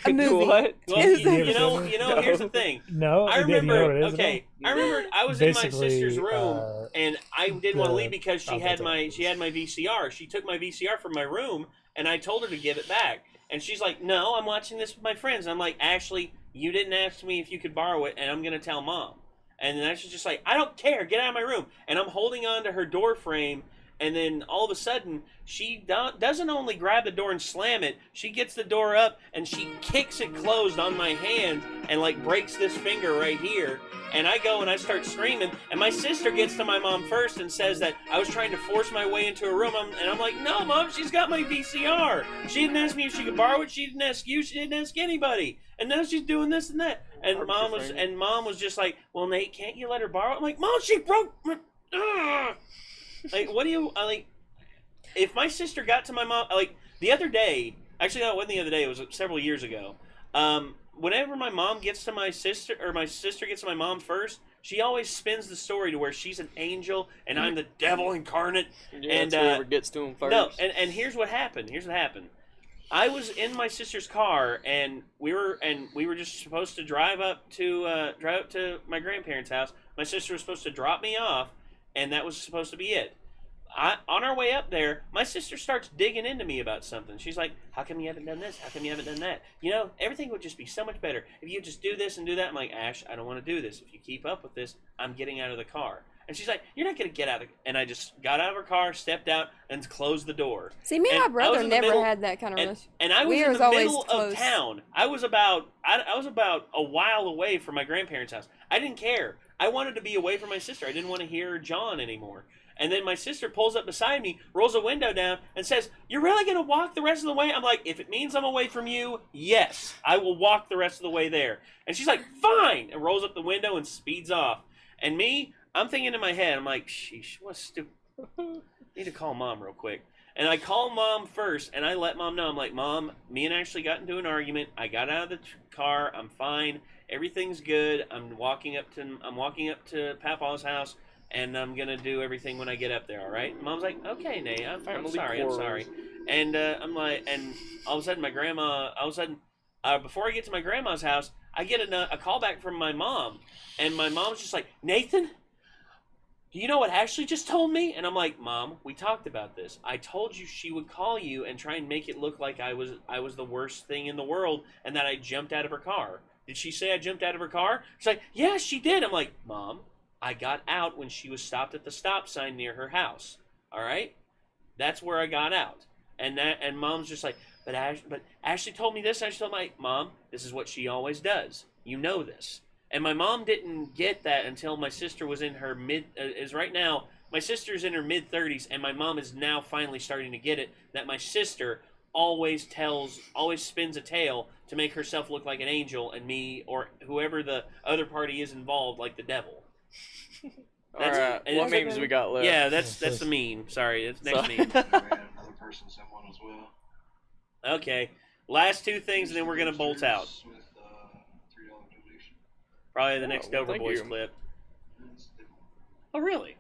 a movie. What? Well, you know, here's the thing. No, I remember. You know what it is, I remember I was in my sister's room, and I didn't want to leave because she had my VCR. She took my VCR from my room, and I told her to give it back. And she's like, "No, I'm watching this with my friends." And I'm like, "Ashley, you didn't ask me if you could borrow it, and I'm gonna tell Mom." And then she's just like, "I don't care, get out of my room." And I'm holding on to her door frame, and then all of a sudden, she doesn't only grab the door and slam it, she gets the door up, and she kicks it closed on my hand, and like breaks this finger right here. And I go and I start screaming, and my sister gets to my mom first and says that I was trying to force my way into a room, and I'm like, "No, Mom, she's got my VCR. She didn't ask me if she could borrow it, she didn't ask you, she didn't ask anybody. And now she's doing this and that." And Mom was just like, "Well, Nate, can't you let her borrow it?" I'm like, "Mom, she broke my like, what do you like? If my sister got to my mom, like the other day, actually, no, it wasn't the other day. It was several years ago. Whenever my mom gets to my sister, or my sister gets to my mom first, she always spins the story to where she's an angel and I'm the devil incarnate. Yeah, and whoever gets to him first. No, and here's what happened. I was in my sister's car, and we were just supposed to drive up to my grandparents' house. My sister was supposed to drop me off, and that was supposed to be it. On our way up there, my sister starts digging into me about something. She's like, "How come you haven't done this? How come you haven't done that? You know, everything would just be so much better if you just do this and do that." I'm like, "Ash, I don't want to do this. If you keep up with this, I'm getting out of the car." And she's like, "You're not going to get out of it." And I just got out of her car, stepped out, and closed the door. See, me and my brother never had that kind of relationship. And I was in the middle of town. I was about a while away from my grandparents' house. I didn't care. I wanted to be away from my sister. I didn't want to hear John anymore. And then my sister pulls up beside me, rolls a window down, and says, "You're really going to walk the rest of the way?" I'm like, "If it means I'm away from you, yes, I will walk the rest of the way there." And she's like, "Fine," and rolls up the window and speeds off. And me, I'm thinking in my head, I'm like, "Sheesh, what stupid." Need to call Mom real quick. And I call Mom first, and I let Mom know. I'm like, "Mom, me and Ashley got into an argument. I got out of the car. I'm fine. Everything's good. I'm walking up to Papa's house. and I'm gonna do everything when I get up there. All right? Mom's like, okay, Nate, I'm Family sorry, I'm quarrels. sorry. And I'm like, and all of a sudden my grandma, before I get to my grandma's house, I get a call back from my mom, and my mom's just like, Nathan, do you know what Ashley just told me? And I'm like, Mom, we talked about this. I told you she would call you and try and make it look like I was the worst thing in the world and that I jumped out of her car. Did she say I jumped out of her car? She's like, yeah, she did. I'm like, Mom, I got out when she was stopped at the stop sign near her house. All right? That's where I got out. And Mom's just like, but Ashley told me this. Ashley told me, Mom, this is what she always does. You know this. And my mom didn't get that until my sister was in her right now, my sister's in her mid-30s, and my mom is now finally starting to get it, that my sister always spins a tale to make herself look like an angel and me, or whoever the other party is involved, like the devil. Alright, what memes we got left? Yeah, that's the meme. Sorry, that's next meme. Another person sent one as well. Okay, last two things, and then we're going to bolt out. With $3 donation. Probably the next Overboys clip. Oh, really?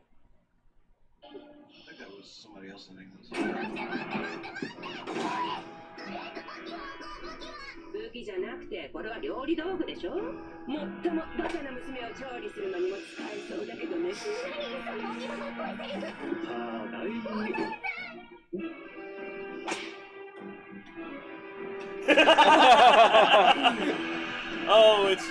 I think that was somebody else in English. 武器じゃなくてこれは料理道具でしょ。もっともバカな娘を調理するのにも使えそうだけどね。Oh, it's.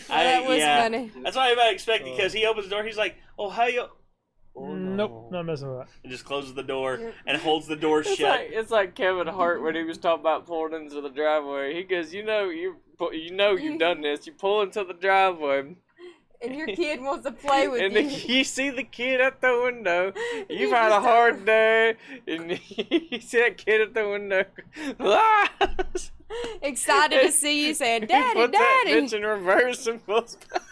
That was funny. That's what I expected, because he opens the door. He's like, "Oh, how you?" Oh, Nope, not messing with that. And just closes the door and holds the door shut. It's like Kevin Hart when he was talking about pulling into the driveway. He goes, you've done this. You pull into the driveway. And your kid wants to play with and you. You see the kid at the window. You've had a hard day. And you see that kid at the window. Excited to see you saying, Daddy, He puts Daddy. that bitch in reverse and pulls back.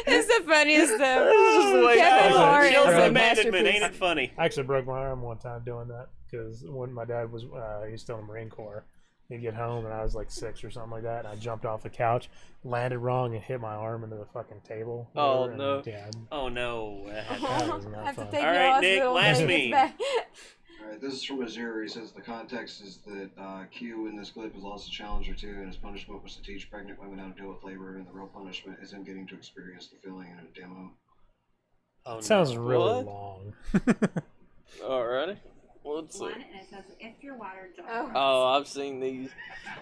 It's the funniest stuff. Just the way Kevin Hart is children a abandonment, masterpiece. ain't it funny? I actually broke my arm one time doing that because when my dad was he was still in the Marine Corps, he'd get home and I was like 6 or something like that, and I jumped off the couch, landed wrong, and hit my arm into the fucking table. Oh, and, no. Yeah, Oh no. that was not fun. All right, Nick, last meme. Alright, this is from Azure. He says the context is that Q in this clip has lost a challenger too, and his punishment was to teach pregnant women how to deal with labor, and the real punishment is him getting to experience the feeling in a demo. Oh, It sounds really What? long. Alrighty. Let's see. One, and it says if your water jar. Oh, I've seen these.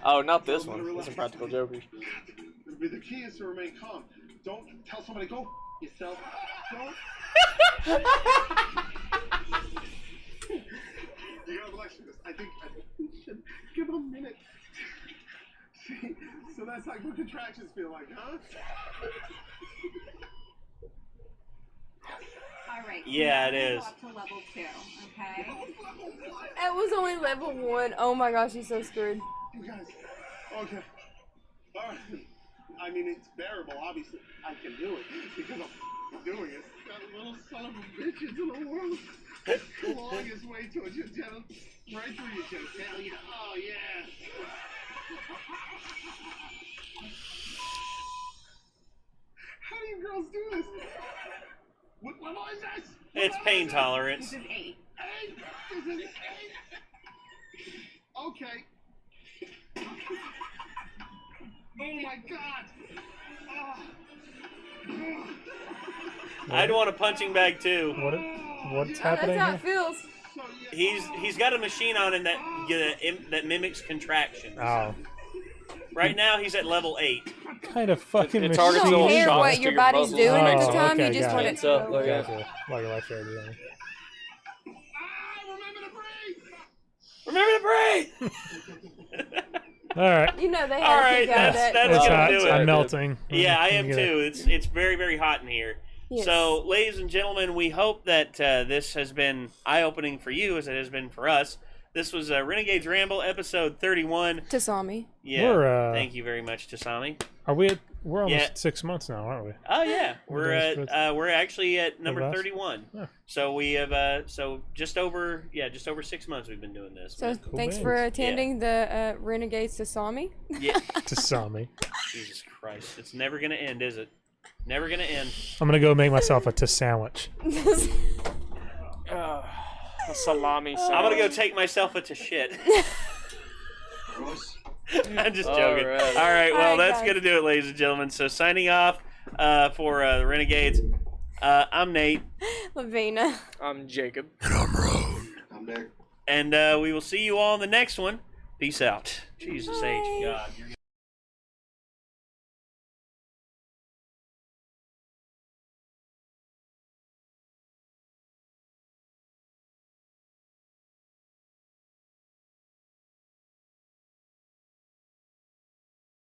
Oh, not this one. This is Practical Jokers. The key is to remain calm. Don't tell somebody go yourself. Don't. You gotta relax with this. I think we should give him a minute. See, so that's like what contractions feel like, huh? All right. Yeah, now it we'll is. go up to level 2, okay? That was only level 1. Oh my gosh, he's so screwed. You guys, okay. Alright. I mean, it's bearable, obviously. I can do it because I'm doing it. That little son of a bitch into the world. The longest way to a genitalia, right through your genitalia. Oh, yeah. How do you girls do this? What level is this? It's pain tolerance. This is 8. 8? This is 8? Okay. Oh my god! I'd want a punching bag too. What's happening That's how here? it feels. He's got a machine on him that mimics contractions. Oh, Right now he's at level 8. what kind of fucking It's machine? hard to You don't tell care shots what to your your body's muscles. doing at the Oh, time. okay, You just got want it. it Hands up, to like that. Gotcha. Like electrode. Remember to breathe. All right. You know they All have right, to go that's that. It's gonna hot. do it. I'm melting. Yeah, I am Get it. too. It's very, very hot in here. Yes. So, ladies and gentlemen, we hope that this has been eye-opening for you as it has been for us. This was Renegades Ramble, episode 31. Tasami. Yeah. Thank you very much, Tasami. We're almost 6 months now, aren't we? Oh yeah, we're actually at number 31. Yeah. So we have just over 6 months we've been doing this. So thanks for attending the Renegades Tasami. Yeah. Tasami. Jesus Christ, it's never gonna end, is it? Never gonna end. I'm gonna go make myself a sandwich. A salami sandwich. I'm gonna go take myself to shit. I'm just joking. All right, well, that's going to do it, ladies and gentlemen. So, signing off for the Renegades, I'm Nate. Lavina. I'm Jacob. And I'm Roan. I'm Nick. And we will see you all in the next one. Peace out. Jesus H. God. You're